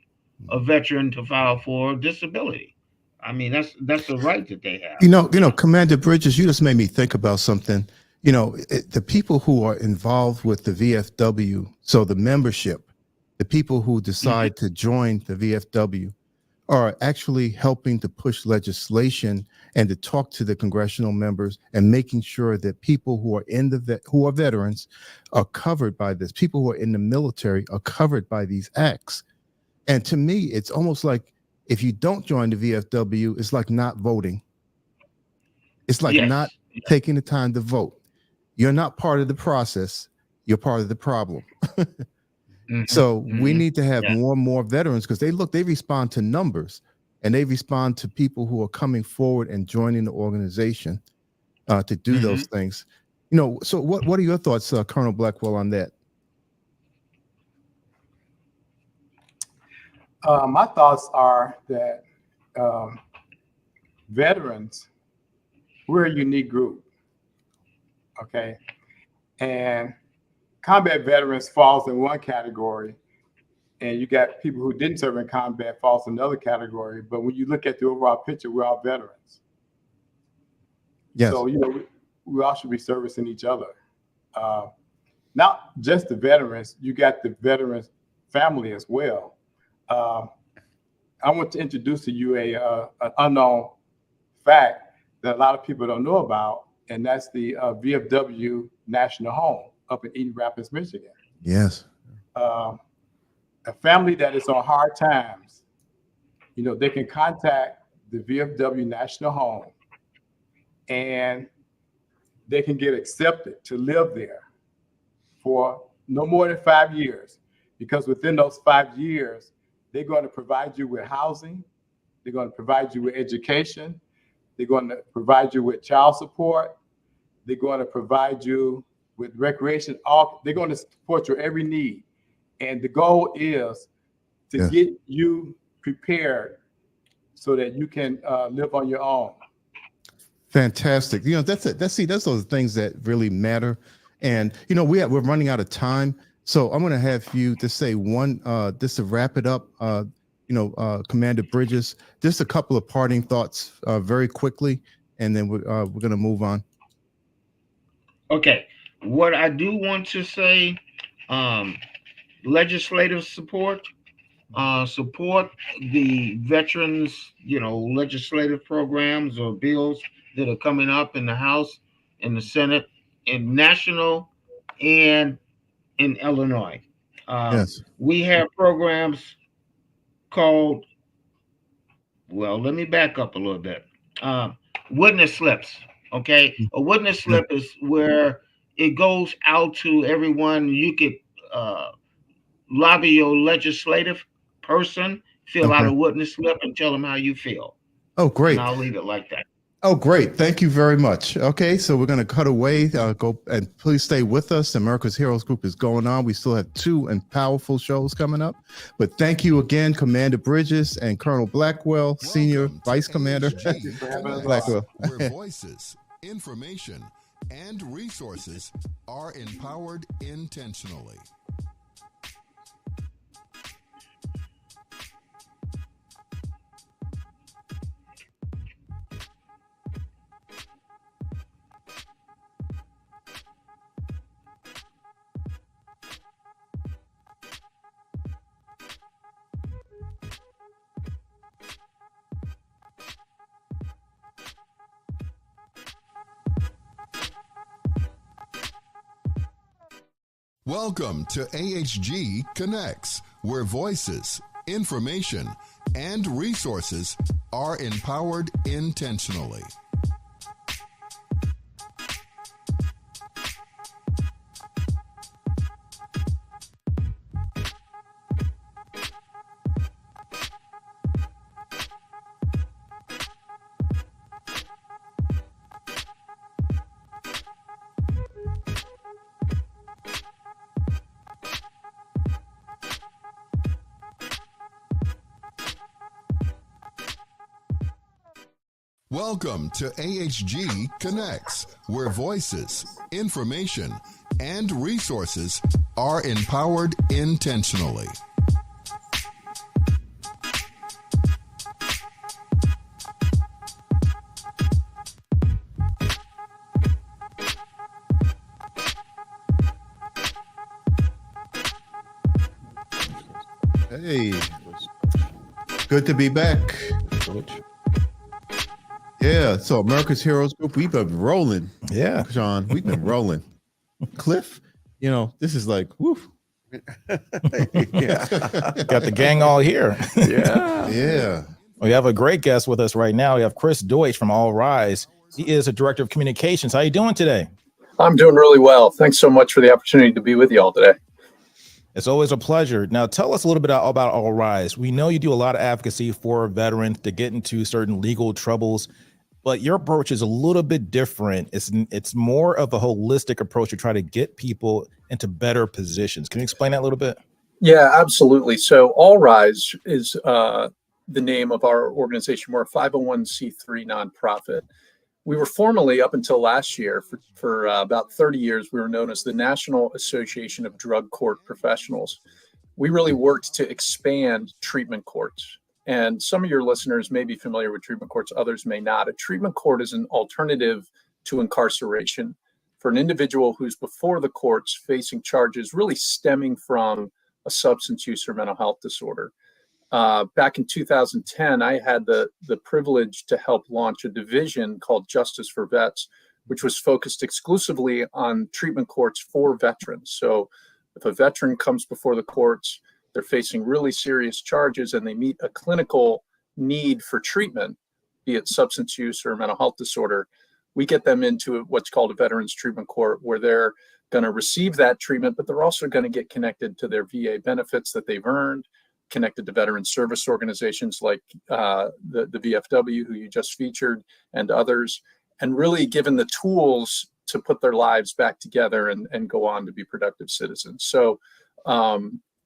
a veteran to file for disability. I mean, that's a right that they have. Commander Bridges, you just made me think about something. The people who are involved with the VFW, so the membership, the people who decide to join the VFW, are actually helping to push legislation and to talk to the congressional members and making sure that people who are who are veterans are covered by this. People who are in the military are covered by these acts. And to me, it's almost like if you don't join the VFW, it's like not voting. It's like not taking the time to vote. You're not part of the process. You're part of the problem. So we need to have more and more veterans, because they respond to numbers, and they respond to people who are coming forward and joining the organization to do those things. So what are your thoughts, Colonel Blackwell, on that? My thoughts are that veterans, we're a unique group, okay? And combat veterans falls in one category, and you got people who didn't serve in combat falls in another category. But when you look at the overall picture, we're all veterans. Yes. So, we all should be servicing each other. Not just the veterans, you got the veterans family as well. I want to introduce to you an unknown fact that a lot of people don't know about, and that's the VFW National Home up in Eden Rapids, Michigan. Yes. A family that is on hard times, they can contact the VFW National Home, and they can get accepted to live there for no more than 5 years, because within those 5 years, they're going to provide you with housing, they're going to provide you with education, they're going to provide you with child support, they're going to provide you with recreation. They're going to support your every need. And the goal is to get you prepared so that you can live on your own. Fantastic. That's those things that really matter. And we're running out of time, so I'm going to have you to say one just to wrap it up. Commander Bridges, just a couple of parting thoughts, very quickly, and then we're going to move on. Okay. What I do want to say, legislative support, support the veterans, legislative programs or bills that are coming up in the House, in the Senate, in national, and in Illinois. Yes. We have programs called, well, let me back up a little bit. Witness slips. Okay. A witness slip is where it goes out to everyone. You could lobby your legislative person, fill out a witness slip, and tell them how you feel. Oh, great. And I'll leave it like that. Oh, great. Thank you very much. Okay, so we're going to cut away. Go and please stay with us. America's Heroes Group is going on. We still have 2 and powerful shows coming up. But thank you again, Commander Bridges and Colonel Blackwell, Senior Vice Commander Blackwell. Where voices, information, and resources are empowered intentionally. Welcome to AHG Connects, where voices, information, and resources are empowered intentionally. Welcome to AHG Connects, where voices, information, and resources are empowered intentionally. Hey, good to be back. Yeah, so America's Heroes Group, we've been rolling. Yeah, Sean, we've been rolling. Cliff, this is like, woof. Got the gang all here. Yeah. We have a great guest with us right now. We have Chris Deutsch from All Rise. He is a director of communications. How are you doing today? I'm doing really well. Thanks so much for the opportunity to be with you all today. It's always a pleasure. Now, tell us a little bit about All Rise. We know you do a lot of advocacy for veterans to get into certain legal troubles, but your approach is a little bit different. It's more of a holistic approach to try to get people into better positions. Can you explain that a little bit? Yeah, absolutely. So All Rise is the name of our organization. We're a 501c3 nonprofit. We were formerly, up until last year, for about 30 years, we were known as the National Association of Drug Court Professionals. We really worked to expand treatment courts. And some of your listeners may be familiar with treatment courts, others may not. A treatment court is an alternative to incarceration for an individual who's before the courts facing charges really stemming from a substance use or mental health disorder. Back in 2010, I had the privilege to help launch a division called Justice for Vets, which was focused exclusively on treatment courts for veterans. So if a veteran comes before the courts, they're facing really serious charges and they meet a clinical need for treatment, be it substance use or mental health disorder, we get them into what's called a veterans treatment court, where they're going to receive that treatment, but they're also going to get connected to their VA benefits that they've earned, connected to veteran service organizations like the VFW, who you just featured, and others, and really given the tools to put their lives back together and go on to be productive citizens. So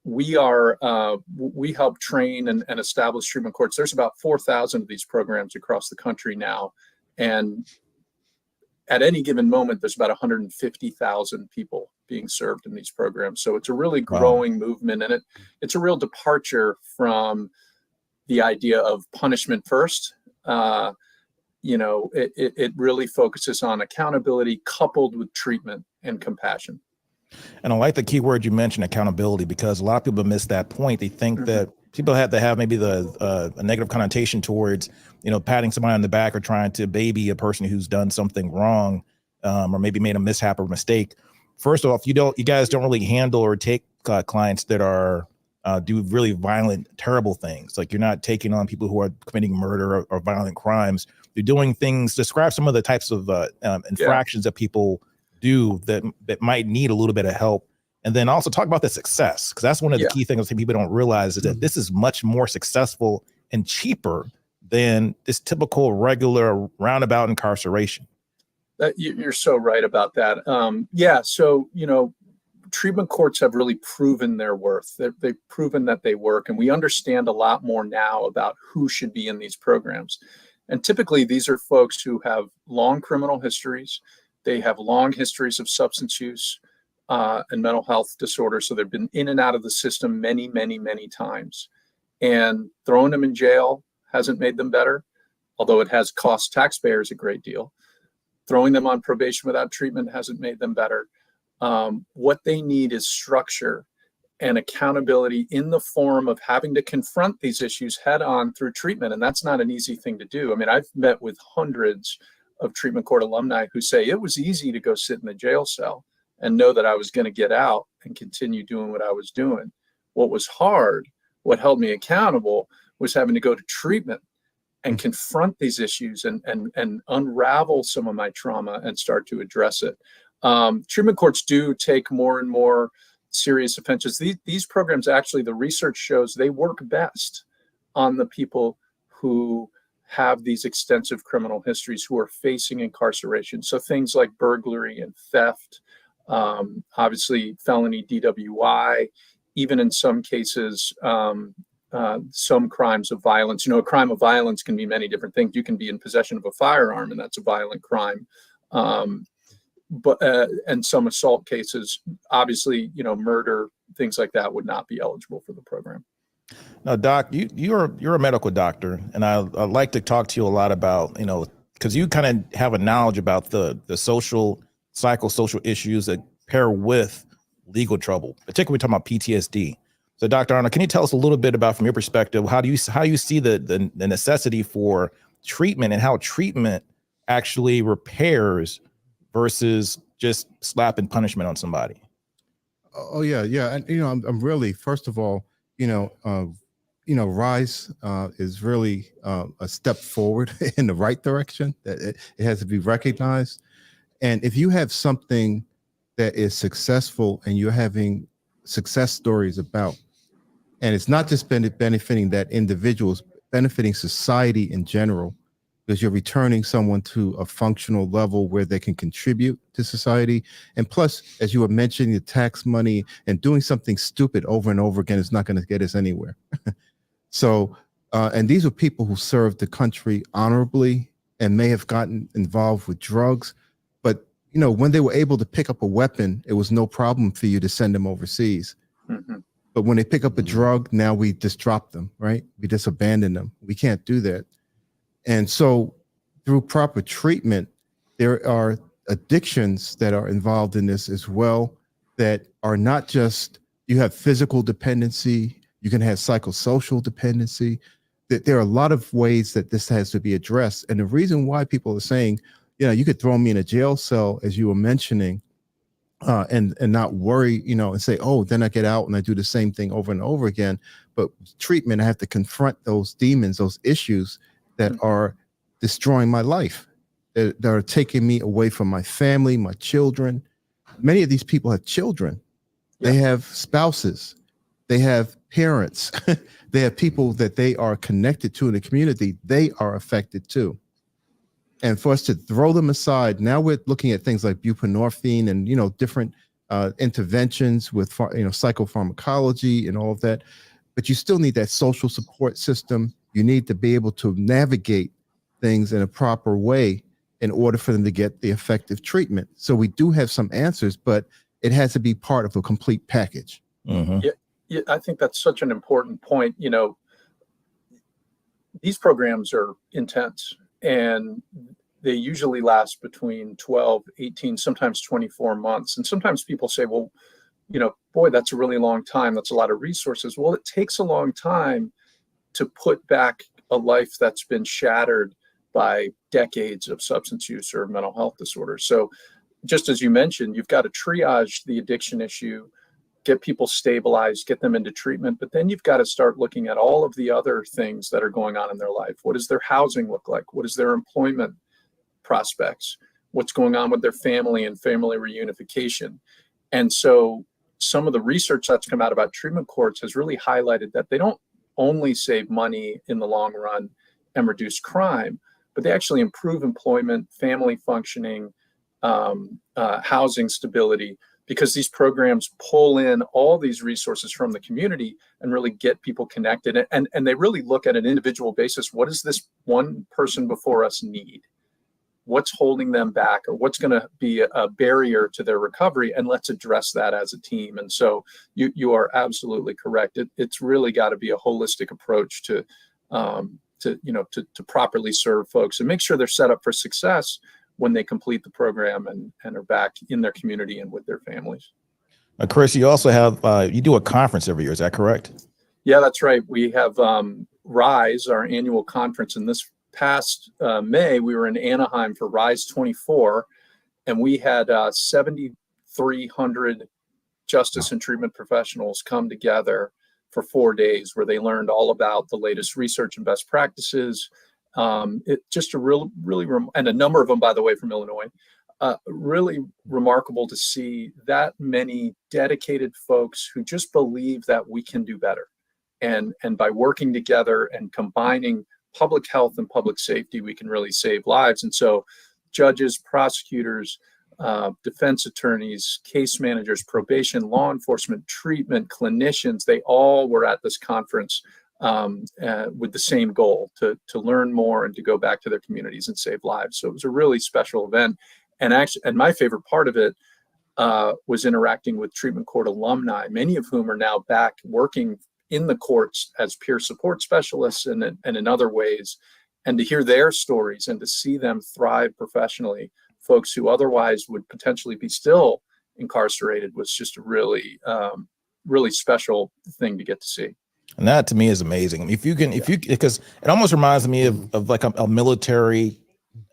we help train and establish treatment courts. There's about 4,000 of these programs across the country now. And at any given moment, there's about 150,000 people being served in these programs. So it's a really growing movement, and it's a real departure from the idea of punishment first. It really focuses on accountability coupled with treatment and compassion. And I like the key word you mentioned, accountability, because a lot of people miss that point. They think that people have to have maybe a negative connotation towards, patting somebody on the back or trying to baby a person who's done something wrong, or maybe made a mishap or mistake. First off, you guys don't really handle or take clients that are do really violent, terrible things. Like, you're not taking on people who are committing murder or violent crimes. You're doing things. Describe some of the types of infractions that people do that might need a little bit of help. And then also talk about the success, because that's one of the key things that people don't realize is that this is much more successful and cheaper than this typical regular roundabout incarceration. You're so right about that. So, treatment courts have really proven their worth. They've proven that they work, and we understand a lot more now about who should be in these programs. And typically, these are folks who have long criminal histories. They have long histories of substance use and mental health disorders. So they've been in and out of the system many, many, many times. And throwing them in jail hasn't made them better, although it has cost taxpayers a great deal. Throwing them on probation without treatment hasn't made them better. What they need is structure and accountability in the form of having to confront these issues head on through treatment. And that's not an easy thing to do. I mean, I've met with hundreds of treatment court alumni who say it was easy to go sit in the jail cell and know that I was going to get out and continue doing what I was doing. What was hard, what held me accountable, was having to go to treatment and confront these issues and unravel some of my trauma and start to address it. Treatment courts do take more and more serious offenses. These programs, actually, the research shows they work best on the people who have these extensive criminal histories, who are facing incarceration. So things like burglary and theft, obviously felony DWI, even in some cases, some crimes of violence. A crime of violence can be many different things. You can be in possession of a firearm, and that's a violent crime. And some assault cases, obviously, murder, things like that would not be eligible for the program. Now, Doc, you're a medical doctor, and I'd like to talk to you a lot about, because you kind of have a knowledge about the social, psychosocial issues that pair with legal trouble, particularly talking about PTSD. So, Dr. Arnold, can you tell us a little bit about, from your perspective, how you see the necessity for treatment and how treatment actually repairs versus just slapping punishment on somebody? Oh yeah. And I'm really, first of all, RISE is really a step forward in the right direction. That it has to be recognized. And if you have something that is successful and you're having success stories about, and it's not just benefiting that individuals, benefiting society in general, because you're returning someone to a functional level where they can contribute to society. And plus, as you were mentioning, the tax money and doing something stupid over and over again is not going to get us anywhere. So, and these are people who served the country honorably and may have gotten involved with drugs. But, when they were able to pick up a weapon, it was no problem for you to send them overseas. Mm-hmm. But when they pick up a drug, now we just drop them, right? We just abandon them. We can't do that. And so through proper treatment, there are addictions that are involved in this as well, that are not just, you have physical dependency, you can have psychosocial dependency, that there are a lot of ways that this has to be addressed. And the reason why people are saying, you could throw me in a jail cell, as you were mentioning, and not worry, and say, oh, then I get out and I do the same thing over and over again. But treatment, I have to confront those demons, those issues that are destroying my life, that are taking me away from my family, my children. Many of these people have children. They have spouses. They have parents. They have people that they are connected to in the community. They are affected too. And for us to throw them aside, now we're looking at things like buprenorphine and, different interventions with, psychopharmacology and all of that. But you still need that social support system. You need to be able to navigate things in a proper way in order for them to get the effective treatment. So we do have some answers, but it has to be part of a complete package. Mm-hmm. Yeah, I think that's such an important point. These programs are intense, and they usually last between 12, 18, sometimes 24 months. And sometimes people say, well, boy, that's a really long time. That's a lot of resources. Well, it takes a long time to put back a life that's been shattered by decades of substance use or mental health disorders. So just as you mentioned, you've got to triage the addiction issue, get people stabilized, get them into treatment, but then you've got to start looking at all of the other things that are going on in their life. What does their housing look like? What is their employment prospects? What's going on with their family and family reunification? And so some of the research that's come out about treatment courts has really highlighted that they don't only save money in the long run and reduce crime, but they actually improve employment, family functioning, housing stability, because these programs pull in all these resources from the community and really get people connected. And they really look at an individual basis. What does this one person before us need? What's holding them back, or what's going to be a barrier to their recovery? And let's address that as a team. And so you are absolutely correct. It's really got to be a holistic approach to properly serve folks and make sure they're set up for success when they complete the program and are back in their community and with their families. Chris, you also have, you do a conference every year, is that correct? Yeah, that's right. We have RISE, our annual conference. And this past May, we were in Anaheim for RISE 24, and we had 7,300 justice and treatment professionals come together for 4 days, where they learned all about the latest research and best practices. It just and a number of them, by the way, from Illinois. Really remarkable to see that many dedicated folks who just believe that we can do better, and by working together and combining public health and public safety, we can really save lives. And so, judges, prosecutors, defense attorneys, case managers, probation, law enforcement, treatment, clinicians, they all were at this conference with the same goal, to learn more and to go back to their communities and save lives. So it was a really special event. And my favorite part of it was interacting with treatment court alumni, many of whom are now back working in the courts as peer support specialists and in other ways, and to hear their stories and to see them thrive professionally. Folks who otherwise would potentially be still incarcerated was just a really, really special thing to get to see. And that to me is amazing. Because it almost reminds me of like a military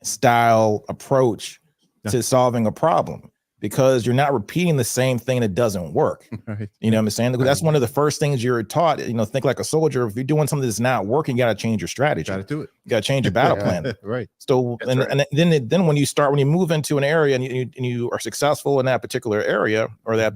style approach to solving a problem, because you're not repeating the same thing that doesn't work. Right. You know what I'm saying? Because that's one of the first things you're taught, think like a soldier. If you're doing something that's not working, you got to change your strategy. Got to do it. You got to change your battle plan. Right. So, and then when you move into an area and you are successful in that particular area or that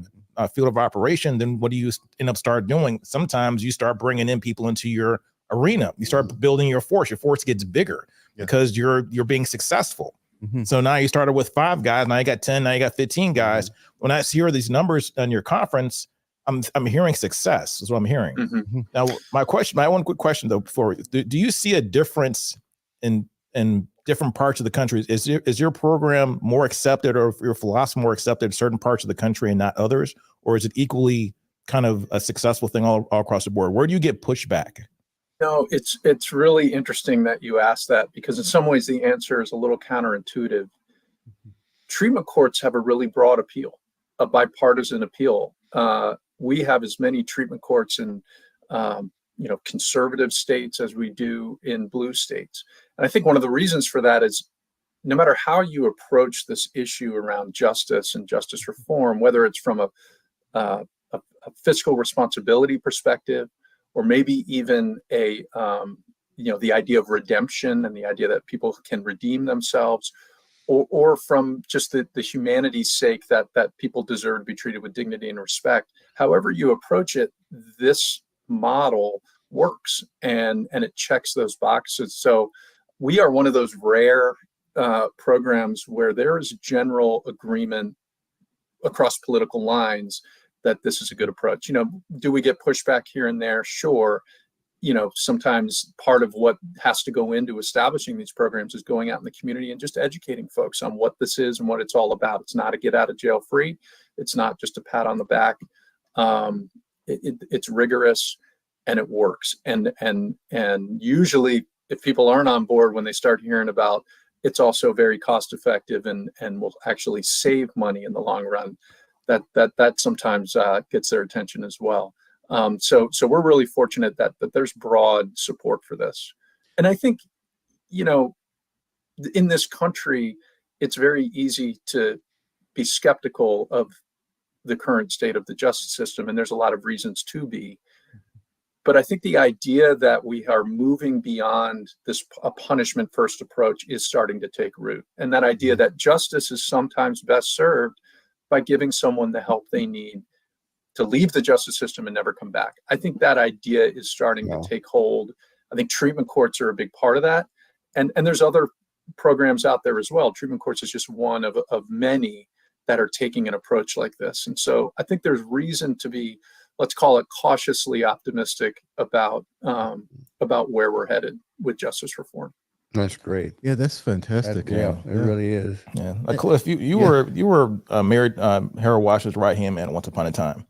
field of operation, then what do you end up start doing? Sometimes you start bringing in people into your arena. You start building your force. Your force gets bigger because you're being successful. Mm-hmm. So now you started with 5 guys. Now you got 10. Now you got 15 guys. Mm-hmm. When I hear these numbers on your conference, I'm hearing success. Is what I'm hearing. Mm-hmm. Now, my one quick question though, before do you see a difference in different parts of the country? Is your program more accepted, or your philosophy more accepted in certain parts of the country and not others, or is it equally kind of a successful thing all across the board? Where do you get pushback? No, it's really interesting that you asked that, because in some ways the answer is a little counterintuitive. Treatment courts have a really broad appeal, a bipartisan appeal. We have as many treatment courts in conservative states as we do in blue states. And I think one of the reasons for that is, no matter how you approach this issue around justice and justice reform, whether it's from a fiscal responsibility perspective, or maybe even the idea of redemption and the idea that people can redeem themselves, or from just the humanity's sake that people deserve to be treated with dignity and respect. However you approach it, this model works and it checks those boxes. So we are one of those rare programs where there is general agreement across political lines that this is a good approach. Do we get pushback here and there? Sure. Sometimes part of what has to go into establishing these programs is going out in the community and just educating folks on what this is and what it's all about. It's not a get out of jail free. It's not just a pat on the back. It's rigorous and it works. And usually if people aren't on board when they start hearing about, it's also very cost effective and will actually save money in the long run, that sometimes gets their attention as well. So we're really fortunate that there's broad support for this. And I think, in this country, it's very easy to be skeptical of the current state of the justice system, and there's a lot of reasons to be. But I think the idea that we are moving beyond a punishment first approach is starting to take root. And that idea that justice is sometimes best served by giving someone the help they need to leave the justice system and never come back. I think that idea is starting to take hold. I think treatment courts are a big part of that. And there's other programs out there as well. Treatment courts is just one of many that are taking an approach like this. And so I think there's reason to be, let's call it, cautiously optimistic about where we're headed with justice reform. That's great. Yeah, that's fantastic. It really is. Yeah, Cliff, you were married Harold Washington's right hand man once upon a time,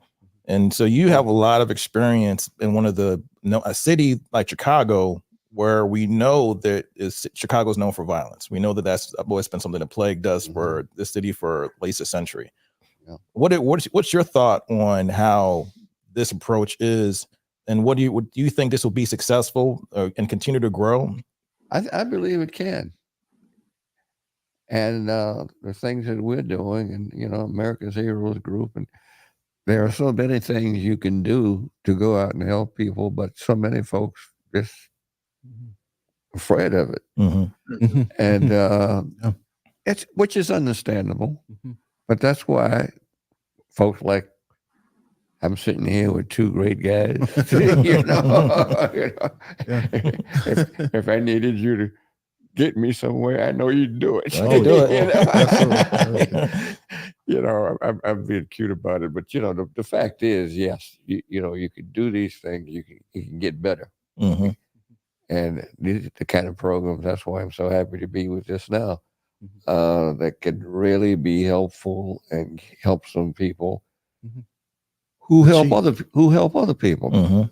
and so you have a lot of experience in one of a city like Chicago, where we know that Chicago's known for violence. We know that's always been something that plagued us for the city for at least a century. Yeah. What's your thought on how this approach is, and do you think this will be successful and continue to grow? I believe it can. And the things that we're doing, and America's Heroes Group, and there are so many things you can do to go out and help people, but so many folks just afraid of it. Mm-hmm. And which is understandable, but that's why folks like I'm sitting here with two great guys. If I needed you to get me somewhere, I know you'd do it. I'll do it. I'm being cute about it, but the fact is, yes, you can do these things. You can get better. Mm-hmm. And these are the kind of programs. That's why I'm so happy to be with this now. That can really be helpful and help some people. Who help other people. Mm-hmm.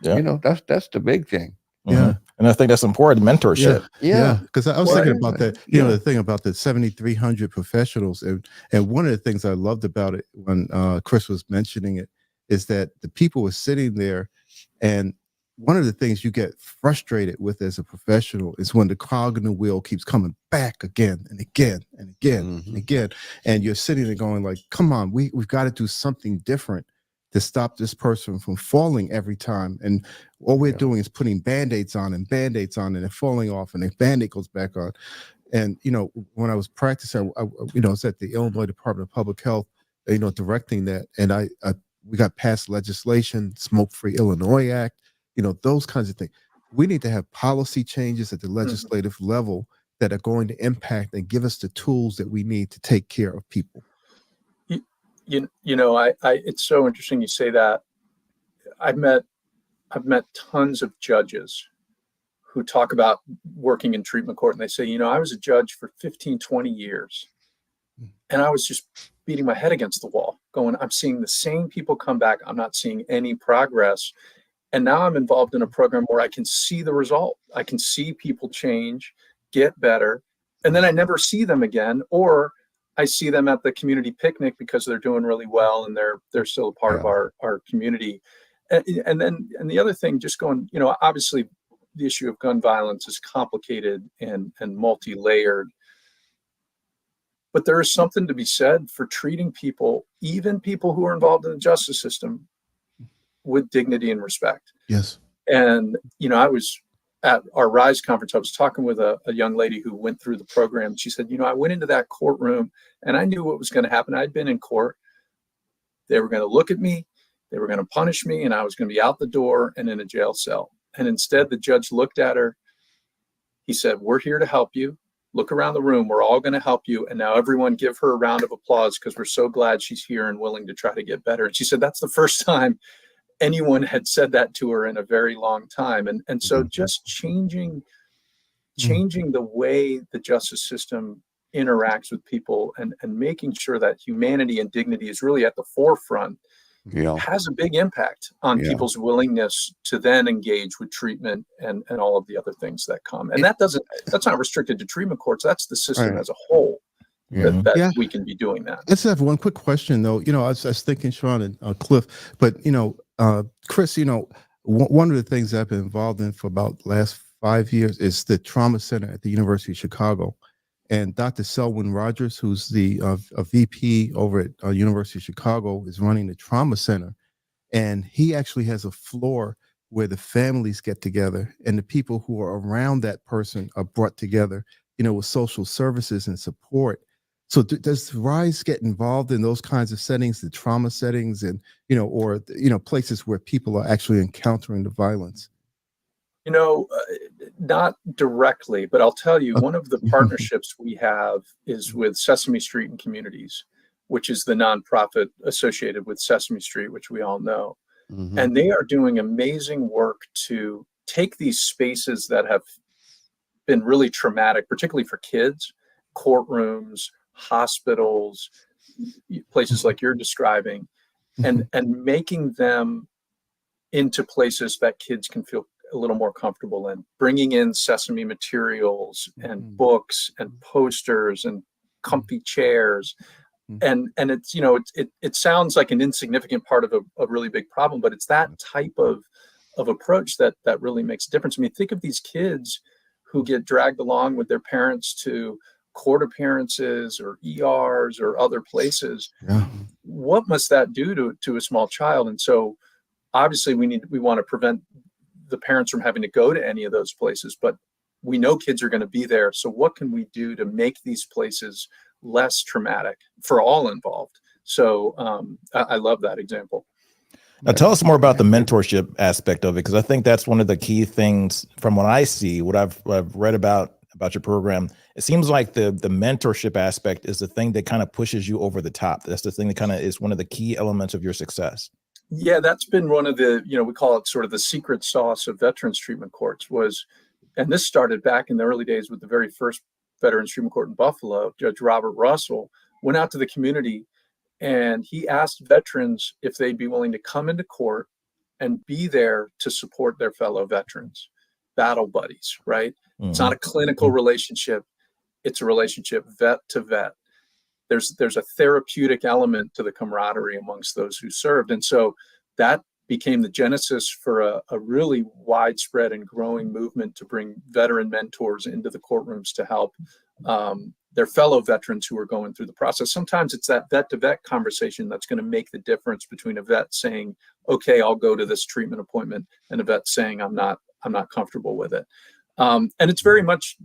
Yeah. That's the big thing. Yeah. And I think that's important, mentorship. Yeah. Because I was thinking about that, the thing about the 7,300 professionals. And one of the things I loved about it when Chris was mentioning it is that the people were sitting there, and one of the things you get frustrated with as a professional is when the cog in the wheel keeps coming back again and again and again and again. And you're sitting there going like, come on, we've got to do something different to stop this person from falling every time. And all we're doing is putting Band-Aids on and they're falling off, and the Band-Aid goes back on. And, when I was practicing, I was at the Illinois Department of Public Health, directing that. And we got passed legislation, Smoke-Free Illinois Act, those kinds of things. We need to have policy changes at the legislative level that are going to impact and give us the tools that we need to take care of people. It's so interesting you say that. I've met tons of judges who talk about working in treatment court, and they say, I was a judge for 15, 20 years, and I was just beating my head against the wall going, I'm seeing the same people come back. I'm not seeing any progress. And now I'm involved in a program where I can see the result. I can see people change, get better, and then I never see them again, or I see them at the community picnic because they're doing really well and they're still a part of our community. And the other thing, just going, obviously the issue of gun violence is complicated and multi-layered, but there is something to be said for treating people, even people who are involved in the justice system, with dignity and respect. Yes. And, I was at our RISE conference, I was talking with a young lady who went through the program. She said, I went into that courtroom and I knew what was going to happen. I'd been in court. They were going to look at me, they were going to punish me, and I was going to be out the door and in a jail cell. And instead, the judge looked at her. He said, we're here to help you. Look around the room. We're all going to help you. And now everyone give her a round of applause because we're so glad she's here and willing to try to get better. And she said, that's the first time anyone had said that to her in a very long time. And so just changing the way the justice system interacts with people and making sure that humanity and dignity is really at the forefront has a big impact on people's willingness to then engage with treatment and all of the other things that come. And that's not restricted to treatment courts. That's the system as a whole. that we can be doing that. Let's have one quick question, though. I was thinking, Sean and Cliff, but Chris, one of the things I've been involved in for about the last 5 years is the Trauma Center at the University of Chicago. And Dr. Selwyn Rogers, who's the a VP over at University of Chicago, is running the Trauma Center. And he actually has a floor where the families get together and the people who are around that person are brought together, with social services and support. So does RISE get involved in those kinds of settings, the trauma settings, and, or places where people are actually encountering the violence? Not directly, but I'll tell you, one of the partnerships we have is with Sesame Street and Communities, which is the nonprofit associated with Sesame Street, which we all know. Mm-hmm. And they are doing amazing work to take these spaces that have been really traumatic, particularly for kids, courtrooms, hospitals, places like you're describing, and making them into places that kids can feel a little more comfortable in, bringing in Sesame materials and books and posters and comfy chairs. And it's, it sounds like an insignificant part of a really big problem, but it's that type of approach that really makes a difference. I mean, think of these kids who get dragged along with their parents to court appearances or ERs or other places. Yeah. What must that do to a small child? And so obviously we want to prevent the parents from having to go to any of those places, but we know kids are going to be there. So what can we do to make these places less traumatic for all involved? So I love that example. Now tell us more about the mentorship aspect of it, because I think that's one of the key things from what I see, what I've read about your program. It seems like the mentorship aspect is the thing that kind of pushes you over the top. That's the thing that kind of is one of the key elements of your success. Yeah, that's been one of the, we call it sort of the secret sauce of veterans treatment courts and this started back in the early days with the very first veterans treatment court in Buffalo. Judge Robert Russell went out to the community and he asked veterans if they'd be willing to come into court and be there to support their fellow veterans, battle buddies, right? Mm-hmm. It's not a clinical relationship. It's a relationship vet to vet. There's a therapeutic element to the camaraderie amongst those who served. And so that became the genesis for a really widespread and growing movement to bring veteran mentors into the courtrooms to help their fellow veterans who are going through the process. Sometimes it's that vet to vet conversation that's going to make the difference between a vet saying, okay, I'll go to this treatment appointment, and a vet saying, I'm not comfortable with it. And it's very much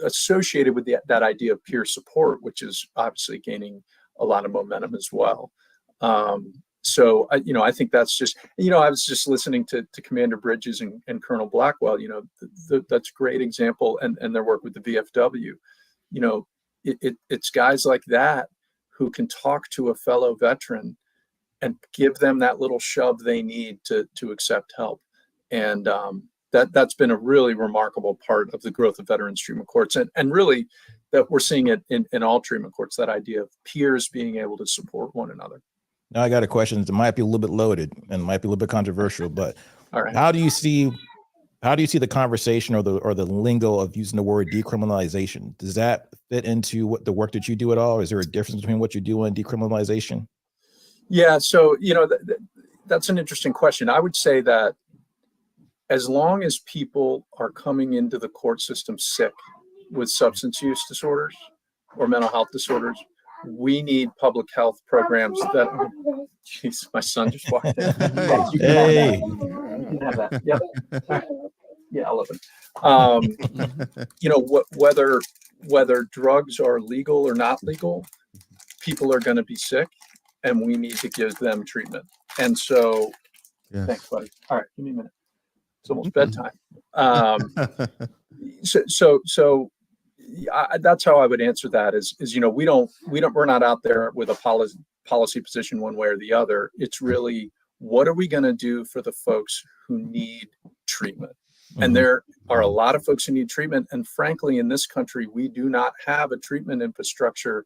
associated with that idea of peer support, which is obviously gaining a lot of momentum as well. So I think that's just, I was just listening to Commander Bridges and Colonel Blackwell, that's a great example, and their work with the VFW. It's guys like that who can talk to a fellow veteran and give them that little shove they need to accept help. And that's been a really remarkable part of the growth of veterans treatment courts, and really that we're seeing it in all treatment courts, that idea of peers being able to support one another. Now I got a question that might be a little bit loaded and might be a little bit controversial, but all right. How do you see the conversation or the lingo of using the word decriminalization? Does that fit into what the work that you do at all? Is there a difference between what you do and decriminalization? Yeah, so that's an interesting question. I would say that as long as people are coming into the court system sick with substance use disorders or mental health disorders, we need public health programs that. Jeez, my son just walked in. Hey. You can have that. Yep. Yeah, I love it. Whether drugs are legal or not legal, people are going to be sick, and we need to give them treatment. And so, Thanks, buddy. All right, give me a minute. It's almost bedtime. That's how I would answer that. Is we're not out there with a policy position one way or the other. It's really, what are we going to do for the folks who need treatment? Mm-hmm. And there are a lot of folks who need treatment. And frankly, in this country, we do not have a treatment infrastructure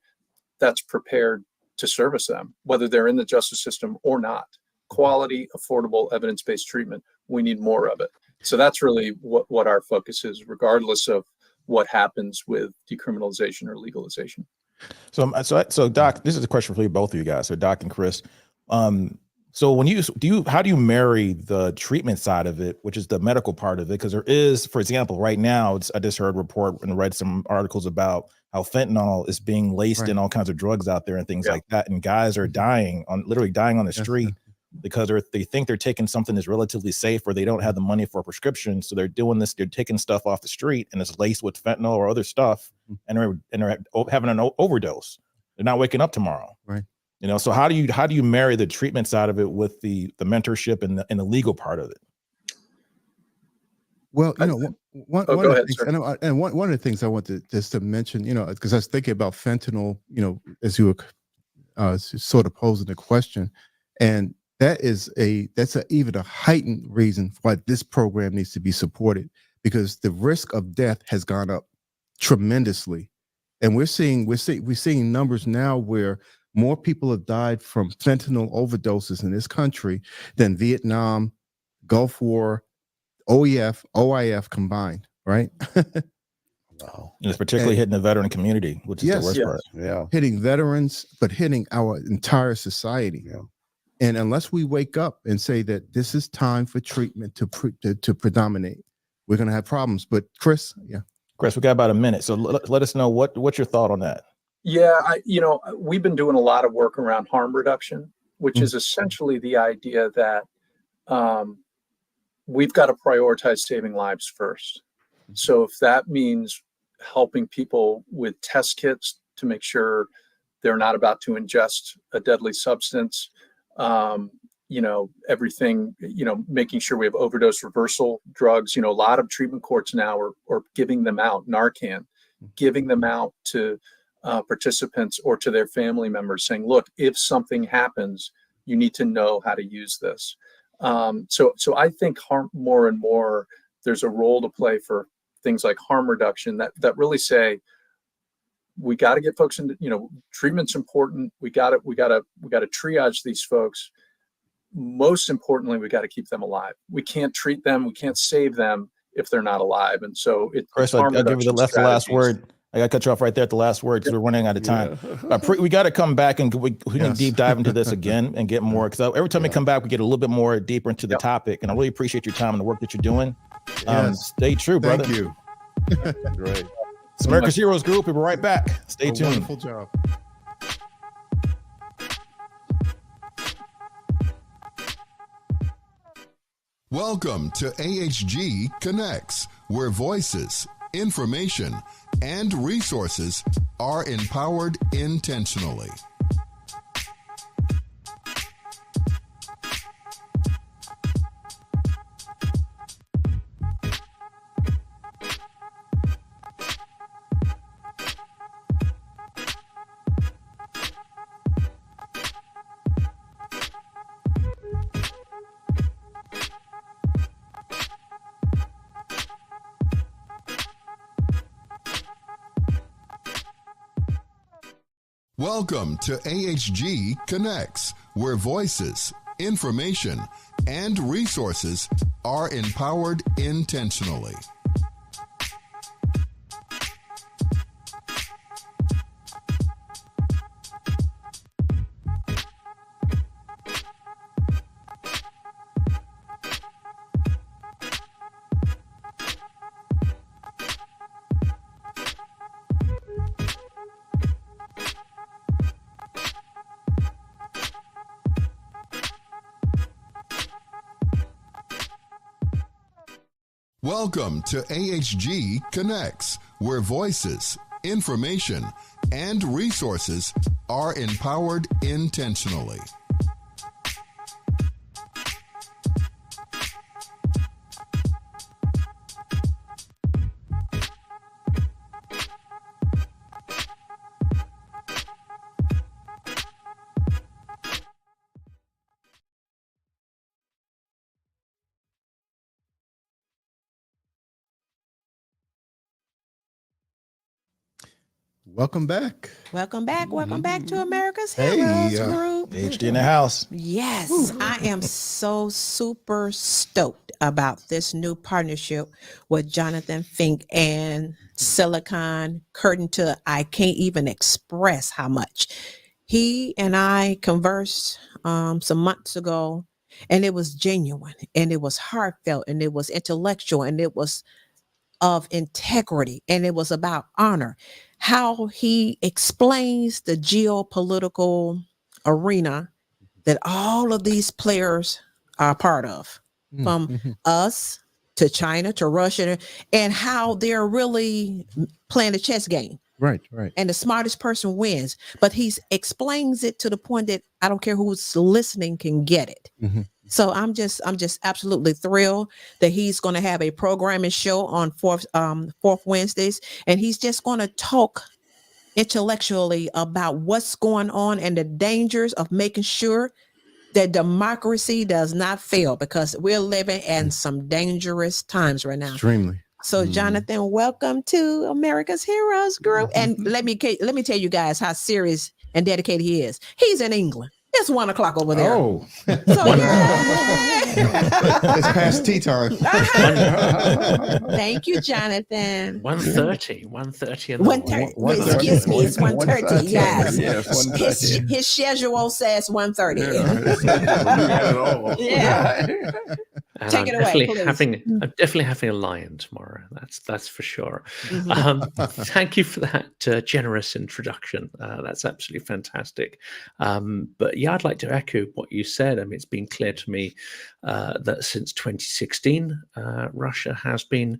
that's prepared to service them, whether they're in the justice system or not. Quality, affordable, evidence-based treatment. We need more of it. So that's really what our focus is, regardless of what happens with decriminalization or legalization. So Doc, this is a question for both of you guys. So Doc and Chris, so when how do you marry the treatment side of it, which is the medical part of it? Because there is, for example, right now, I just heard a report and read some articles about how fentanyl is being laced in all kinds of drugs out there and things like that, and guys are literally dying on the street because they think they're taking something that's relatively safe, or they don't have the money for a prescription, so they're doing this. They're taking stuff off the street and it's laced with fentanyl or other stuff, and they're having an overdose. They're not waking up tomorrow. Right. You know, so how do you marry the treatment side of it with the mentorship and the legal part of it? Well, you know, one of the things I want to just to mention, you know, because I was thinking about fentanyl, you know, as you were sort of posing the question, and that's even a heightened reason why this program needs to be supported, because the risk of death has gone up tremendously, and we're seeing numbers now where more people have died from fentanyl overdoses in this country than Vietnam, Gulf War, OIF combined, right? Wow. And it's particularly hitting the veteran community, which is the worst part. Yeah. Hitting veterans, but hitting our entire society. Yeah. And unless we wake up and say that this is time for treatment to predominate, we're going to have problems. But Chris, Chris, we got about a minute. So let us know what's your thought on that? Yeah, we've been doing a lot of work around harm reduction, which is essentially the idea that we've got to prioritize saving lives first. So if that means helping people with test kits to make sure they're not about to ingest a deadly substance, everything, making sure we have overdose reversal drugs. A lot of treatment courts now are giving them out, Narcan, giving them out to participants or to their family members, saying, look, if something happens, you need to know how to use this. So I think more and more there's a role to play for things like harm reduction that really say we got to get folks into, treatment's important. We got to triage these folks. Most importantly, we got to keep them alive. We can't treat them. We can't save them if they're not alive. And so Chris, I'll give you the last word. I got to cut you off right there at the last word because we're running out of time. We got to come back and we can deep dive into this again and get more, because every time we come back, we get a little bit more deeper into the topic. And I really appreciate your time and the work that you're doing. Stay true, brother. Thank you. Great. It's America's Heroes Group. We'll be right back. Stay tuned. Wonderful job. Welcome to AHG Connects, where voices, information, and resources are empowered intentionally. Welcome to AHG Connects, where voices, information, and resources are empowered intentionally. Welcome to AHG Connects, where voices, information, and resources are empowered intentionally. Welcome back. Welcome back to America's Heroes Group. PhD in the house. Yes, I am so super stoked about this new partnership with Jonathan Fink and Silicon Curtain. I can't even express how much. He and I conversed some months ago, and it was genuine, and it was heartfelt, and it was intellectual, and it was of integrity, and it was about honor. How he explains the geopolitical arena that all of these players are part of, from us to China to Russia, and how they're really playing a chess game. Right. And the smartest person wins. But he explains it to the point that I don't care who's listening can get it. So I'm just absolutely thrilled that he's going to have a programming show on fourth Wednesdays, and he's just going to talk intellectually about what's going on and the dangers of making sure that democracy does not fail, because we're living in some dangerous times right now. Extremely. So Jonathan, welcome to America's Heroes Group. And let me tell you guys how serious and dedicated he is. He's in England. It's 1 o'clock over there. Oh, So it's past tea time. Thank you, Jonathan. 1:30 in the morning. 1:30. Excuse me, it's 1:30. Yes. Yes, 1:30. His schedule says 1:30. Yeah. And Take it away, please. I'm definitely having a lion tomorrow. That's for sure. Thank you for that generous introduction. That's absolutely fantastic. But yeah, I'd like to echo what you said. I mean, it's been clear to me that since 2016, Russia has been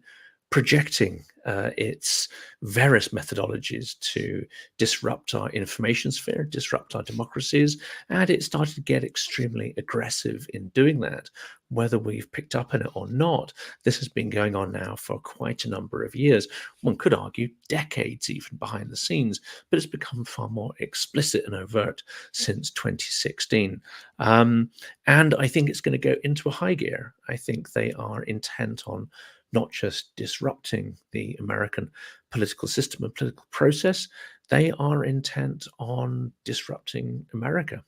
projecting its various methodologies to disrupt our information sphere, disrupt our democracies, and it started to get extremely aggressive in doing that. Whether we've picked up on it or not, this has been going on now for quite a number of years. One could argue decades even behind the scenes, but it's become far more explicit and overt since 2016. And I think it's going to go into a high gear. I think they are intent on not just disrupting the American political system and political process, they are intent on disrupting America,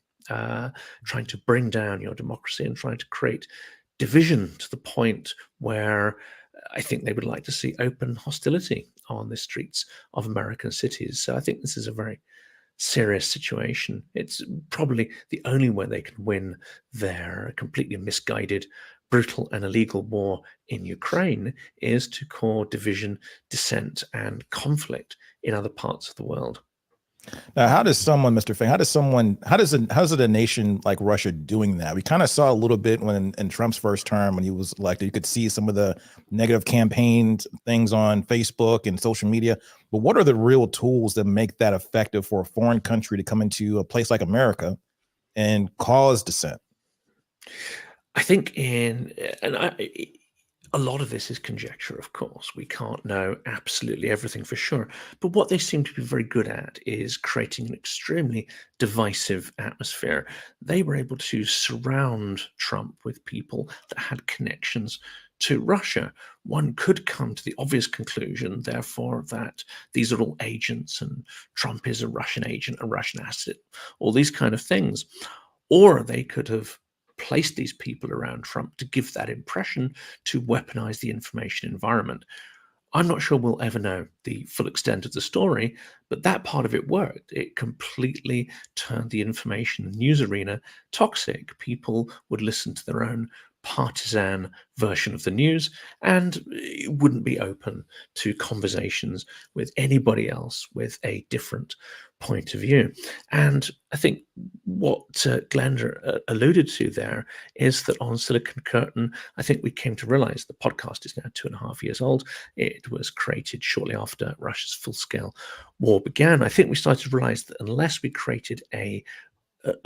trying to bring down your democracy and trying to create division to the point where I think they would like to see open hostility on the streets of American cities. So I think this is a very serious situation. It's probably the only way they can win their completely misguided, brutal and illegal war in Ukraine is to cause division, dissent, and conflict in other parts of the world. Now, how does someone, Mr. Fink, how's it a nation like Russia doing that? We kind of saw a little bit when in Trump's first term, when he was elected, you could see some of the negative campaign things on Facebook and social media. But what are the real tools that make that effective for a foreign country to come into a place like America and cause dissent? I think a lot of this is conjecture, of course. We can't know absolutely everything for sure. But what they seem to be very good at is creating an extremely divisive atmosphere. They were able to surround Trump with people that had connections to Russia. One could come to the obvious conclusion, therefore, that these are all agents and Trump is a Russian agent, a Russian asset, all these kind of things. Or they could have placed these people around Trump to give that impression, to weaponize the information environment. I'm not sure we'll ever know the full extent of the story, but that part of it worked. It completely turned the information news arena toxic. People would listen to their own partisan version of the news and wouldn't be open to conversations with anybody else with a different point of view. And I think what Glenda alluded to there is that on Silicon Curtain, I think we came to realize the podcast is now 2.5 years old. It was created shortly after Russia's full-scale war began. I think we started to realize that unless we created a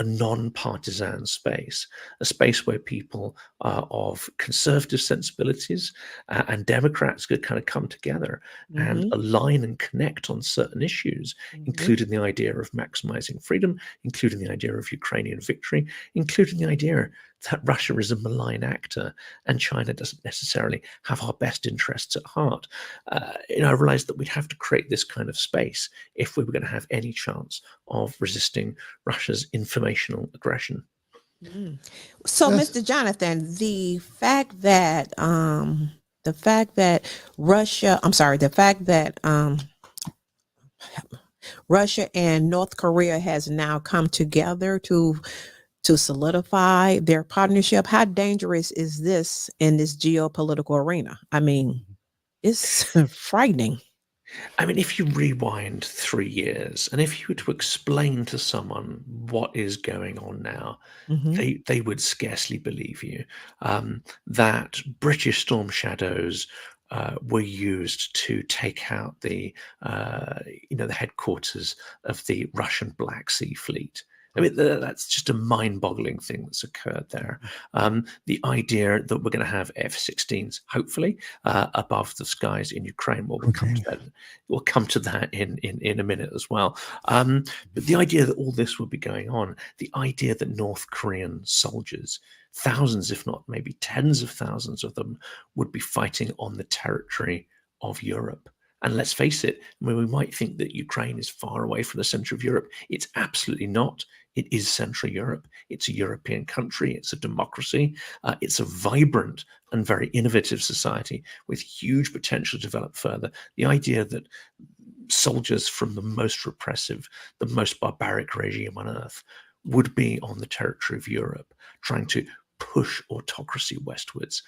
non-partisan space, a space where people of conservative sensibilities and Democrats could kind of come together and align and connect on certain issues, including the idea of maximizing freedom, including the idea of Ukrainian victory, including the idea that Russia is a malign actor and China doesn't necessarily have our best interests at heart. I realized that we'd have to create this kind of space if we were going to have any chance of resisting Russia's informational aggression. So, Mr. Jonathan, the fact that Russia and North Korea has now come together to solidify their partnership. How dangerous is this in this geopolitical arena? I mean, it's frightening. I mean, if you rewind 3 years and if you were to explain to someone what is going on now, they would scarcely believe you. That British Storm Shadows were used to take out the headquarters of the Russian Black Sea Fleet. I mean, that's just a mind-boggling thing that's occurred there. The idea that we're going to have F-16s, hopefully, above the skies in Ukraine. Well, we'll come to that in a minute as well. But the idea that all this would be going on, the idea that North Korean soldiers, thousands, if not maybe tens of thousands of them, would be fighting on the territory of Europe. And let's face it, I mean, we might think that Ukraine is far away from the center of Europe. It's absolutely not. It is Central Europe. It's a European country. It's a democracy. It's a vibrant and very innovative society with huge potential to develop further. The idea that soldiers from the most repressive, the most barbaric regime on earth would be on the territory of Europe, trying to push autocracy westwards,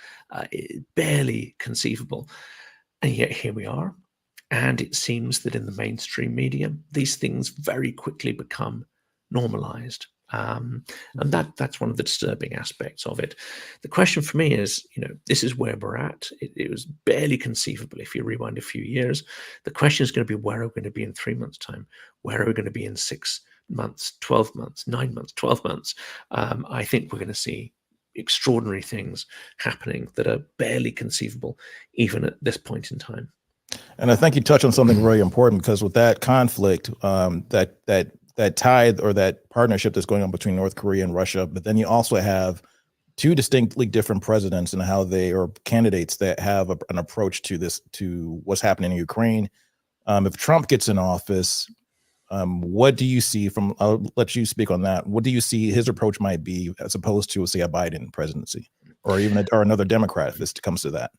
barely conceivable. And yet here we are. And it seems that in the mainstream media, these things very quickly become normalized. And that's one of the disturbing aspects of it. The question for me is, this is where we're at. It was barely conceivable if you rewind a few years. The question is going to be, where are we going to be in 3 months' time? Where are we going to be in 6 months, 12 months, 9 months, 12 months? I think we're going to see extraordinary things happening that are barely conceivable even at this point in time. And I think you touched on something really important, because with that conflict, that tide or that partnership that's going on between North Korea and Russia, but then you also have two distinctly different presidents and how they are candidates that have an approach to this, to what's happening in Ukraine. If Trump gets in office, what do you see from, I'll let you speak on that. What do you see his approach might be as opposed to, say, a Biden presidency, or even or another Democrat if it comes to that?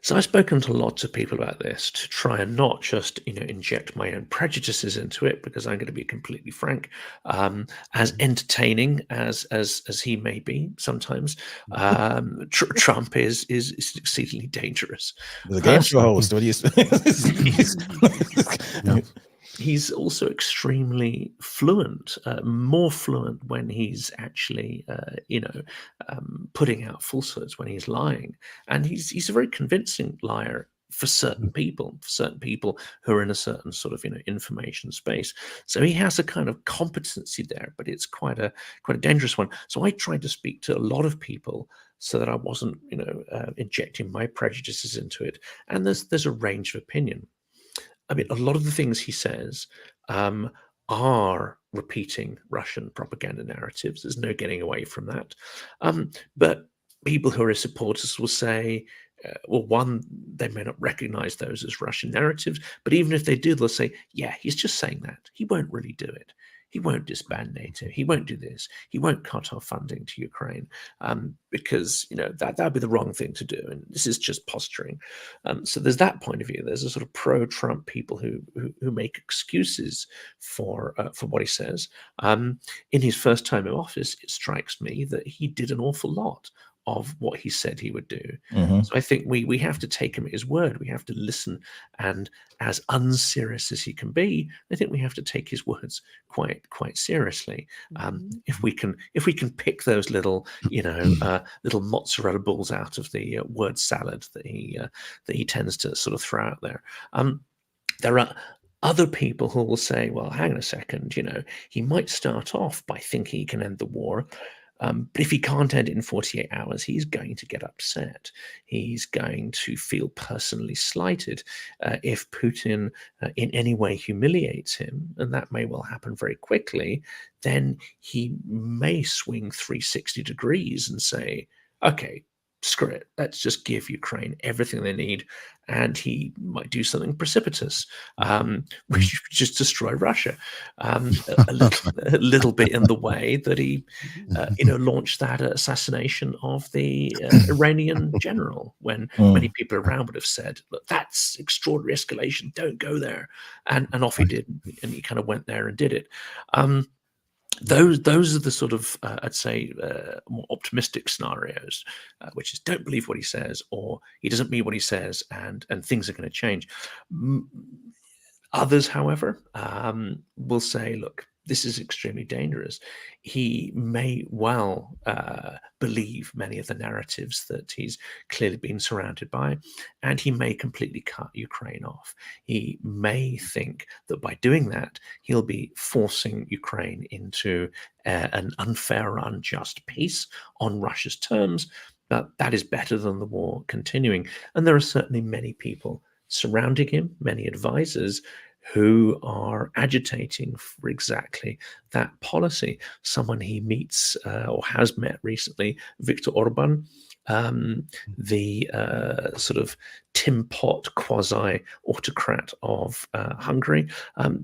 So I've spoken to lots of people about this to try and not just, inject my own prejudices into it, because I'm going to be completely frank, as entertaining as he may be sometimes, Trump is exceedingly dangerous. The game show host, what do you He's also extremely fluent, more fluent when he's actually, putting out falsehoods, when he's lying. And he's a very convincing liar for certain people who are in a certain sort of, information space. So he has a kind of competency there, but it's quite a dangerous one. So I tried to speak to a lot of people so that I wasn't, injecting my prejudices into it. And there's a range of opinion. I mean, a lot of the things he says are repeating Russian propaganda narratives. There's no getting away from that. But people who are his supporters will say, well, one, they may not recognize those as Russian narratives, but even if they do, they'll say, yeah, he's just saying that. He won't really do it. He won't disband NATO. He won't do this. He won't cut off funding to Ukraine, because that'd be the wrong thing to do. And this is just posturing. So there's that point of view. There's a sort of pro-Trump people who make excuses for what he says. In his first time in office, it strikes me that he did an awful lot of what he said he would do. So I think we have to take him at his word. We have to listen, and as unserious as he can be, I think we have to take his words quite seriously. If we can pick those little little mozzarella balls out of the word salad that he tends to sort of throw out there. There are other people who will say, well, hang on a second, he might start off by thinking he can end the war, But if he can't end it in 48 hours, he's going to get upset. He's going to feel personally slighted if Putin in any way humiliates him, and that may well happen very quickly. Then he may swing 360 degrees and say, okay, screw it, let's just give Ukraine everything they need. And he might do something precipitous, which would just destroy Russia, a little bit in the way that he, launched that assassination of the Iranian general, when many people around would have said, look, that's extraordinary escalation, don't go there. And off he did, and he kind of went there and did it. Those are the sort of, I'd say, more optimistic scenarios, which is don't believe what he says, or he doesn't mean what he says, and things are going to change. Others, however, will say, look, this is extremely dangerous. He may well believe many of the narratives that he's clearly been surrounded by, and he may completely cut Ukraine off. He may think that by doing that, he'll be forcing Ukraine into an unfair or unjust peace on Russia's terms. But that is better than the war continuing. And there are certainly many people surrounding him, many advisors, who are agitating for exactly that policy. Someone he meets or has met recently, Viktor Orban, the sort of Tim Pot quasi-autocrat of Hungary.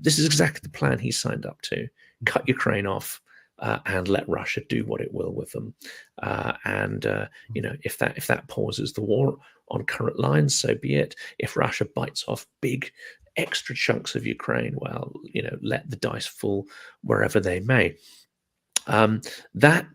This is exactly the plan he signed up to. Cut Ukraine off and let Russia do what it will with them. If that pauses the war on current lines, so be it. If Russia bites off big extra chunks of Ukraine, well, let the dice fall wherever they may. That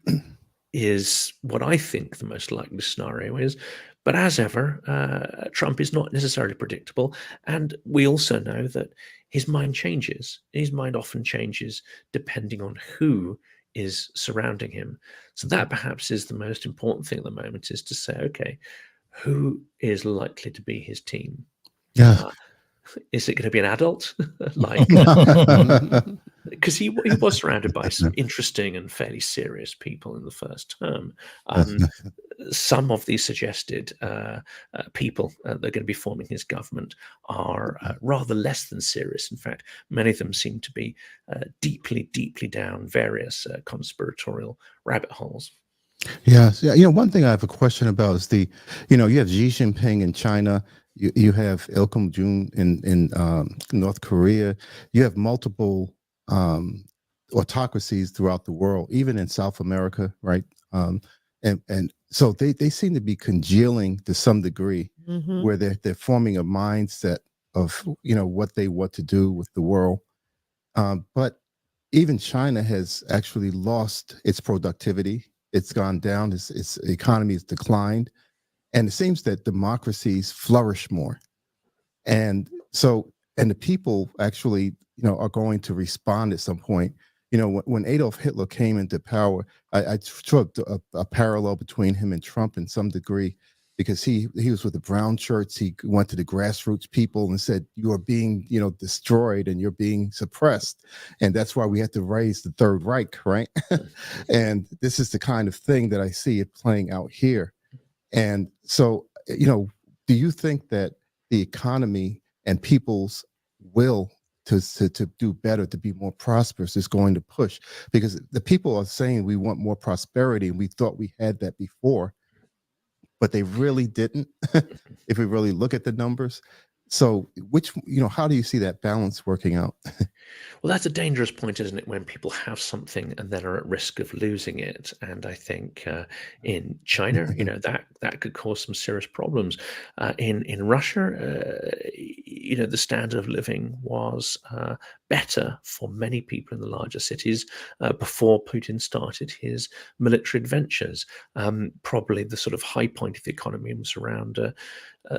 is what I think the most likely scenario is. But as ever, Trump is not necessarily predictable. And we also know that his mind changes. His mind often changes depending on who is surrounding him. So that perhaps is the most important thing at the moment, is to say, okay, who is likely to be his team? Yeah. Is it going to be an adult? Because he was surrounded by some interesting and fairly serious people in the first term. Some of these suggested people that are going to be forming his government are rather less than serious. In fact, many of them seem to be deeply, deeply down various conspiratorial rabbit holes. Yes. Yeah. One thing I have a question about is you have Xi Jinping in China. You have Ilkum Jun in North Korea. You have multiple autocracies throughout the world, even in South America, right? And so they seem to be congealing to some degree, where they're forming a mindset of what they want to do with the world. But even China has actually lost its productivity. It's gone down. Its economy has declined. And it seems that democracies flourish more. And the people actually, are going to respond at some point. When Adolf Hitler came into power, I drew a parallel between him and Trump in some degree, because he was with the brown shirts. He went to the grassroots people and said, you are being, destroyed and you're being suppressed. And that's why we had to raise the Third Reich, right? And this is the kind of thing that I see it playing out here. And so, do you think that the economy and people's will to do better, to be more prosperous, is going to push? Because the people are saying we want more prosperity, and we thought we had that before, but they really didn't, if we really look at the numbers. So how do you see that balance working out? Well, that's a dangerous point, isn't it, when people have something and then are at risk of losing it? And I think in China, that could cause some serious problems. In Russia, the standard of living was better for many people in the larger cities before Putin started his military adventures. Probably the sort of high point of the economy was around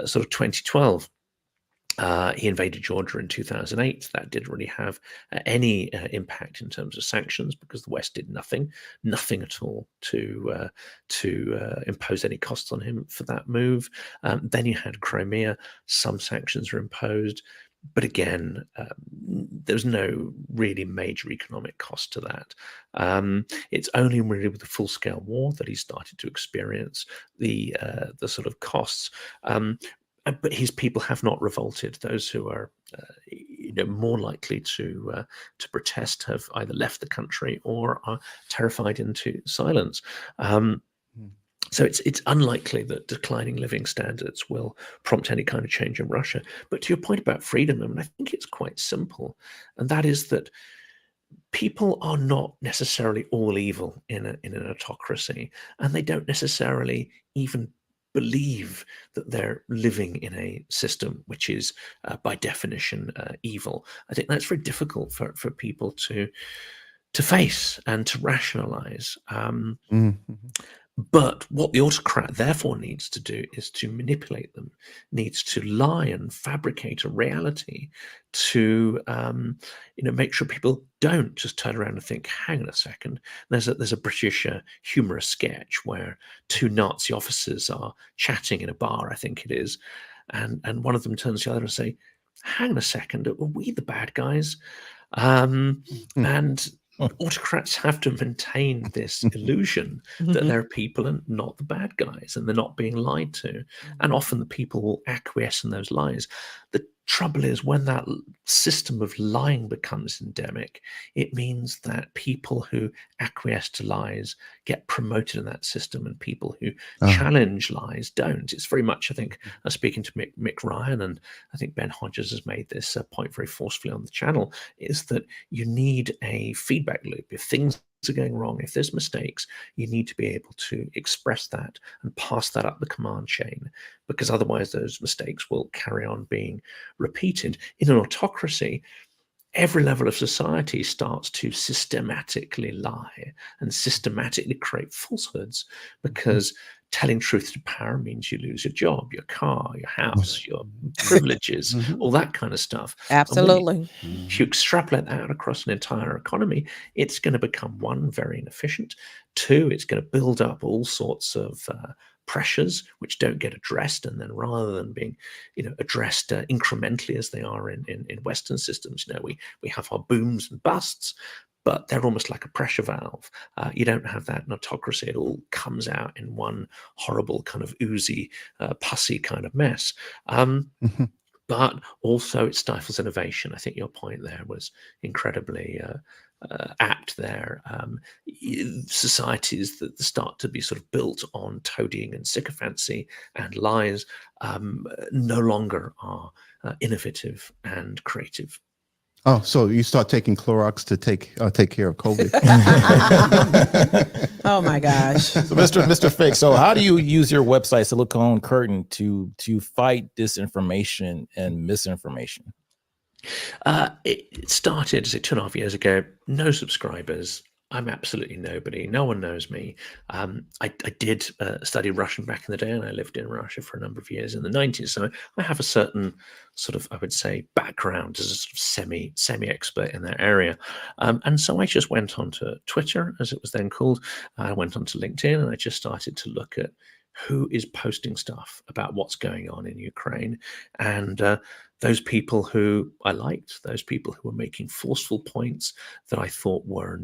sort of 2012. He invaded Georgia in 2008. That didn't really have any impact in terms of sanctions, because the West did nothing at all to impose any costs on him for that move. Then you had Crimea. Some sanctions were imposed. But again, there's no really major economic cost to that. It's only really with the full-scale war that he started to experience the sort of costs. But his people have not revolted. Those who are, more likely to protest have either left the country or are terrified into silence. So it's unlikely that declining living standards will prompt any kind of change in Russia. But to your point about freedom, I mean, I think it's quite simple, and that is that people are not necessarily all evil in an autocracy, and they don't necessarily even believe that they're living in a system which is by definition evil. I think that's very difficult for people to face and to rationalize. But what the autocrat therefore needs to do is to manipulate them, needs to lie and fabricate a reality to, make sure people don't just turn around and think, hang on a second. There's a British humorous sketch where two Nazi officers are chatting in a bar, I think it is, and one of them turns to the other and say, hang on a second, are we the bad guys? And autocrats have to maintain this illusion that there are people and not the bad guys, and they're not being lied to. And often the people will acquiesce in those lies. The trouble is, when that system of lying becomes endemic, it means that people who acquiesce to lies get promoted in that system, and people who challenge lies don't. It's very much, I think, speaking to Mick Ryan, and I think Ben Hodges has made this point very forcefully on the channel, is that you need a feedback loop. If things are going wrong, if there's mistakes, you need to be able to express that and pass that up the command chain, because otherwise those mistakes will carry on being repeated. In an autocracy, every level of society starts to systematically lie and systematically create falsehoods, because telling truth to power means you lose your job, your car, your house, your privileges, all that kind of stuff. Absolutely. If you extrapolate that out across an entire economy, it's going to become, one, very inefficient. Two, it's going to build up all sorts of pressures which don't get addressed, and then rather than being addressed incrementally as they are in Western systems, we have our booms and busts, but they're almost like a pressure valve. You don't have that in autocracy. It all comes out in one horrible kind of oozy, pussy kind of mess. But also it stifles innovation. I think your point there was incredibly apt there. Societies that start to be sort of built on toadying and sycophancy and lies no longer are innovative and creative. Oh, so you start taking Clorox to take care of COVID. Oh my gosh. So Mr. Fink, so how do you use your website, Silicon Curtain, to fight disinformation and misinformation? It started 2.5 years ago. No subscribers. I'm absolutely nobody. No one knows me. I did study Russian back in the day, and I lived in Russia for a number of years in the 90s. So I have a certain sort of, I would say, background as a sort of semi-expert in that area. And so I just went onto Twitter, as it was then called. I went onto LinkedIn, and I just started to look at who is posting stuff about what's going on in Ukraine. And those people who I liked, those people who were making forceful points that I thought were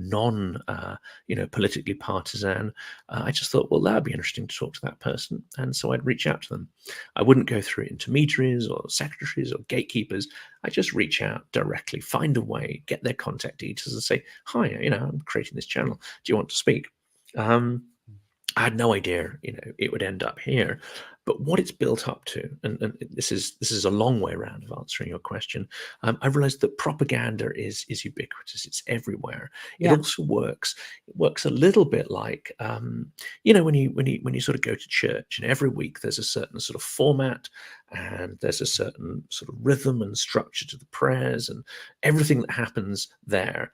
politically partisan, I just thought, well, that'd be interesting to talk to that person. And so I'd reach out to them. I wouldn't go through intermediaries or secretaries or gatekeepers. I just reach out directly, find a way, get their contact details and say, hi, I'm creating this channel. Do you want to speak? I had no idea, it would end up here. But what it's built up to, and this is a long way around of answering your question, I realized that propaganda is ubiquitous. It's everywhere. Yeah. It also works. It works a little bit like, when you sort of go to church, and every week there's a certain sort of format, and there's a certain sort of rhythm and structure to the prayers and everything that happens there.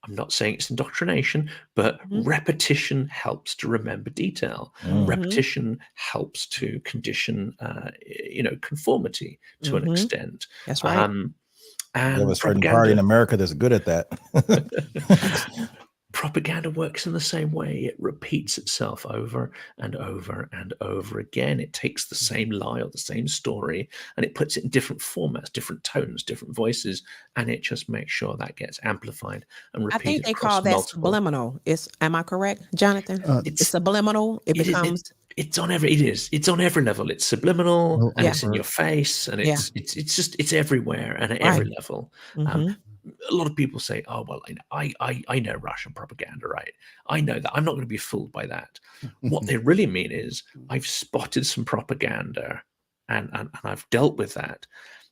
I'm not saying it's indoctrination, but repetition helps to remember detail. Repetition helps to condition, conformity to an extent. That's right. And we have a certain party in America that's good at that. propaganda works in the same way. It repeats itself over and over and over again. It takes the same lie or the same story and it puts it in different formats, different tones, different voices, and it just makes sure that gets amplified and I repeated think they across call that multiple. subliminal. Am I correct, Jonathan? It's subliminal. It becomes. It's on every. It is. It's on every level. It's subliminal, No and it's in overt. your face, and Yeah. it's everywhere and at Right. every level. A lot of people say, "Oh well, I know Russian propaganda, right? I know that. I'm not going to be fooled by that." What they really mean is, I've spotted some propaganda, and I've dealt with that.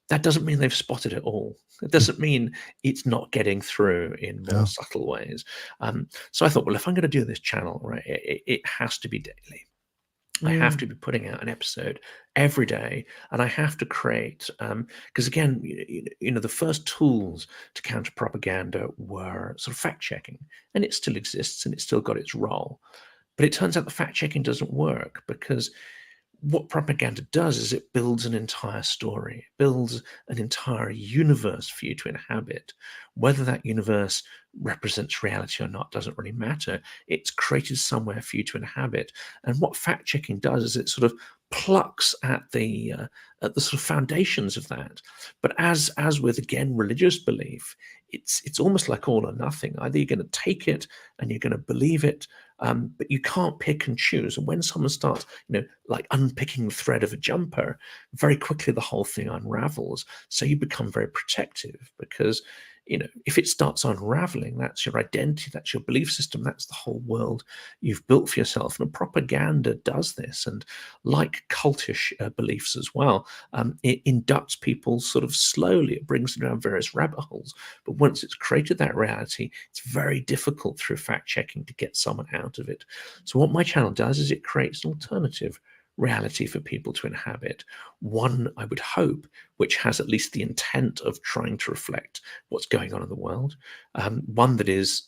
That doesn't mean they've spotted it all. It doesn't mean it's not getting through in more subtle ways. So I thought, well, if I'm going to do this channel, right, it has to be daily. I have to be putting out an episode every day, and I have to create because again, the first tools to counter propaganda were sort of fact checking, and it still exists and it's still got its role. But it turns out the fact checking doesn't work because what propaganda does is it builds an entire story, it builds an entire universe for you to inhabit. Whether that universe represents reality or not doesn't really matter. It's created somewhere for you to inhabit. And what fact checking does is it sort of plucks at the sort of foundations of that. But as with again religious belief, it's almost like all or nothing. Either you're going to take it and you're going to believe it, but you can't pick and choose. And when someone starts, like unpicking the thread of a jumper, very quickly the whole thing unravels. So you become very protective because, if it starts unraveling, that's your identity, that's your belief system, that's the whole world you've built for yourself. And propaganda does this. And like cultish beliefs as well, it inducts people sort of slowly. It brings them down various rabbit holes. But once it's created that reality, it's very difficult through fact checking to get someone out of it. So what my channel does is it creates an alternative reality for people to inhabit, one I would hope which has at least the intent of trying to reflect what's going on in the world, one that is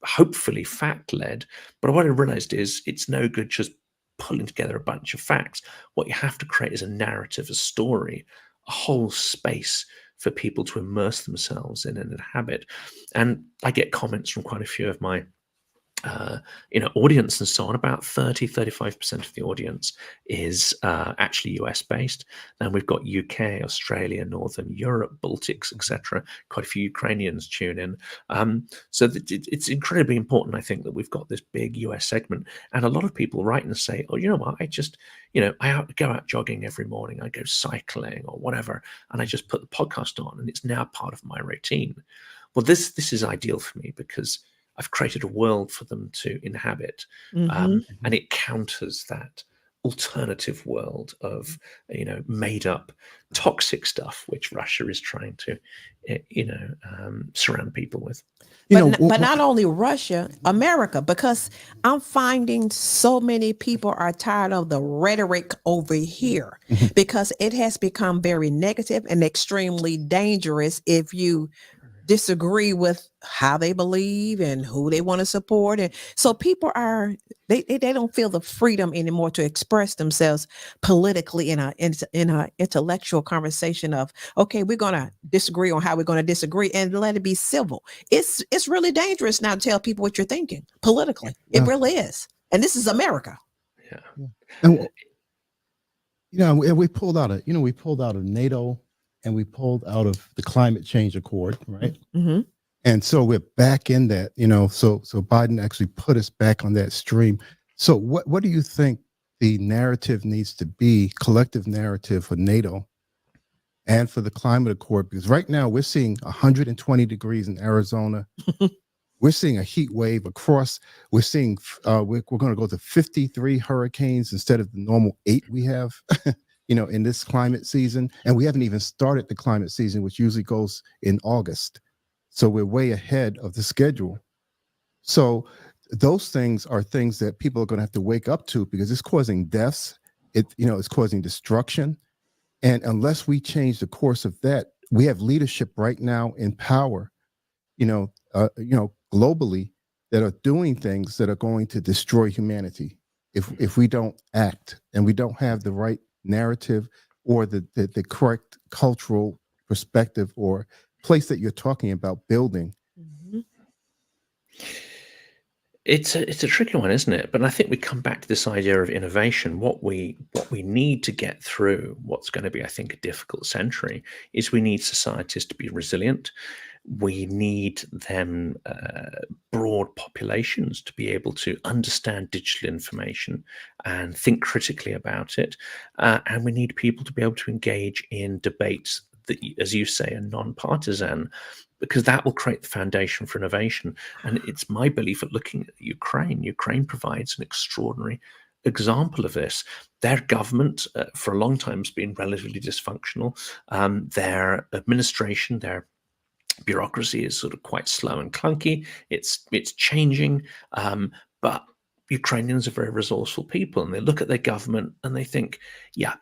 hopefully fact-led. But what I realized is it's no good just pulling together a bunch of facts. What you have to create is a narrative, a story, a whole space for people to immerse themselves in and inhabit. And I get comments from quite a few of my audience and so on. About 35% of the audience is actually US based. And we've got UK, Australia, Northern Europe, Baltics, etc. Quite a few Ukrainians tune in. So it's incredibly important, I think, that we've got this big US segment. And a lot of people write and say, oh, you know what, I just, I go out jogging every morning, I go cycling or whatever, and I just put the podcast on and it's now part of my routine. Well, this is ideal for me because I've created a world for them to inhabit, and it counters that alternative world of made up toxic stuff which Russia is trying to surround people with. But not only Russia, America, because I'm finding so many people are tired of the rhetoric over here because it has become very negative and extremely dangerous if you disagree with how they believe and who they want to support. And so people they don't feel the freedom anymore to express themselves politically in a intellectual conversation of, okay, we're going to disagree on how we're going to disagree and let it be civil. It's really dangerous now to tell people what you're thinking politically. It really is. And this is America. And we pulled out of NATO, and we pulled out of the climate change accord, right? And so we're back in that, so Biden actually put us back on that stream. So what do you think the narrative needs to be, collective narrative for NATO and for the climate accord? Because right now we're seeing 120 degrees in Arizona. We're seeing a heat wave across. We're seeing we're going to go to 53 hurricanes instead of the normal 8 we have. In this climate season, and we haven't even started the climate season, which usually goes in August. So we're way ahead of the schedule. So those things are things that people are going to have to wake up to because it's causing deaths. It's causing destruction. And unless we change the course of that, we have leadership right now in power, globally that are doing things that are going to destroy humanity if we don't act and we don't have the right narrative or the correct cultural perspective or place that you're talking about building. It's a tricky one, isn't it? But I think we come back to this idea of innovation. What we need to get through what's going to be, I think, a difficult century is we need societies to be resilient. We need them, broad populations, to be able to understand digital information and think critically about it. And we need people to be able to engage in debates that, as you say, are non-partisan, because that will create the foundation for innovation. And it's my belief that looking at Ukraine provides an extraordinary example of this. Their government, for a long time, has been relatively dysfunctional. Their administration, their bureaucracy is sort of quite slow and clunky. It's changing, but Ukrainians are very resourceful people, and they look at their government and they think, yeah,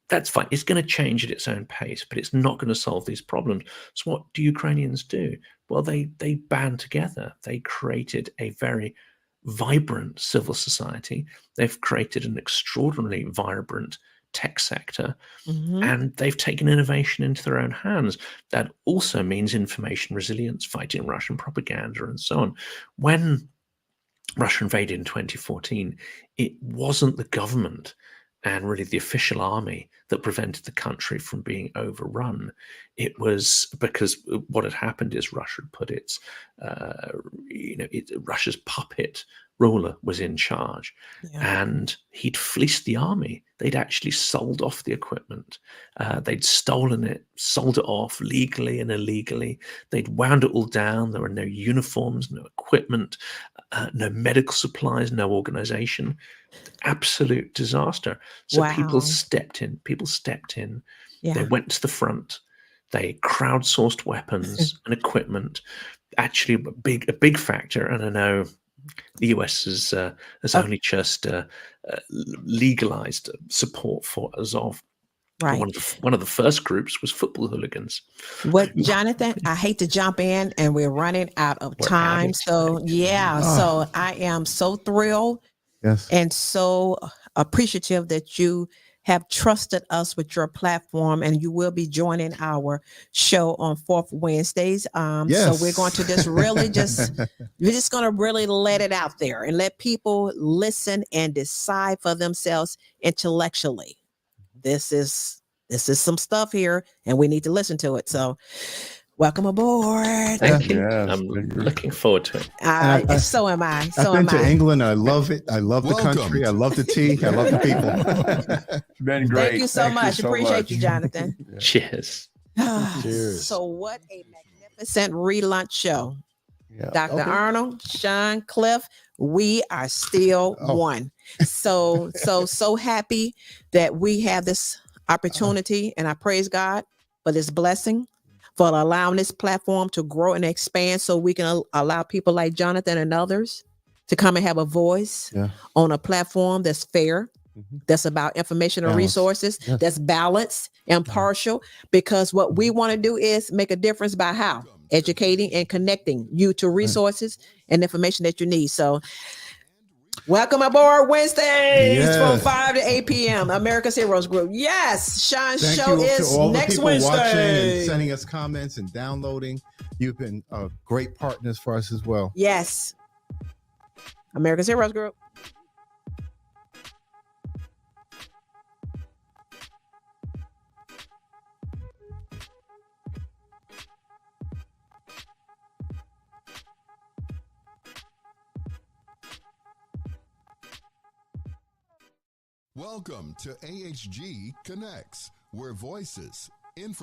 that's fine. It's going to change at its own pace, but it's not going to solve these problems. So what do Ukrainians do? Well, they band together. They created a very vibrant civil society. They've created an extraordinarily vibrant tech sector, and they've taken innovation into their own hands. That also means information resilience, fighting Russian propaganda, and so on. When Russia invaded in 2014, it wasn't the government and really the official army that prevented the country from being overrun. It was because what had happened is Russia had put its, Russia's puppet ruler was in charge, and he'd fleeced the army. They'd actually sold off the equipment. They'd stolen it, sold it off legally and illegally. They'd wound it all down. There were no uniforms, no equipment, no medical supplies, no organization. Absolute disaster. So people stepped in. They went to the front. They crowdsourced weapons and equipment. Actually, a big factor, and I know the US has only just legalized support for Azov. Right. One of the first groups was football hooligans. What, Jonathan? I hate to jump in, and we're running out of time. So so I am so thrilled and so appreciative that you have trusted us with your platform, and you will be joining our show on fourth Wednesdays. So we're going to just really we're just going to really let it out there and let people listen and decide for themselves intellectually. This is some stuff here, and we need to listen to it. So welcome aboard. Thank you. I'm looking forward to it. So am I. I've been to England. I love it. I love the country. I love the tea. I love the people. It's been great. Thank you so much. Appreciate you, Jonathan. Cheers. Cheers. So what a magnificent relaunch show. Dr. Arnold, Sean, Cliff, we are still one. So happy that we have this opportunity, and I praise God for this blessing, for allowing this platform to grow and expand so we can allow people like Jonathan and others to come and have a voice on a platform that's fair, that's about information and resources, that's balanced, impartial, because what we want to do is make a difference by how? Educating and connecting you to resources and information that you need. So welcome aboard Wednesdays from 5 to 8 p.m. America's Heroes Group. Yes, Sean's Thank show you is to all next the people Wednesday. watching and sending us comments and downloading. You've been great partners for us as well. Yes. America's Heroes Group. Welcome to AHG Connects, where voices, information,